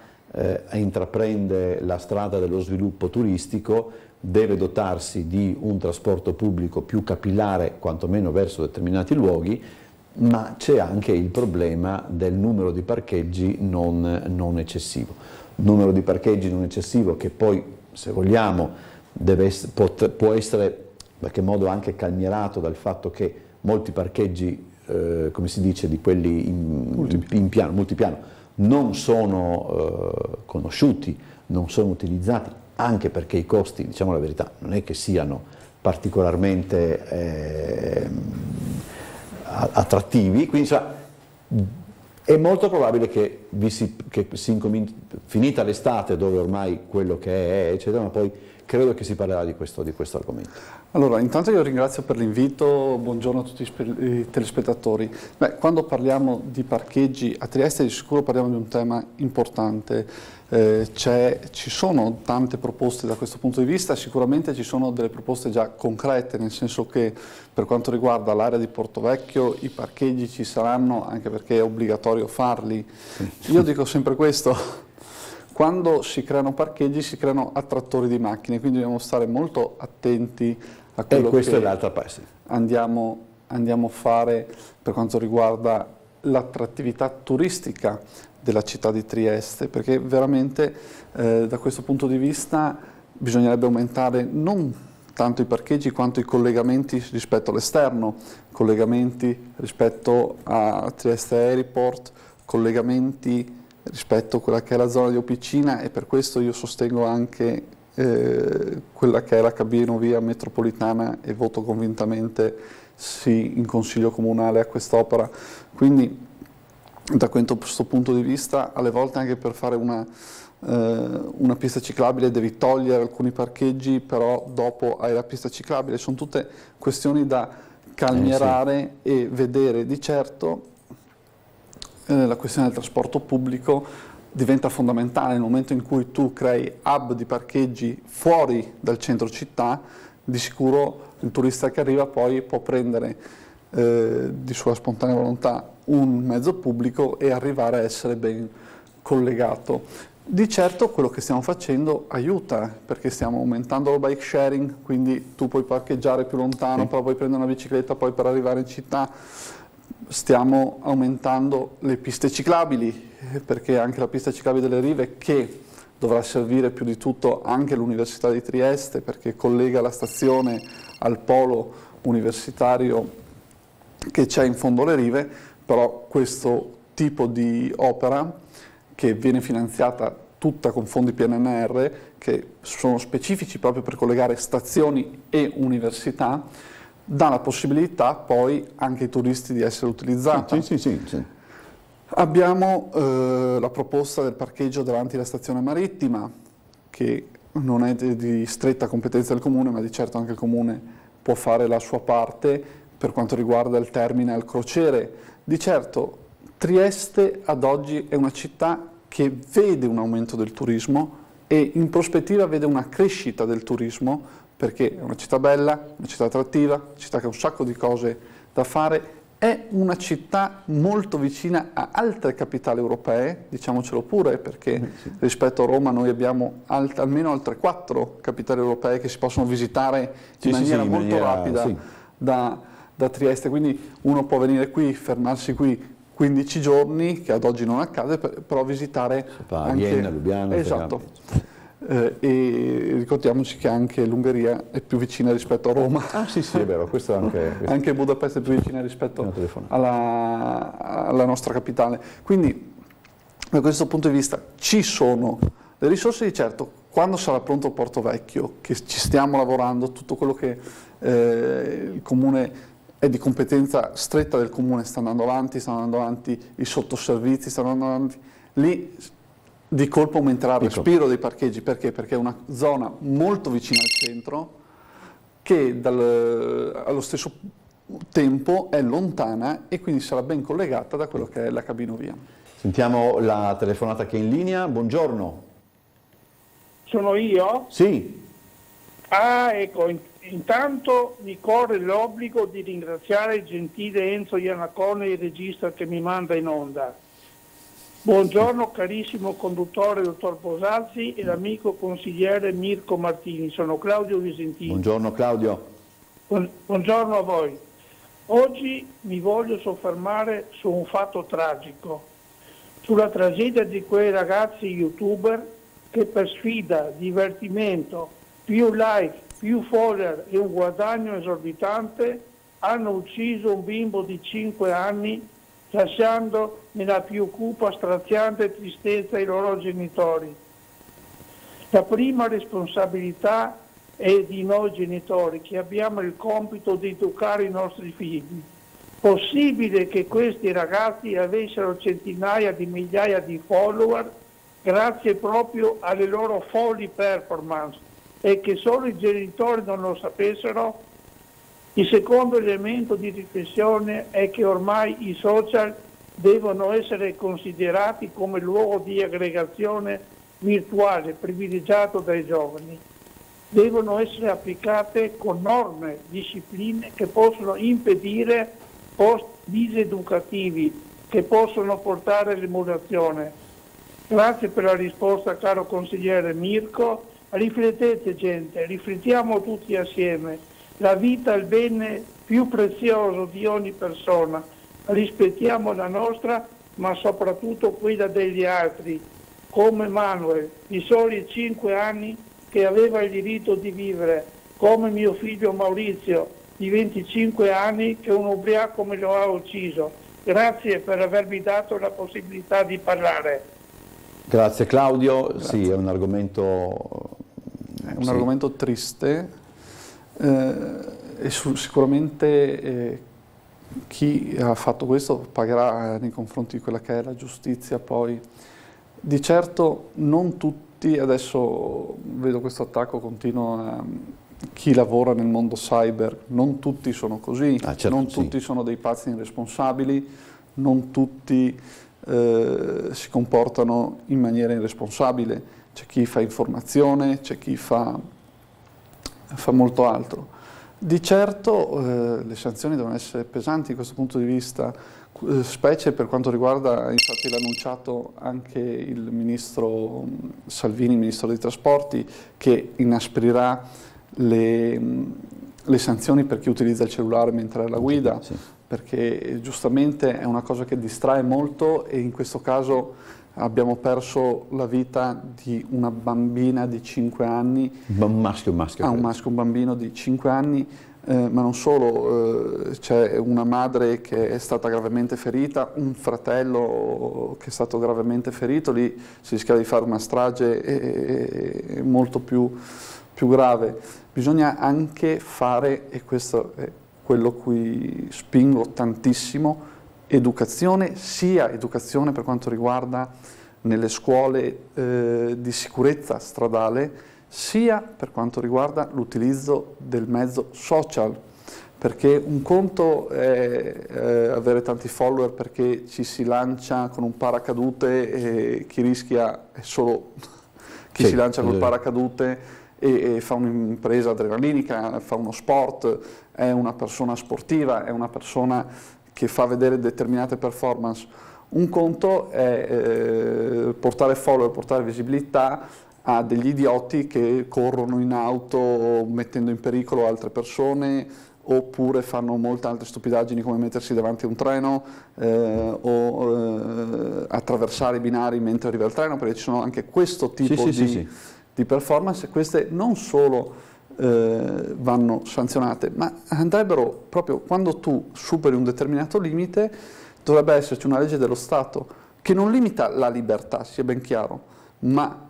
intraprende la strada dello sviluppo turistico, deve dotarsi di un trasporto pubblico più capillare, quantomeno verso determinati luoghi, ma c'è anche il problema del numero di parcheggi non eccessivo. Numero di parcheggi non eccessivo che poi, se vogliamo, può essere in qualche modo anche calmierato dal fatto che molti parcheggi, come si dice, di quelli multipiano, non sono conosciuti, non sono utilizzati, anche perché i costi, diciamo la verità, non è che siano particolarmente attrattivi, quindi è molto probabile che finita l'estate, dove ormai quello che è, eccetera, ma poi credo che si parlerà di questo argomento. Allora, intanto io ringrazio per l'invito, buongiorno a tutti i telespettatori. Quando parliamo di parcheggi a Trieste di sicuro parliamo di un tema importante. Ci sono tante proposte da questo punto di vista, sicuramente ci sono delle proposte già concrete, nel senso che per quanto riguarda l'area di Portovecchio i parcheggi ci saranno, anche perché è obbligatorio farli. Io dico sempre questo: quando si creano parcheggi si creano attrattori di macchine, quindi dobbiamo stare molto attenti a quello che andiamo a fare per quanto riguarda l'attrattività turistica della città di Trieste, perché veramente da questo punto di vista bisognerebbe aumentare non tanto i parcheggi quanto i collegamenti rispetto all'esterno, collegamenti rispetto a Trieste Airport, collegamenti rispetto a quella che è la zona di Opicina, e per questo io sostengo anche quella che è la cabinovia metropolitana e voto convintamente sì in Consiglio Comunale a quest'opera. Quindi da questo punto di vista, alle volte anche per fare una pista ciclabile devi togliere alcuni parcheggi, però dopo hai la pista ciclabile. Sono tutte questioni da calmierare e vedere. Di certo la questione del trasporto pubblico diventa fondamentale nel momento in cui tu crei hub di parcheggi fuori dal centro città. Di sicuro il turista che arriva poi può prendere di sua spontanea volontà un mezzo pubblico e arrivare a essere ben collegato. Di certo quello che stiamo facendo aiuta, perché stiamo aumentando il bike sharing, quindi tu puoi parcheggiare più lontano, però puoi prendere una bicicletta poi per arrivare in città. stiamo aumentando le piste ciclabili, perché anche la pista ciclabile delle Rive, che dovrà servire più di tutto anche l'Università di Trieste, perché collega la stazione al polo universitario che c'è in fondo alle rive, però questo tipo di opera, che viene finanziata tutta con fondi PNRR, che sono specifici proprio per collegare stazioni e università, dà la possibilità poi anche ai turisti di essere utilizzata. Sì. Abbiamo la proposta del parcheggio davanti alla stazione marittima, che non è di stretta competenza del Comune, ma di certo anche il Comune può fare la sua parte per quanto riguarda il terminal crociere. Di certo Trieste ad oggi è una città che vede un aumento del turismo e in prospettiva vede una crescita del turismo, perché è una città bella, una città attrattiva, una città che ha un sacco di cose da fare. È una città molto vicina a altre capitali europee, diciamocelo pure, perché rispetto a Roma noi abbiamo almeno altre 4 capitali europee che si possono visitare in maniera molto rapida da Trieste, quindi uno può venire qui, fermarsi qui 15 giorni, che ad oggi non accade, però visitare anche Vienna, Lubiana. Esatto. E ricordiamoci che anche l'Ungheria è più vicina rispetto a Roma. Sì, è vero, questo anche Budapest è più vicina rispetto alla nostra capitale. Quindi da questo punto di vista ci sono le risorse, di certo. Quando sarà pronto Porto Vecchio, che ci stiamo lavorando, tutto quello che il Comune è di competenza stretta del Comune stanno andando avanti i sottoservizi, stanno andando avanti, lì di colpo aumenterà il respiro dei parcheggi. Perché? Perché è una zona molto vicina al centro, che allo stesso tempo è lontana e quindi sarà ben collegata da quello che è la cabinovia. Sentiamo la telefonata che è in linea. Buongiorno. Sono io? Sì. Ecco, intanto mi corre l'obbligo di ringraziare il gentile Enzo Iannacone, il regista che mi manda in onda. Buongiorno carissimo conduttore dottor Bosalzi e l'amico consigliere Mirko Martini, sono Claudio Visentini. Buongiorno Claudio. Buongiorno a voi. Oggi mi voglio soffermare su un fatto tragico, sulla tragedia di quei ragazzi youtuber che per sfida, divertimento, più like, più follower e un guadagno esorbitante hanno ucciso un bimbo di 5 anni, lasciando nella più cupa, straziante tristezza i loro genitori. La prima responsabilità è di noi genitori, che abbiamo il compito di educare i nostri figli. Possibile che questi ragazzi avessero centinaia di migliaia di follower grazie proprio alle loro folli performance e che solo i genitori non lo sapessero? Il secondo elemento di riflessione è che ormai i social devono essere considerati come luogo di aggregazione virtuale privilegiato dai giovani. Devono essere applicate con norme, discipline che possono impedire post diseducativi, che possono portare all'emulazione. Grazie per la risposta, caro consigliere Mirko. Riflettete gente, riflettiamo tutti assieme. La vita è il bene più prezioso di ogni persona. Rispettiamo la nostra, ma soprattutto quella degli altri, come Manuel, di soli 5 anni, che aveva il diritto di vivere, come mio figlio Maurizio, di 25 anni, che un ubriaco me lo ha ucciso. Grazie per avermi dato la possibilità di parlare. Grazie Claudio. Grazie. Sì, è un argomento... argomento triste e sicuramente chi ha fatto questo pagherà nei confronti di quella che è la giustizia. Poi di certo non tutti, adesso vedo questo attacco continuo a chi lavora nel mondo cyber, non tutti sono così, certo, non tutti sono dei pazzi irresponsabili, non tutti si comportano in maniera irresponsabile, c'è chi fa informazione, c'è chi fa molto altro. Di certo le sanzioni devono essere pesanti da questo punto di vista, specie per quanto riguarda, infatti l'ha annunciato anche il ministro Salvini, il ministro dei trasporti, che inasprirà le sanzioni per chi utilizza il cellulare mentre è alla guida. perché giustamente è una cosa che distrae molto e in questo caso abbiamo perso la vita di una bambina di 5 anni. Un maschio. Un bambino di 5 anni, ma non solo, c'è una madre che è stata gravemente ferita, un fratello che è stato gravemente ferito, lì si rischia di fare una strage molto più grave. Bisogna anche fare, e questo è quello a cui spingo tantissimo, educazione, sia educazione per quanto riguarda nelle scuole di sicurezza stradale, sia per quanto riguarda l'utilizzo del mezzo social, perché un conto è avere tanti follower perché ci si lancia con un paracadute e chi rischia è solo chi si lancia col paracadute e fa un'impresa adrenalinica, fa uno sport, è una persona sportiva, è una persona che fa vedere determinate performance. Un conto è portare follower, portare visibilità a degli idioti che corrono in auto mettendo in pericolo altre persone, oppure fanno molte altre stupidaggini come mettersi davanti a un treno o attraversare i binari mentre arriva il treno, perché ci sono anche questo tipo di performance, e queste non solo vanno sanzionate, ma andrebbero proprio, quando tu superi un determinato limite, dovrebbe esserci una legge dello Stato che non limita la libertà, sia ben chiaro, ma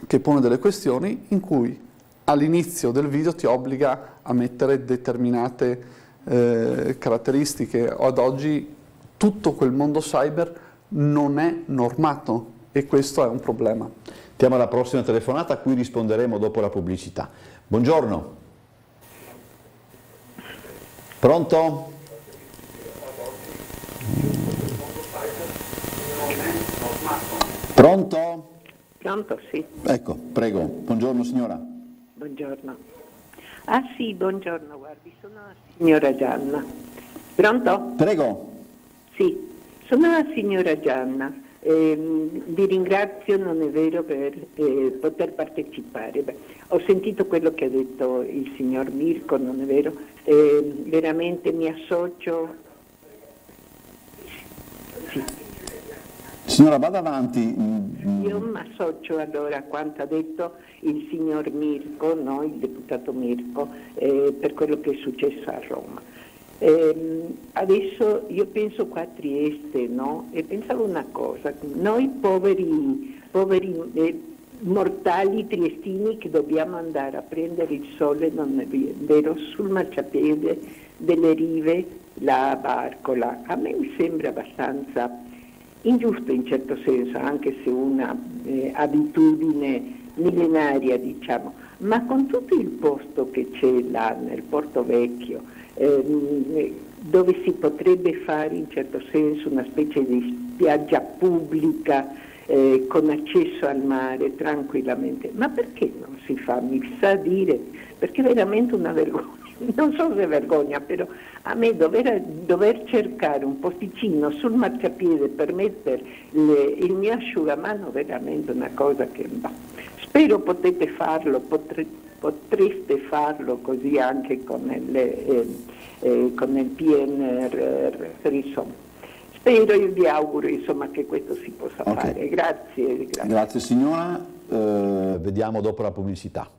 che pone delle questioni in cui all'inizio del video ti obbliga a mettere determinate caratteristiche. Ad oggi tutto quel mondo cyber non è normato e questo è un problema. Andiamo alla prossima telefonata a cui risponderemo dopo la pubblicità. Buongiorno. Pronto? Pronto? Pronto, sì. Ecco, prego. Buongiorno signora. Buongiorno. Ah sì, buongiorno, guardi, sono la signora Gianna. Pronto? Prego. Sì, sono la signora Gianna. Vi ringrazio, non è vero, per poter partecipare. Ho sentito quello che ha detto il signor Mirko, non è vero? Veramente mi associo. Sì. Signora, vada avanti. Io mi associo allora a quanto ha detto il signor Mirko, no? Il deputato Mirko, per quello che è successo a Roma. Adesso io penso qua a Trieste, no? E pensavo una cosa, noi poveri mortali triestini che dobbiamo andare a prendere il sole, non è vero, sul marciapiede delle rive, la Barcola, a me mi sembra abbastanza ingiusto in certo senso, anche se una abitudine millenaria, diciamo, ma con tutto il posto che c'è là nel Porto Vecchio, dove si potrebbe fare in certo senso una specie di spiaggia pubblica con accesso al mare tranquillamente, ma perché non si fa? Mi sa dire, perché è veramente una vergogna. Non so se vergogna, però a me dover cercare un posticino sul marciapiede per mettere il mio asciugamano è veramente una cosa che va. Spero potete farlo, potreste farlo così anche con il PNRR, insomma. Spero e vi auguro insomma che questo si possa fare. Grazie. Grazie signora, vediamo dopo la pubblicità.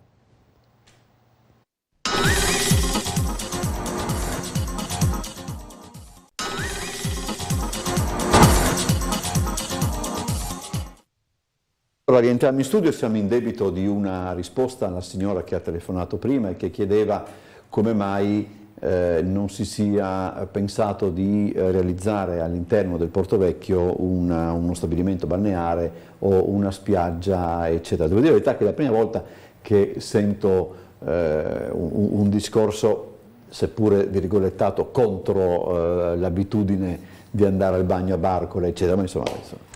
Allora, rientriamo in studio, siamo in debito di una risposta alla signora che ha telefonato prima e che chiedeva come mai non si sia pensato di realizzare all'interno del Porto Vecchio uno stabilimento balneare o una spiaggia, eccetera. Devo dire la verità che è la prima volta che sento un discorso, seppure virgolettato, contro l'abitudine di andare al bagno a Barcola, eccetera, ma insomma adesso.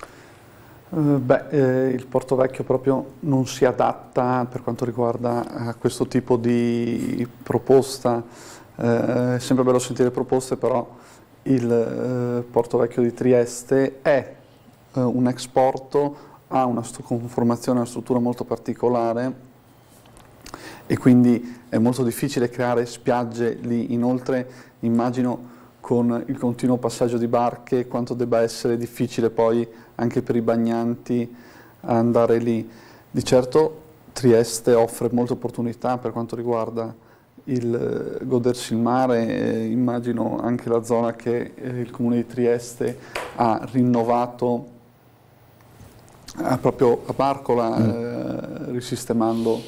Il Porto Vecchio proprio non si adatta per quanto riguarda a questo tipo di proposta. È sempre bello sentire proposte, però il Porto Vecchio di Trieste è un ex porto, ha una conformazione, una struttura molto particolare e quindi è molto difficile creare spiagge lì. Inoltre immagino con il continuo passaggio di barche, quanto debba essere difficile poi anche per i bagnanti andare lì. Di certo Trieste offre molte opportunità per quanto riguarda il godersi il mare, immagino anche la zona che il Comune di Trieste ha rinnovato proprio a Barcola, risistemando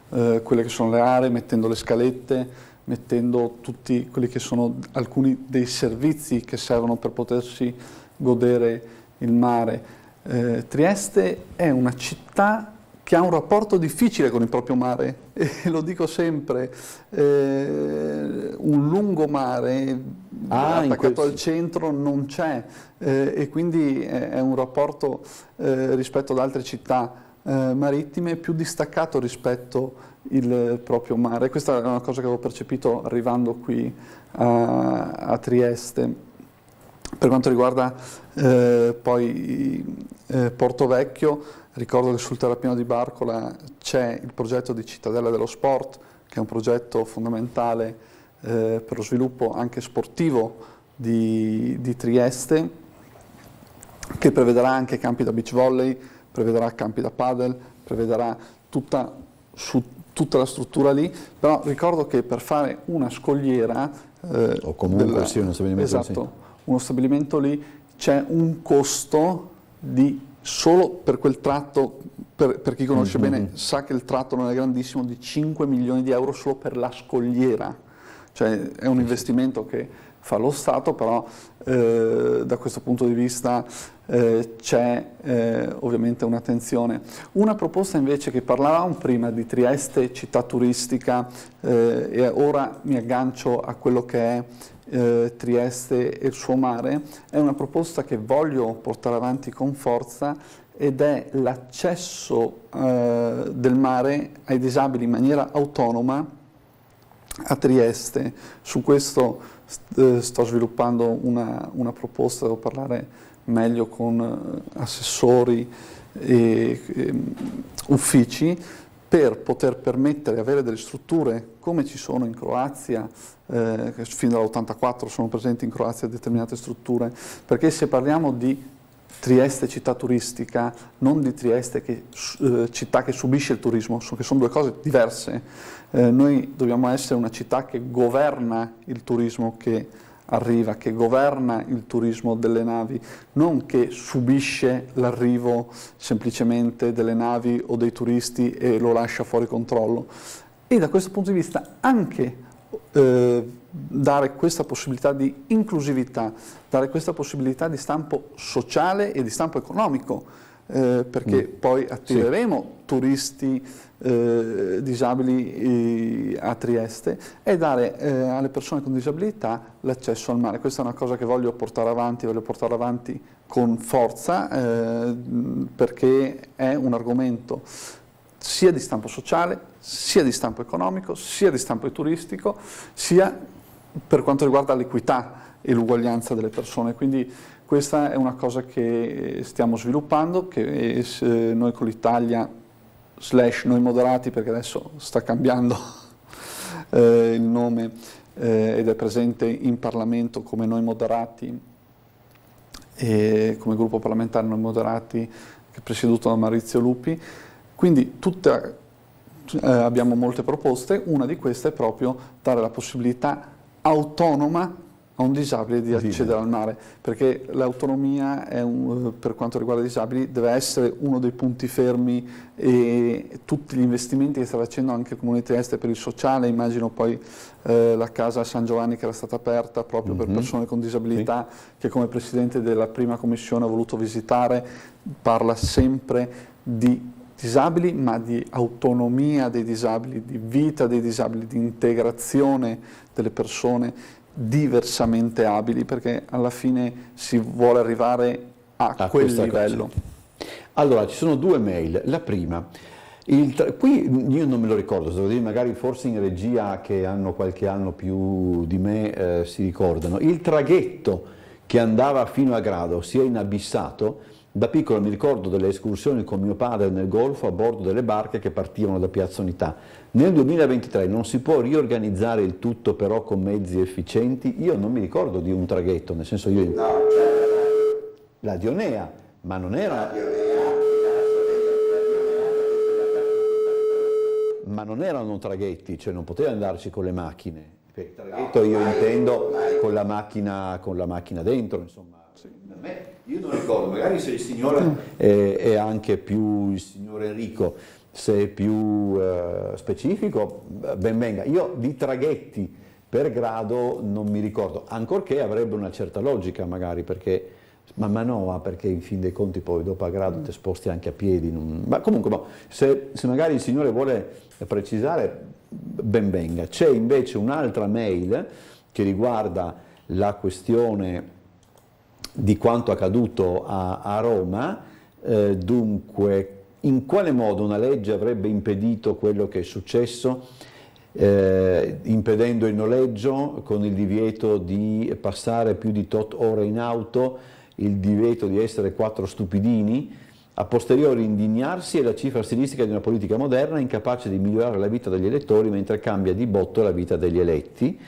quelle che sono le aree, mettendo le scalette, mettendo tutti quelli che sono alcuni dei servizi che servono per potersi godere il mare. Trieste è una città che ha un rapporto difficile con il proprio mare, e lo dico sempre, un lungomare attaccato al centro non c'è, e quindi è un rapporto rispetto ad altre città marittime più distaccato rispetto il proprio mare. Questa è una cosa che avevo percepito arrivando qui a Trieste. Per quanto riguarda poi Porto Vecchio, ricordo che sul terrapieno di Barcola c'è il progetto di Cittadella dello Sport, che è un progetto fondamentale per lo sviluppo anche sportivo di Trieste, che prevederà anche campi da beach volley, prevederà campi da padel, prevederà tutta la struttura lì, però ricordo che per fare una scogliera o comunque sì, uno stabilimento, esatto, uno stabilimento lì, c'è un costo di solo per quel tratto, per chi conosce bene sa che il tratto non è grandissimo, di 5 milioni di euro solo per la scogliera, cioè è un investimento che fa lo Stato, però da questo punto di vista c'è ovviamente un'attenzione. Una proposta invece che parlavamo prima di Trieste, città turistica, e ora mi aggancio a quello che è Trieste e il suo mare, è una proposta che voglio portare avanti con forza, ed è l'accesso del mare ai disabili in maniera autonoma a Trieste. Su questo sto sviluppando una proposta, devo parlare meglio con assessori e uffici, per poter permettere di avere delle strutture come ci sono in Croazia, che fino dall'84 sono presenti in Croazia determinate strutture, perché se parliamo di Trieste città turistica, non di Trieste città che subisce il turismo, che sono due cose diverse. Noi dobbiamo essere una città che governa il turismo che arriva, che governa il turismo delle navi, non che subisce l'arrivo semplicemente delle navi o dei turisti e lo lascia fuori controllo. E da questo punto di vista anche dare questa possibilità di inclusività, dare questa possibilità di stampo sociale e di stampo economico, perché poi attireremo turisti disabili a Trieste, e dare alle persone con disabilità l'accesso al mare. Questa è una cosa che voglio portare avanti con forza, perché è un argomento sia di stampo sociale, sia di stampo economico, sia di stampo turistico, sia per quanto riguarda l'equità e l'uguaglianza delle persone. Quindi questa è una cosa che stiamo sviluppando, che noi con l'Italia / Noi Moderati, perché adesso sta cambiando il nome ed è presente in Parlamento come Noi Moderati, e come gruppo parlamentare Noi Moderati, che è presieduto da Maurizio Lupi. Quindi abbiamo molte proposte, una di queste è proprio dare la possibilità autonoma a un disabile di accedere al mare, perché l'autonomia per quanto riguarda i disabili deve essere uno dei punti fermi, e tutti gli investimenti che sta facendo anche il Comune di Trieste per il sociale, immagino poi la casa San Giovanni che era stata aperta proprio per persone con disabilità, che come Presidente della prima commissione ho voluto visitare, parla sempre di disabili, ma di autonomia dei disabili, di vita dei disabili, di integrazione delle persone diversamente abili, perché alla fine si vuole arrivare a quel livello. Cosa. Allora, ci sono due mail. La prima, qui io non me lo ricordo, devo dire, magari forse in regia che hanno qualche anno più di me si ricordano, il traghetto che andava fino a Grado si è inabissato. Da piccolo mi ricordo delle escursioni con mio padre nel Golfo a bordo delle barche che partivano da Piazza Unità. Nel 2023 non si può riorganizzare il tutto però con mezzi efficienti? Io non mi ricordo di un traghetto, nel senso io... No, la Dionea, ma non era... Ma non erano traghetti, cioè non poteva andarci con le macchine. Per traghetto io intendo con la macchina dentro, insomma. Io non ricordo, magari se il signore è anche più, il signore Enrico, se è più specifico, ben venga. Io di traghetti per Grado non mi ricordo, ancorché avrebbe una certa logica magari, perché, ma no, perché in fin dei conti poi dopo a Grado ti sposti anche a piedi. Ma comunque, se magari il signore vuole precisare, ben venga. C'è invece un'altra mail che riguarda la questione di quanto accaduto a Roma, dunque in quale modo una legge avrebbe impedito quello che è successo, impedendo il noleggio con il divieto di passare più di tot ore in auto, il divieto di essere 4 stupidini, a posteriori indignarsi è la cifra stilistica di una politica moderna incapace di migliorare la vita degli elettori mentre cambia di botto la vita degli eletti.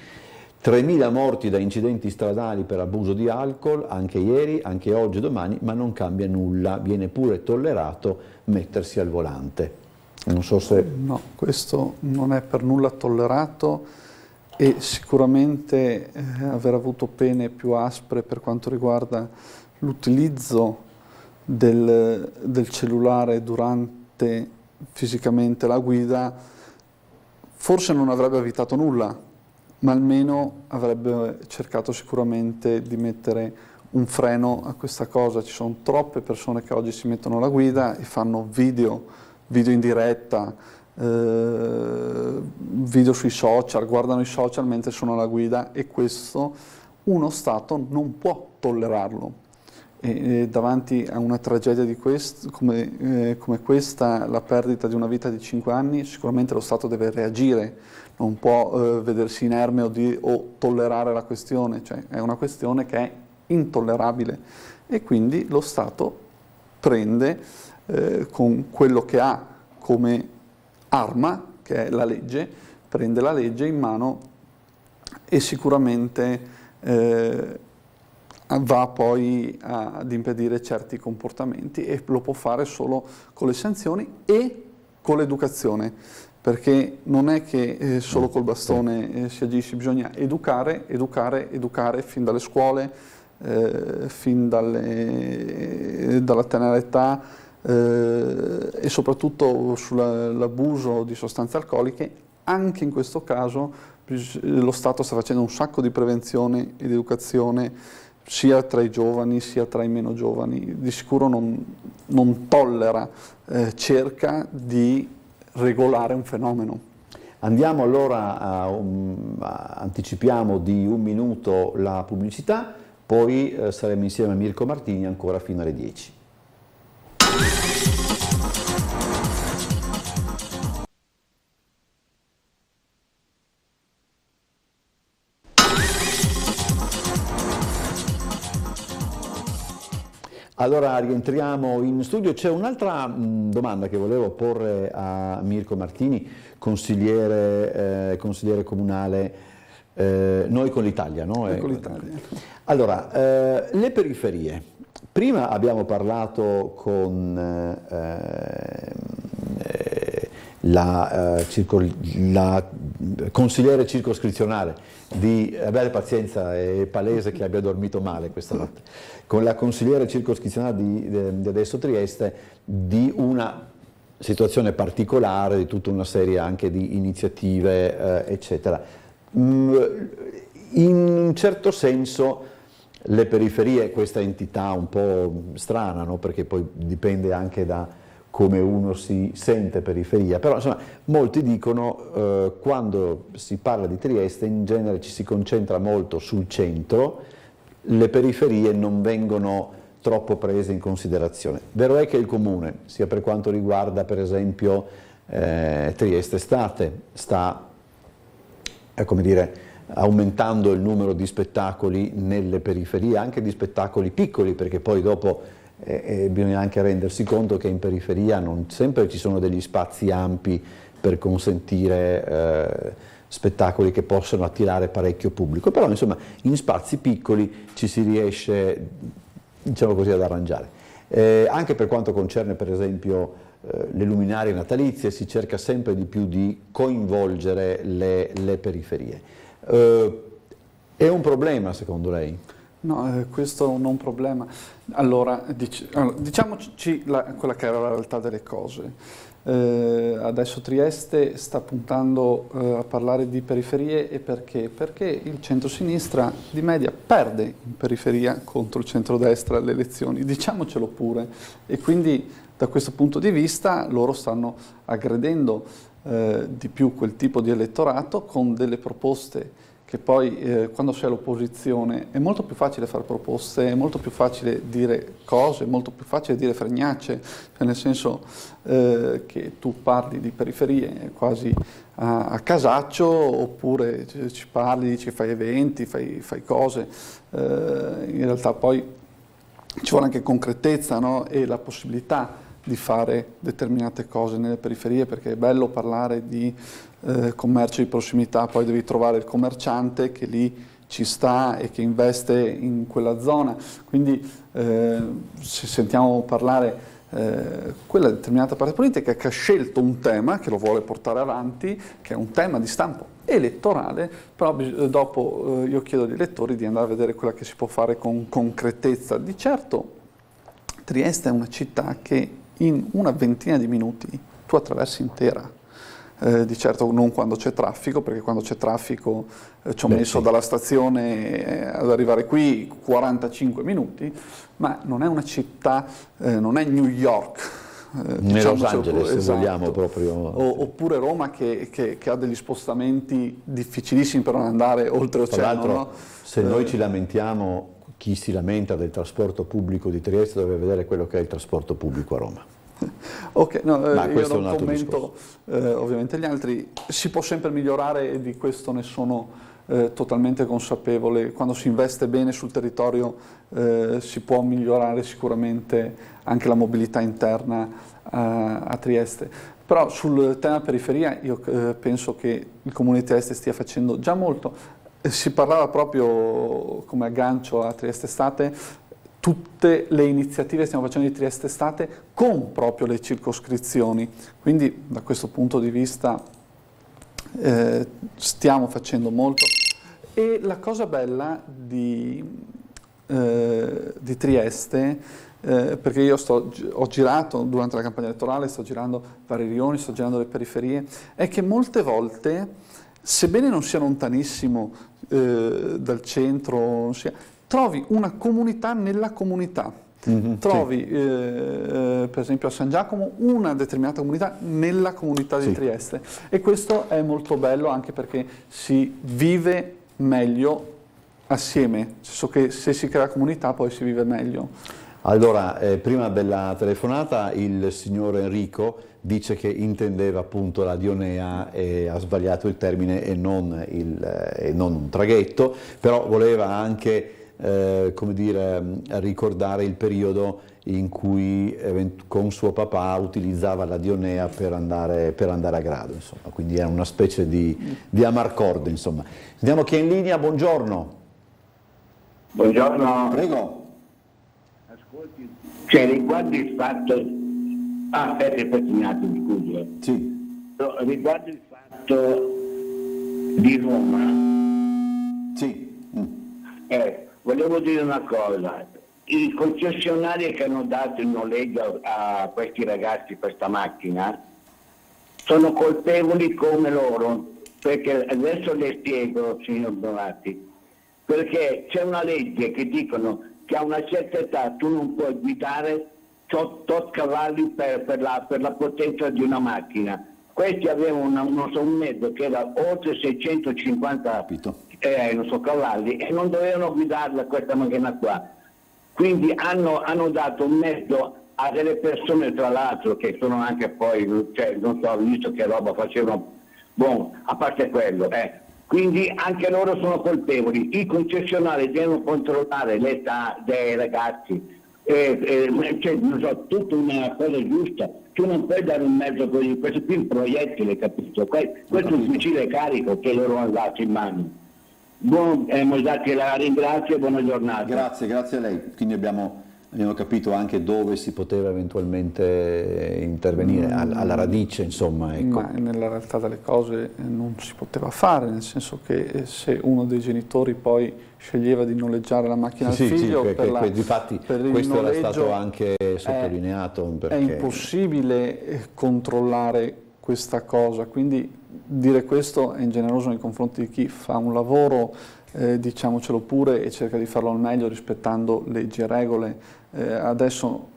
3.000 morti da incidenti stradali per abuso di alcol, anche ieri, anche oggi e domani, ma non cambia nulla, viene pure tollerato mettersi al volante. Non so se... No, questo non è per nulla tollerato e sicuramente aver avuto pene più aspre per quanto riguarda l'utilizzo del cellulare durante fisicamente la guida, forse non avrebbe evitato nulla, ma almeno avrebbe cercato sicuramente di mettere un freno a questa cosa. Ci sono troppe persone che oggi si mettono alla guida e fanno video in diretta, video sui social, guardano i social mentre sono alla guida e questo uno Stato non può tollerarlo. E davanti a una tragedia di come questa, la perdita di una vita di 5 anni, sicuramente lo Stato deve reagire, non può vedersi inerme o tollerare la questione, cioè è una questione che è intollerabile e quindi lo Stato prende con quello che ha come arma, che è la legge, prende la legge in mano e sicuramente va poi ad impedire certi comportamenti e lo può fare solo con le sanzioni e con l'educazione, perché non è che solo col bastone si agisce, bisogna educare fin dalle scuole, fin dalla tenera età e soprattutto sull'abuso di sostanze alcoliche. Anche in questo caso lo Stato sta facendo un sacco di prevenzione ed educazione sia tra i giovani sia tra i meno giovani, di sicuro non tollera, cerca di regolare un fenomeno. Andiamo allora, anticipiamo di 1 minuto la pubblicità, poi saremo insieme a Mirko Martini ancora fino alle 10. Allora rientriamo in studio, c'è un'altra domanda che volevo porre a Mirko Martini, consigliere comunale, Noi con l'Italia, no? Noi con l'Italia. Allora, le periferie, prima abbiamo parlato con la consigliere circoscrizionale abbiate pazienza, è palese che abbia dormito male questa notte, con la consigliere circoscrizionale di adesso Trieste, di una situazione particolare, di tutta una serie anche di iniziative, eccetera. In un certo senso le periferie, questa entità un po' strana, no? Perché poi dipende anche da come uno si sente periferia, però insomma molti dicono quando si parla di Trieste in genere ci si concentra molto sul centro, le periferie non vengono troppo prese in considerazione. Vero è che il Comune, sia per quanto riguarda per esempio Trieste Estate, sta come dire, aumentando il numero di spettacoli nelle periferie, anche di spettacoli piccoli, perché poi dopo bisogna anche rendersi conto che in periferia non sempre ci sono degli spazi ampi per consentire spettacoli che possono attirare parecchio pubblico, però insomma in spazi piccoli ci si riesce, diciamo così, ad arrangiare. Anche per quanto concerne per esempio le luminarie natalizie si cerca sempre di più di coinvolgere le periferie. È un problema secondo lei? No, questo non è un problema. Allora, diciamoci quella che era la realtà delle cose. Adesso Trieste sta puntando a parlare di periferie, e perché? Perché il centro-sinistra di media perde in periferia contro il centro-destra alle elezioni, diciamocelo pure, e quindi da questo punto di vista loro stanno aggredendo di più quel tipo di elettorato con delle proposte che poi quando sei all'opposizione è molto più facile fare proposte, è molto più facile dire cose, è molto più facile dire fregnacce, cioè nel senso che tu parli di periferie quasi a casaccio, oppure ci parli, ci fai eventi, fai cose, in realtà poi ci vuole anche concretezza, no? E la possibilità di fare determinate cose nelle periferie, perché è bello parlare di commercio di prossimità, poi devi trovare il commerciante che lì ci sta e che investe in quella zona, quindi se sentiamo parlare quella determinata parte politica che ha scelto un tema, che lo vuole portare avanti, che è un tema di stampo elettorale, però dopo io chiedo agli elettori di andare a vedere quella che si può fare con concretezza. Di certo Trieste è una città che in una ventina di minuti tu attraversi intera. Di certo non quando c'è traffico, perché quando c'è traffico ci ho messo dalla stazione ad arrivare qui 45 minuti, ma non è una città, non è New York. Los Angeles, esatto. Se vogliamo proprio. Oppure Roma che ha degli spostamenti difficilissimi per non andare oltreoceano. Tra l'altro, no? se noi ci lamentiamo, chi si lamenta del trasporto pubblico di Trieste deve vedere quello che è il trasporto pubblico a Roma. Ok, no, io non commento ovviamente gli altri, si può sempre migliorare e di questo ne sono totalmente consapevole. Quando si investe bene sul territorio si può migliorare sicuramente anche la mobilità interna a Trieste. Però sul tema periferia io penso che il Comune di Trieste stia facendo già molto. Si parlava proprio come aggancio a Trieste Estate, tutte le iniziative che stiamo facendo di Trieste Estate con proprio le circoscrizioni, quindi da questo punto di vista stiamo facendo molto. E la cosa bella di Trieste, perché io ho girato durante la campagna elettorale, sto girando vari rioni, sto girando le periferie, è che molte volte, sebbene non sia lontanissimo dal centro, non sia, trovi una comunità nella comunità. Trovi per esempio a San Giacomo una determinata comunità nella comunità di Trieste, e questo è molto bello anche perché si vive meglio assieme, nel senso che se si crea comunità poi si vive meglio. Allora, prima della telefonata il signor Enrico dice che intendeva appunto la Dionea e ha sbagliato il termine e non un traghetto, però voleva anche come dire, ricordare il periodo in cui con suo papà utilizzava la Dionea per andare a grado, insomma, quindi è una specie di amarcord, insomma. Andiamo chi è in linea, buongiorno. Buongiorno. Prego. Ascolti, cioè riguardo il fatto... aspetta un attimo, scusi. Sì. Riguardo il fatto di Roma... Sì. Volevo dire una cosa, i concessionari che hanno dato il noleggio a questi ragazzi questa macchina sono colpevoli come loro, perché adesso le spiego, signor Donati, perché c'è una legge che dicono che a una certa età tu non puoi guidare tot cavalli per la potenza di una macchina. Questi avevano un mezzo che era oltre 650 cavalli e non dovevano guidarla questa macchina qua. Quindi hanno dato un mezzo a delle persone, tra l'altro, che sono anche poi, cioè, non so, visto che roba facevano, a parte quello, quindi anche loro sono colpevoli. I concessionari devono controllare l'età dei ragazzi, cioè, non so, tutta una cosa giusta. Tu non puoi dare un mezzo così, questo qui è un proiettile, capito? Questo è un fucile carico che loro hanno dato in mano. Mosatti, la ringrazio e buona giornata. Grazie a lei. Quindi abbiamo capito anche dove si poteva eventualmente intervenire, alla radice, insomma. Ecco. Ma nella realtà delle cose non si poteva fare, nel senso che se uno dei genitori poi sceglieva di noleggiare la macchina al figlio, difatti per il questo noleggio, era stato anche sottolineato. Perché... È impossibile controllare questa cosa, quindi dire questo è ingeneroso nei confronti di chi fa un lavoro, diciamocelo pure, e cerca di farlo al meglio rispettando leggi e regole. Adesso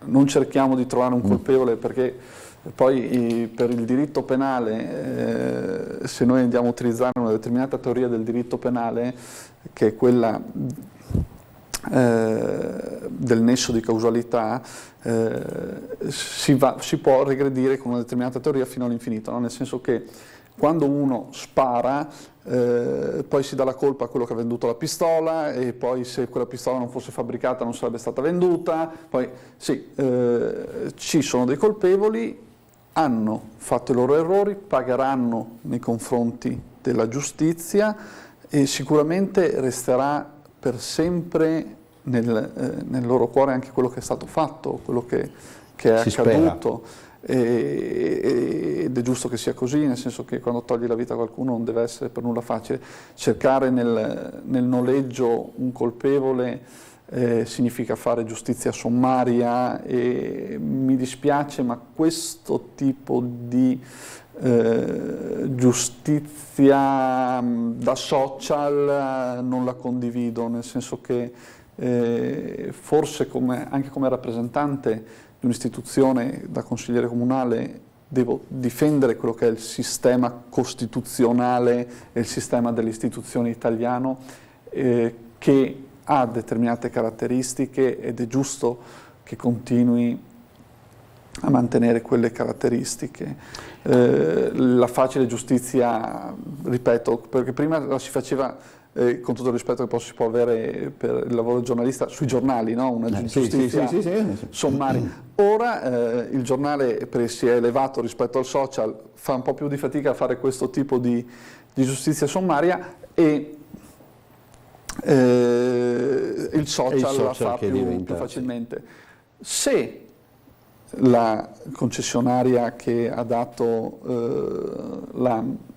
non cerchiamo di trovare un colpevole, perché poi per il diritto penale, se noi andiamo a utilizzare una determinata teoria del diritto penale, che è quella del nesso di causalità, si può regredire con una determinata teoria fino all'infinito, no? Nel senso che quando uno spara, poi si dà la colpa a quello che ha venduto la pistola, e poi se quella pistola non fosse fabbricata non sarebbe stata venduta, poi sì, ci sono dei colpevoli, hanno fatto i loro errori, pagheranno nei confronti della giustizia e sicuramente resterà per sempre nel loro cuore anche quello che è stato fatto, quello che è accaduto. Ed è giusto che sia così, nel senso che quando togli la vita a qualcuno non deve essere per nulla facile. Cercare nel noleggio un colpevole significa fare giustizia sommaria, e mi dispiace, ma questo tipo di giustizia da social non la condivido, nel senso che forse anche come rappresentante di un'istituzione, da consigliere comunale, devo difendere quello che è il sistema costituzionale e il sistema delle istituzioni italiano, che ha determinate caratteristiche ed è giusto che continui a mantenere quelle caratteristiche. La facile giustizia, ripeto, perché prima la si faceva, con tutto il rispetto che si può avere per il lavoro del giornalista, sui giornali, no? Una giustizia sommaria. Ora il giornale, perché si è elevato rispetto al social, fa un po' più di fatica a fare questo tipo di giustizia sommaria, e il social la fa più facilmente. Se la concessionaria che ha dato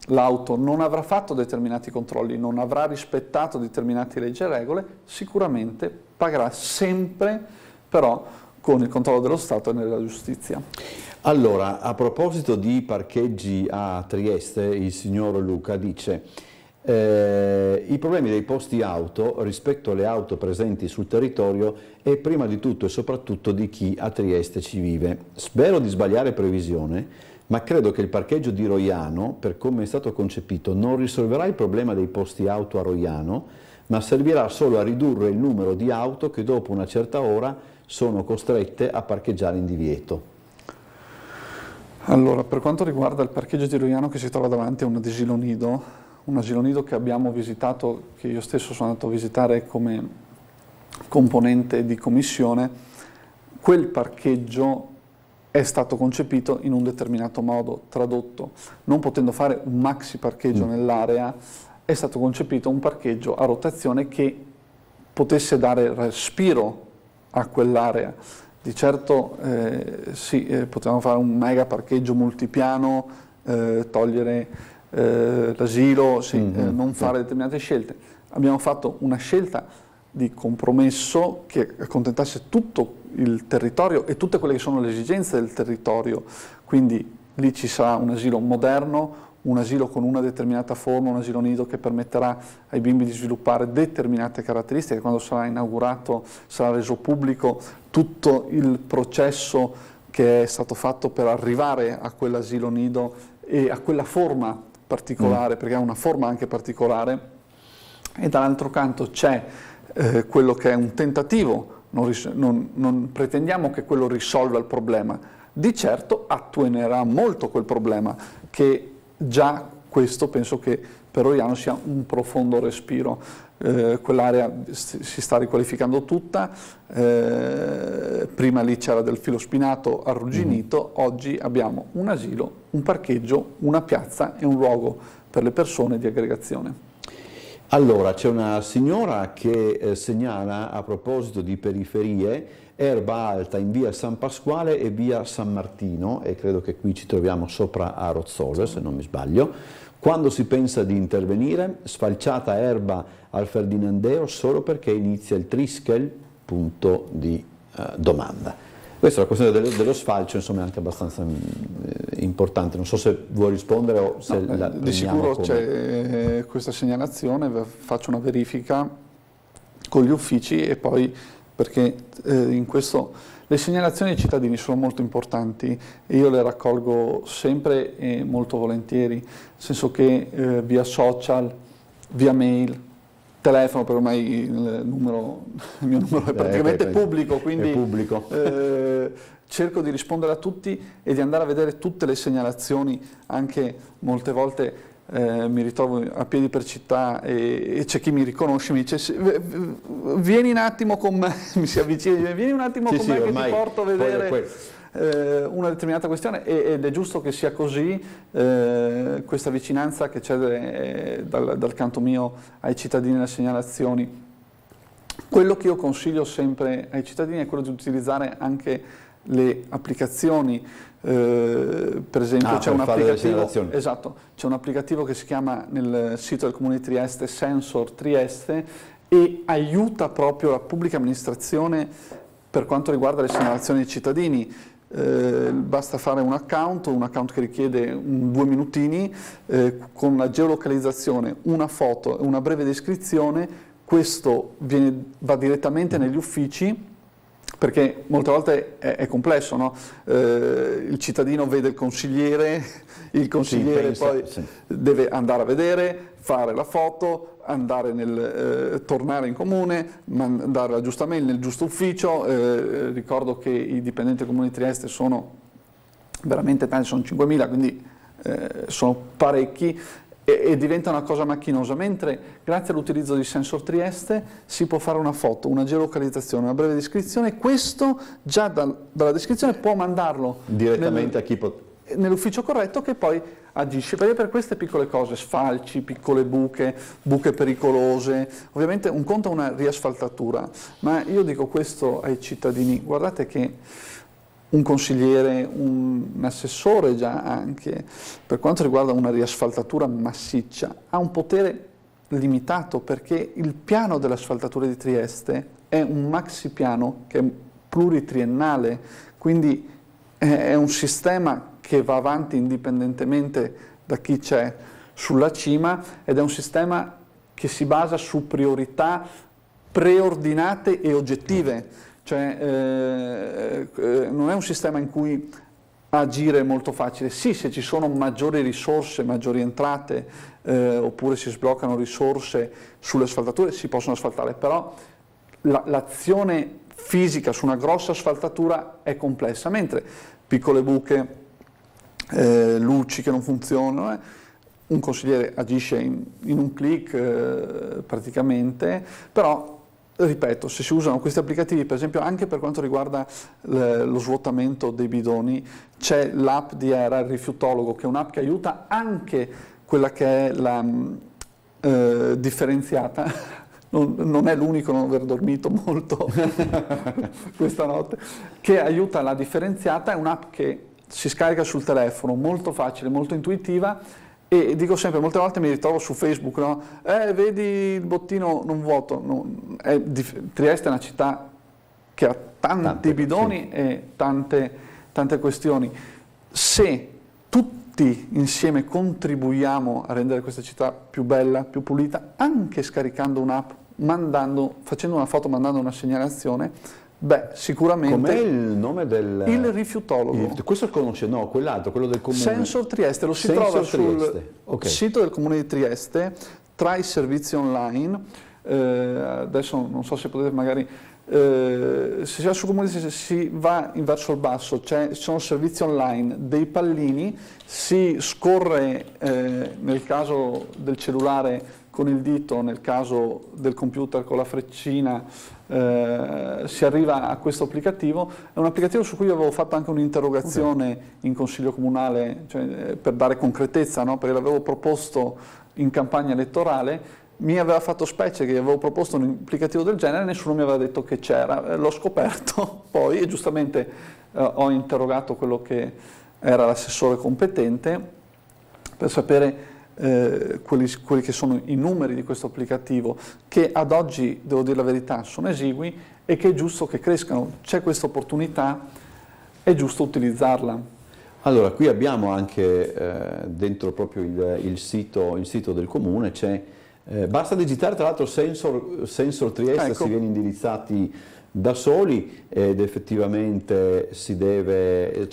l'auto non avrà fatto determinati controlli, non avrà rispettato determinate leggi e regole, sicuramente pagherà sempre, però con il controllo dello Stato e nella giustizia. Allora, a proposito di parcheggi a Trieste, il signor Luca dice: i problemi dei posti auto rispetto alle auto presenti sul territorio è prima di tutto e soprattutto di chi a Trieste ci vive. Spero di sbagliare previsione, ma credo che il parcheggio di Roiano, per come è stato concepito, non risolverà il problema dei posti auto a Roiano, ma servirà solo a ridurre il numero di auto che dopo una certa ora sono costrette a parcheggiare in divieto. Allora, per quanto riguarda il parcheggio di Roiano, che si trova davanti a un asilo nido che abbiamo visitato, che io stesso sono andato a visitare come componente di commissione, quel parcheggio è stato concepito in un determinato modo, tradotto, non potendo fare un maxi parcheggio nell'area, è stato concepito un parcheggio a rotazione che potesse dare respiro a quell'area. Di certo potevamo fare un mega parcheggio multipiano, togliere l'asilo, non fare determinate scelte. Abbiamo fatto una scelta di compromesso che accontentasse tutto il territorio e tutte quelle che sono le esigenze del territorio, quindi lì ci sarà un asilo moderno, un asilo con una determinata forma, un asilo nido che permetterà ai bimbi di sviluppare determinate caratteristiche. Quando sarà inaugurato sarà reso pubblico tutto il processo che è stato fatto per arrivare a quell'asilo nido e a quella forma particolare, perché ha una forma anche particolare, e dall'altro canto c'è quello che è un tentativo, non pretendiamo che quello risolva il problema, di certo attenuerà molto quel problema, che già questo penso che per Oriano sia un profondo respiro. Quell'area si sta riqualificando tutta, prima lì c'era del filo spinato arrugginito, oggi abbiamo un asilo, un parcheggio, una piazza e un luogo per le persone di aggregazione. Allora, c'è una signora che segnala, a proposito di periferie, erba alta in via San Pasquale e via San Martino, e credo che qui ci troviamo sopra a Rozzose, se non mi sbaglio. Quando si pensa di intervenire, sfalciata erba al Ferdinandeo solo perché inizia il Triskel, punto di domanda. Questa è la questione dello sfalcio, insomma, è anche abbastanza importante. Non so se vuoi rispondere o se la di sicuro c'è questa segnalazione, faccio una verifica con gli uffici e poi, perché in questo le segnalazioni ai cittadini sono molto importanti e io le raccolgo sempre e molto volentieri, nel senso che via social, via mail, telefono, per ormai il mio numero è praticamente pubblico, quindi è pubblico. Cerco di rispondere a tutti e di andare a vedere tutte le segnalazioni, anche molte volte mi ritrovo a piedi per città e c'è chi mi riconosce e mi dice vieni un attimo con me, mi si avvicina, vieni un attimo con me che ti porto a vedere una determinata questione, ed è giusto che sia così, questa vicinanza che c'è dal canto mio ai cittadini e alle segnalazioni. Quello che io consiglio sempre ai cittadini è quello di utilizzare anche le applicazioni, per esempio c'è un applicativo, esatto, c'è un applicativo che si chiama nel sito del Comune di Trieste Sensor Trieste e aiuta proprio la pubblica amministrazione per quanto riguarda le segnalazioni dei cittadini. Basta fare un account che richiede 2 minutini, con la geolocalizzazione, una foto e una breve descrizione. Questo va direttamente negli uffici, perché molte volte è complesso, no? Il cittadino vede il consigliere poi deve andare a vedere, fare la foto, tornare in comune, mandare la giusta mail nel giusto ufficio. Ricordo che i dipendenti del Comune di Trieste sono veramente tanti, sono 5.000, quindi sono parecchi, e diventa una cosa macchinosa, mentre grazie all'utilizzo di Sensor Trieste si può fare una foto, una geolocalizzazione, una breve descrizione. Questo già dalla descrizione può mandarlo direttamente a chi nell'ufficio corretto, che poi agisce, perché per queste piccole cose, sfalci, piccole buche pericolose, ovviamente un conto è una riasfaltatura, ma io dico questo ai cittadini: guardate che un consigliere, un assessore già anche, per quanto riguarda una riasfaltatura massiccia, ha un potere limitato, perché il piano dell'asfaltatura di Trieste è un maxi piano che è pluritriennale, quindi è un sistema che va avanti indipendentemente da chi c'è sulla cima, ed è un sistema che si basa su priorità preordinate e oggettive. Cioè non è un sistema in cui agire è molto facile. Sì, se ci sono maggiori risorse, maggiori entrate, oppure si sbloccano risorse sulle asfaltature, si possono asfaltare, però l'azione fisica su una grossa asfaltatura è complessa, mentre piccole buche, luci che non funzionano, un consigliere agisce in un click praticamente, però ripeto, se si usano questi applicativi, per esempio anche per quanto riguarda lo svuotamento dei bidoni, c'è l'app di ERA, il rifiutologo, che è un'app che aiuta anche quella che è la differenziata. Non è l'unico non aver dormito molto questa notte, che aiuta la differenziata. È un'app che si scarica sul telefono, molto facile, molto intuitiva. E dico sempre, molte volte mi ritrovo su Facebook, no? Vedi il bottino non vuoto. Trieste è una città che ha tanti bidoni e tante questioni. Se tutti insieme contribuiamo a rendere questa città più bella, più pulita, anche scaricando un'app, facendo una foto, mandando una segnalazione, sicuramente. Com'è il nome del... Il rifiutologo. Questo conosce, no, quell'altro, quello del comune. Sensor Trieste, lo si trova sul sito del Comune di Trieste, tra i servizi online. Adesso non so se potete magari se si va sul comune si va verso il basso, ci sono servizi online, dei pallini, si scorre nel caso del cellulare con il dito, nel caso del computer con la freccina, si arriva a questo applicativo. È un applicativo su cui io avevo fatto anche un'interrogazione in consiglio comunale, cioè, per dare concretezza, no? Perché l'avevo proposto in campagna elettorale. Mi aveva fatto specie che avevo proposto un applicativo del genere e nessuno mi aveva detto che c'era. L'ho scoperto poi e giustamente ho interrogato quello che era l'assessore competente per sapere quelli che sono i numeri di questo applicativo, che ad oggi, devo dire la verità, sono esigui e che è giusto che crescano. C'è questa opportunità, è giusto utilizzarla. Allora, qui abbiamo anche dentro proprio il sito del comune, basta digitare tra l'altro Sensor Trieste, ecco. Si viene indirizzati da soli ed effettivamente ci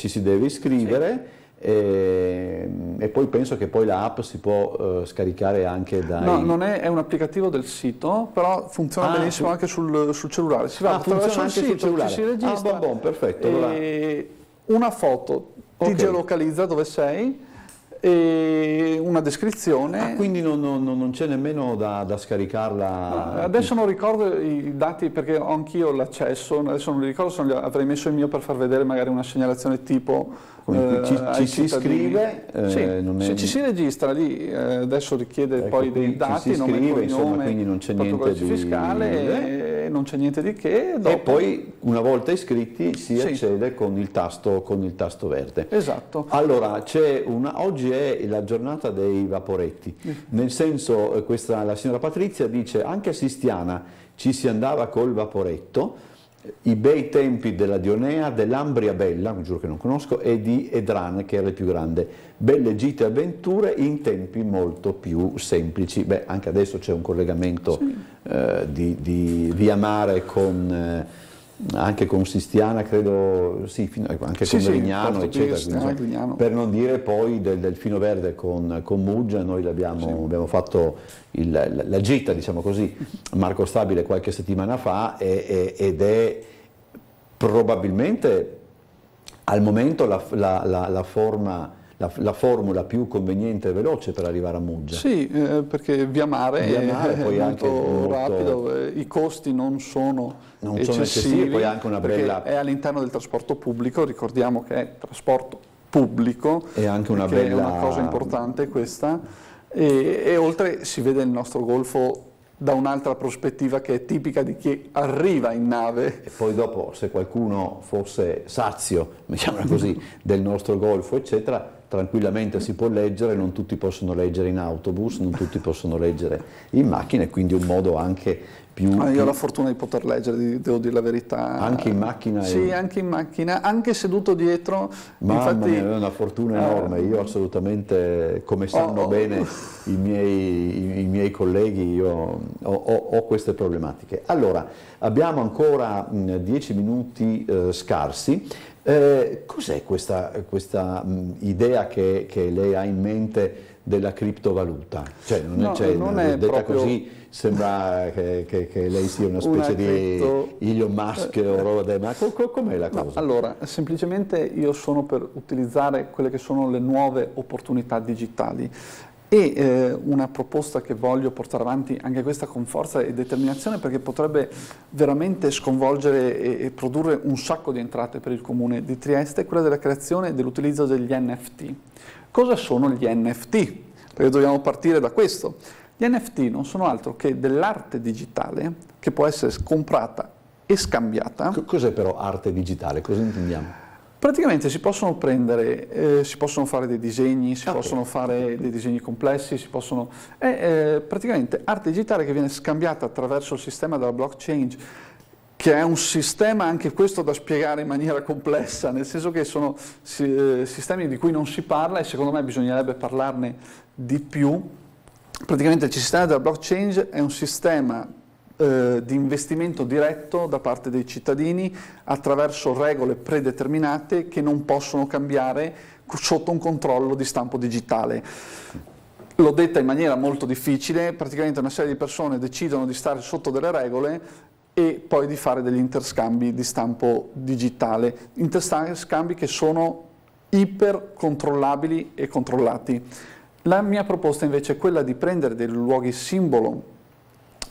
si deve iscrivere, sì. E poi penso che poi l'app si può scaricare anche dai... No, non è un applicativo del sito, però funziona benissimo anche sul cellulare. Si va attraverso il sito, sul cellulare. Ci si registra, perfetto. E una foto ti geolocalizza dove sei, e una descrizione. Quindi non c'è nemmeno da scaricarla? Adesso non ricordo i dati perché ho anch'io l'accesso, adesso non li ricordo, avrei messo il mio per far vedere magari una segnalazione tipo ci si iscrive, se ci si registra lì, adesso richiede poi dei dati, nome, cognome, quindi non c'è niente di fiscale, non c'è niente di che. E poi una volta iscritti si accede con il tasto verde. Esatto. Allora oggi è la giornata dei vaporetti, nel senso la signora Patrizia dice anche a Sistiana ci si andava col vaporetto. I bei tempi della Dionea, dell'Ambria Bella, giuro che non conosco, e di Edran, che era il più grande. Belle gite e avventure in tempi molto più semplici. Beh, anche adesso c'è un collegamento di via mare anche con Sistiana, credo, anche con Rignano, eccetera. Per non dire poi del Fino Verde con Muggia, noi abbiamo fatto la gita, diciamo così, Marco Stabile qualche settimana fa ed è probabilmente al momento la formula più conveniente e veloce per arrivare a Muggia. Sì, perché via mare è poi molto rapido, i costi non sono eccessivi, poi anche una bella... è all'interno del trasporto pubblico, ricordiamo che è trasporto pubblico, è anche una che è una cosa importante questa, e oltre si vede il nostro golfo da un'altra prospettiva che è tipica di chi arriva in nave. E poi dopo, se qualcuno fosse sazio, mettiamola così, del nostro golfo, eccetera, tranquillamente si può leggere, non tutti possono leggere in autobus, non tutti possono leggere in macchina, e quindi un modo anche più... io ho la fortuna di poter leggere, devo dire la verità. Anche in macchina? Sì, anche in macchina, anche seduto dietro. Mamma mia, è una fortuna enorme, io assolutamente, come sanno bene i miei colleghi, io ho queste problematiche. Allora, abbiamo ancora 10 minuti scarsi. Cos'è questa idea che lei ha in mente della criptovaluta? Cioè, non è detta proprio... così sembra che lei sia una specie di Elon Musk o roba del... Ma com'è la cosa? No, allora, semplicemente io sono per utilizzare quelle che sono le nuove opportunità digitali. E una proposta che voglio portare avanti, anche questa con forza e determinazione, perché potrebbe veramente sconvolgere e produrre un sacco di entrate per il comune di Trieste, è quella della creazione e dell'utilizzo degli NFT. Cosa sono gli NFT? Perché dobbiamo partire da questo. Gli NFT non sono altro che dell'arte digitale che può essere comprata e scambiata. Cos'è però arte digitale? Cosa intendiamo? Praticamente si possono prendere, si possono fare dei disegni, si possono fare dei disegni complessi, è praticamente arte digitale che viene scambiata attraverso il sistema della blockchain, che è un sistema anche questo da spiegare in maniera complessa, nel senso che sono sistemi di cui non si parla e secondo me bisognerebbe parlarne di più. Praticamente il sistema della blockchain è un sistema di investimento diretto da parte dei cittadini attraverso regole predeterminate che non possono cambiare sotto un controllo di stampo digitale. L'ho detta in maniera molto difficile, praticamente una serie di persone decidono di stare sotto delle regole e poi di fare degli interscambi di stampo digitale, interscambi che sono iper controllabili e controllati. La mia proposta invece è quella di prendere dei luoghi simbolo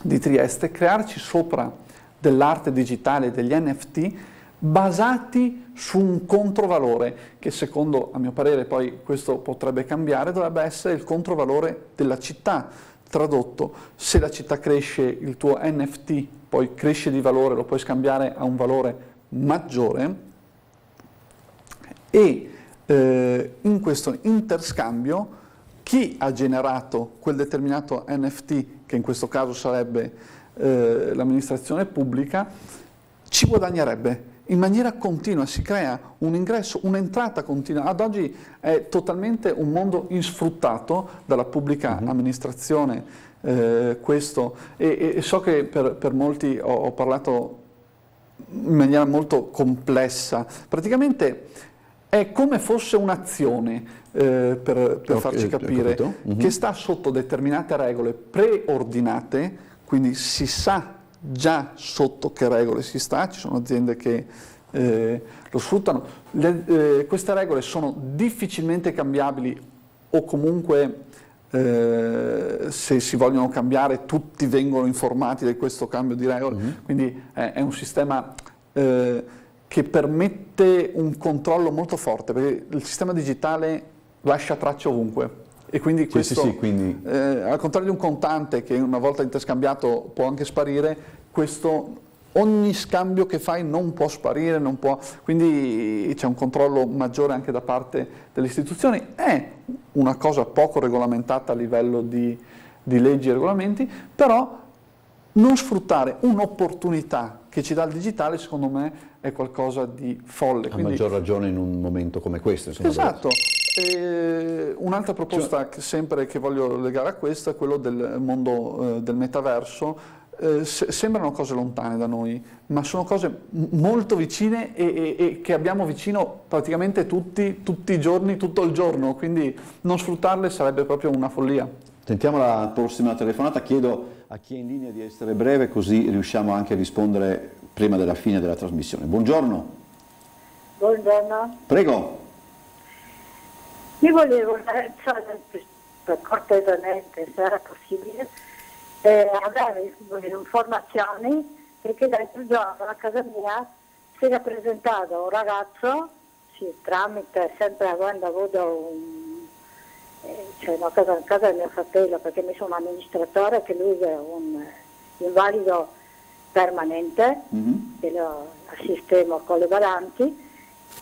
di Trieste, crearci sopra dell'arte digitale, degli NFT, basati su un controvalore che, secondo, a mio parere, poi questo potrebbe cambiare, dovrebbe essere il controvalore della città. Tradotto, se la città cresce, il tuo NFT poi cresce di valore, lo puoi scambiare a un valore maggiore, e in questo interscambio chi ha generato quel determinato NFT, che in questo caso sarebbe l'amministrazione pubblica, ci guadagnerebbe in maniera continua, si crea un ingresso, un'entrata continua. Ad oggi è totalmente un mondo insfruttato dalla pubblica amministrazione, questo, e so che per molti ho parlato in maniera molto complessa. Praticamente è come fosse un'azione, per farci capire, che sta sotto determinate regole preordinate, quindi si sa già sotto che regole si sta, ci sono aziende che lo sfruttano. Queste regole sono difficilmente cambiabili, o comunque se si vogliono cambiare tutti vengono informati di questo cambio di regole, quindi è un sistema che permette un controllo molto forte, perché il sistema digitale lascia tracce ovunque. E quindi questo, al contrario di un contante che una volta interscambiato può anche sparire, questo ogni scambio che fai non può sparire, non può, quindi c'è un controllo maggiore anche da parte delle istituzioni. È una cosa poco regolamentata a livello di leggi e regolamenti, però non sfruttare un'opportunità che ci dà il digitale, secondo me, è qualcosa di folle. A maggior ragione in un momento come questo. Esatto. Un'altra proposta sempre che voglio legare a questa è quello del mondo del metaverso. Sembrano cose lontane da noi, ma sono cose molto vicine e che abbiamo vicino praticamente tutti i giorni, tutto il giorno, quindi non sfruttarle sarebbe proprio una follia. Sentiamo la prossima telefonata, chiedo a chi è in linea di essere breve, così riusciamo anche a rispondere prima della fine della trasmissione. Buongiorno. Buongiorno. Prego. Io volevo, per cortesemente, se era possibile, avere informazioni, perché l'altro giorno a casa mia si era presentato un ragazzo, sì, tramite, sempre avendo avuto una casa del mio fratello, perché mi sono un amministratore, che lui è un invalido permanente, che lo assistemo con le badanti,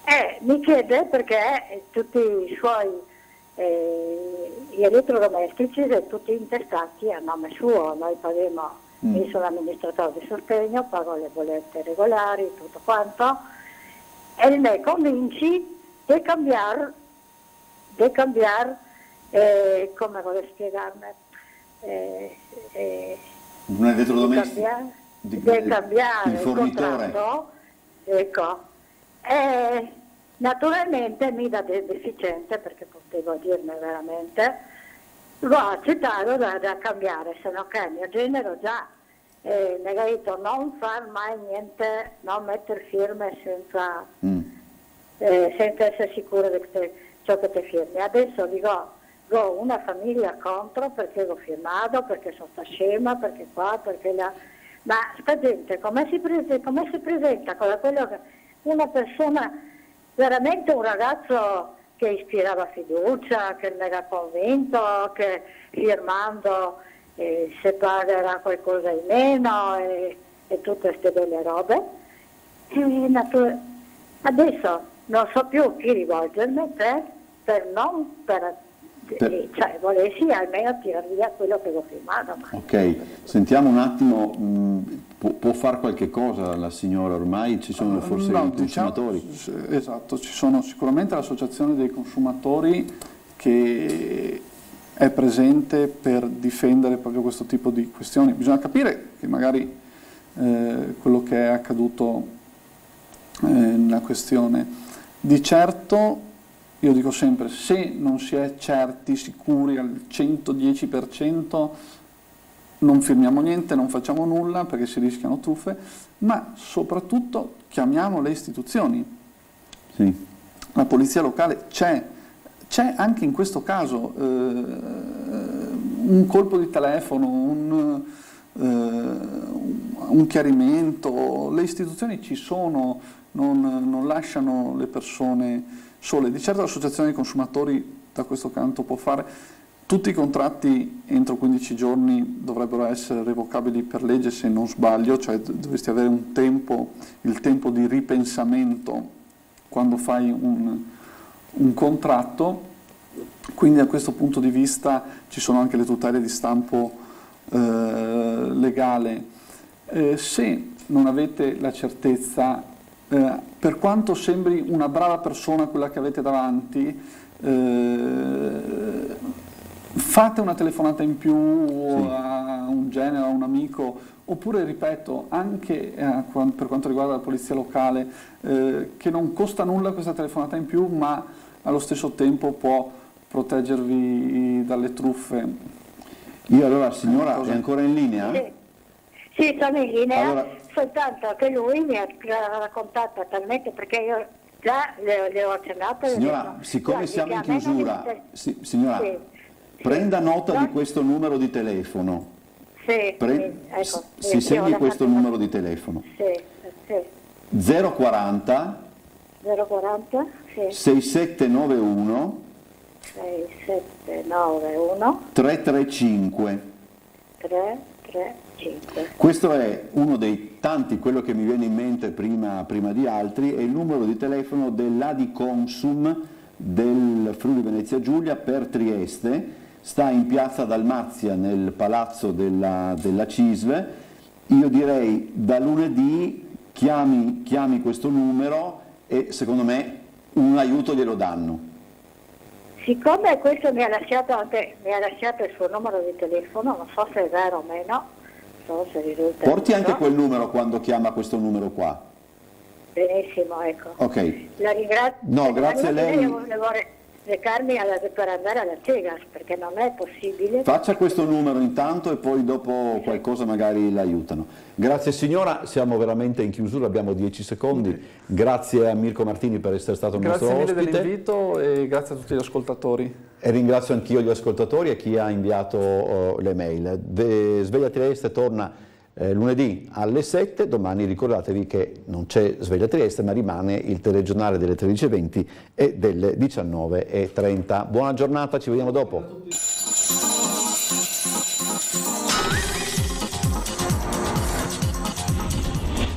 e mi chiede perché tutti i suoi gli elettrodomestici sono tutti intestati a nome suo. Noi paghiamo, io sono amministratore di sostegno, pago le bollette regolari, tutto quanto, e me convinci di cambiare, come vuole spiegarmi, un elettrodomestico di cambiare il contratto, ecco. Naturalmente mi dà deficiente, perché potevo dirne veramente, l'ho accettato da cambiare, se no che il mio genero già mi ha detto non far mai niente, non mettere firme senza essere sicuro di ciò che ti firmi. Adesso dico, ho una famiglia contro perché l'ho firmato, perché sono sta scema, perché qua, perché là. Ma sta gente come si presenta con quello che una persona, veramente un ragazzo che ispirava fiducia, che mi era convinto che firmando se pagherà qualcosa in meno e tutte queste belle robe. Adesso non so più chi rivolgermi cioè volessi almeno tirare via quello che ho firmato. Ok, sentiamo un attimo, può fare qualche cosa la signora ormai? Ci sono forse i consumatori? Esatto, ci sono sicuramente l'associazione dei consumatori che è presente per difendere proprio questo tipo di questioni. Bisogna capire che magari quello che è accaduto nella questione, di certo. Io dico sempre, se non si è certi, sicuri al 110%, non firmiamo niente, non facciamo nulla perché si rischiano truffe, ma soprattutto chiamiamo le istituzioni. Sì. La polizia locale c'è anche in questo caso un colpo di telefono, un chiarimento, le istituzioni ci sono, non lasciano le persone sole. Di certo l'associazione dei consumatori da questo canto può fare. Tutti i contratti entro 15 giorni dovrebbero essere revocabili per legge, se non sbaglio, cioè dovresti avere il tempo di ripensamento quando fai un contratto, quindi da questo punto di vista ci sono anche le tutele di stampo legale. Se non avete la certezza, per quanto sembri una brava persona quella che avete davanti, fate una telefonata in più a un genero, a un amico, oppure, ripeto, anche per quanto riguarda la polizia locale, che non costa nulla questa telefonata in più, ma allo stesso tempo può proteggervi dalle truffe. Io allora, signora, è ancora in linea? Sì, sono in linea, allora, soltanto che lui mi ha raccontato talmente, perché io già le ho accennato. Signora, siccome siamo in chiusura, signora, prenda nota di questo numero di telefono. Ecco, si segni questo numero di telefono. 040 6791 335. Questo è uno dei tanti, quello che mi viene in mente prima di altri, è il numero di telefono dell'Adiconsum del Friuli Venezia Giulia per Trieste. Sta in piazza Dalmazia nel palazzo della CISV. Io direi da lunedì chiami questo numero e secondo me un aiuto glielo danno. Siccome questo mi ha lasciato il suo numero di telefono, non so se è vero o meno, so se risulta. Porti anche quel numero quando chiama questo numero qua. Benissimo, ecco. Ok. La ringrazio. No, grazie a lei. Io volevo recarmi per andare alla Cegas, perché non è possibile. Faccia questo numero intanto e poi dopo qualcosa magari l'aiutano. Grazie signora, siamo veramente in chiusura, abbiamo 10 secondi. Grazie a Mirko Martini per essere stato il nostro ospite. Grazie mille dell'invito e grazie a tutti gli ascoltatori. E ringrazio anch'io gli ascoltatori e chi ha inviato le mail. Sveglia Trieste torna lunedì alle 7, domani ricordatevi che non c'è Sveglia Trieste ma rimane il telegiornale delle 13:20 e delle 19:30. Buona giornata, ci vediamo dopo.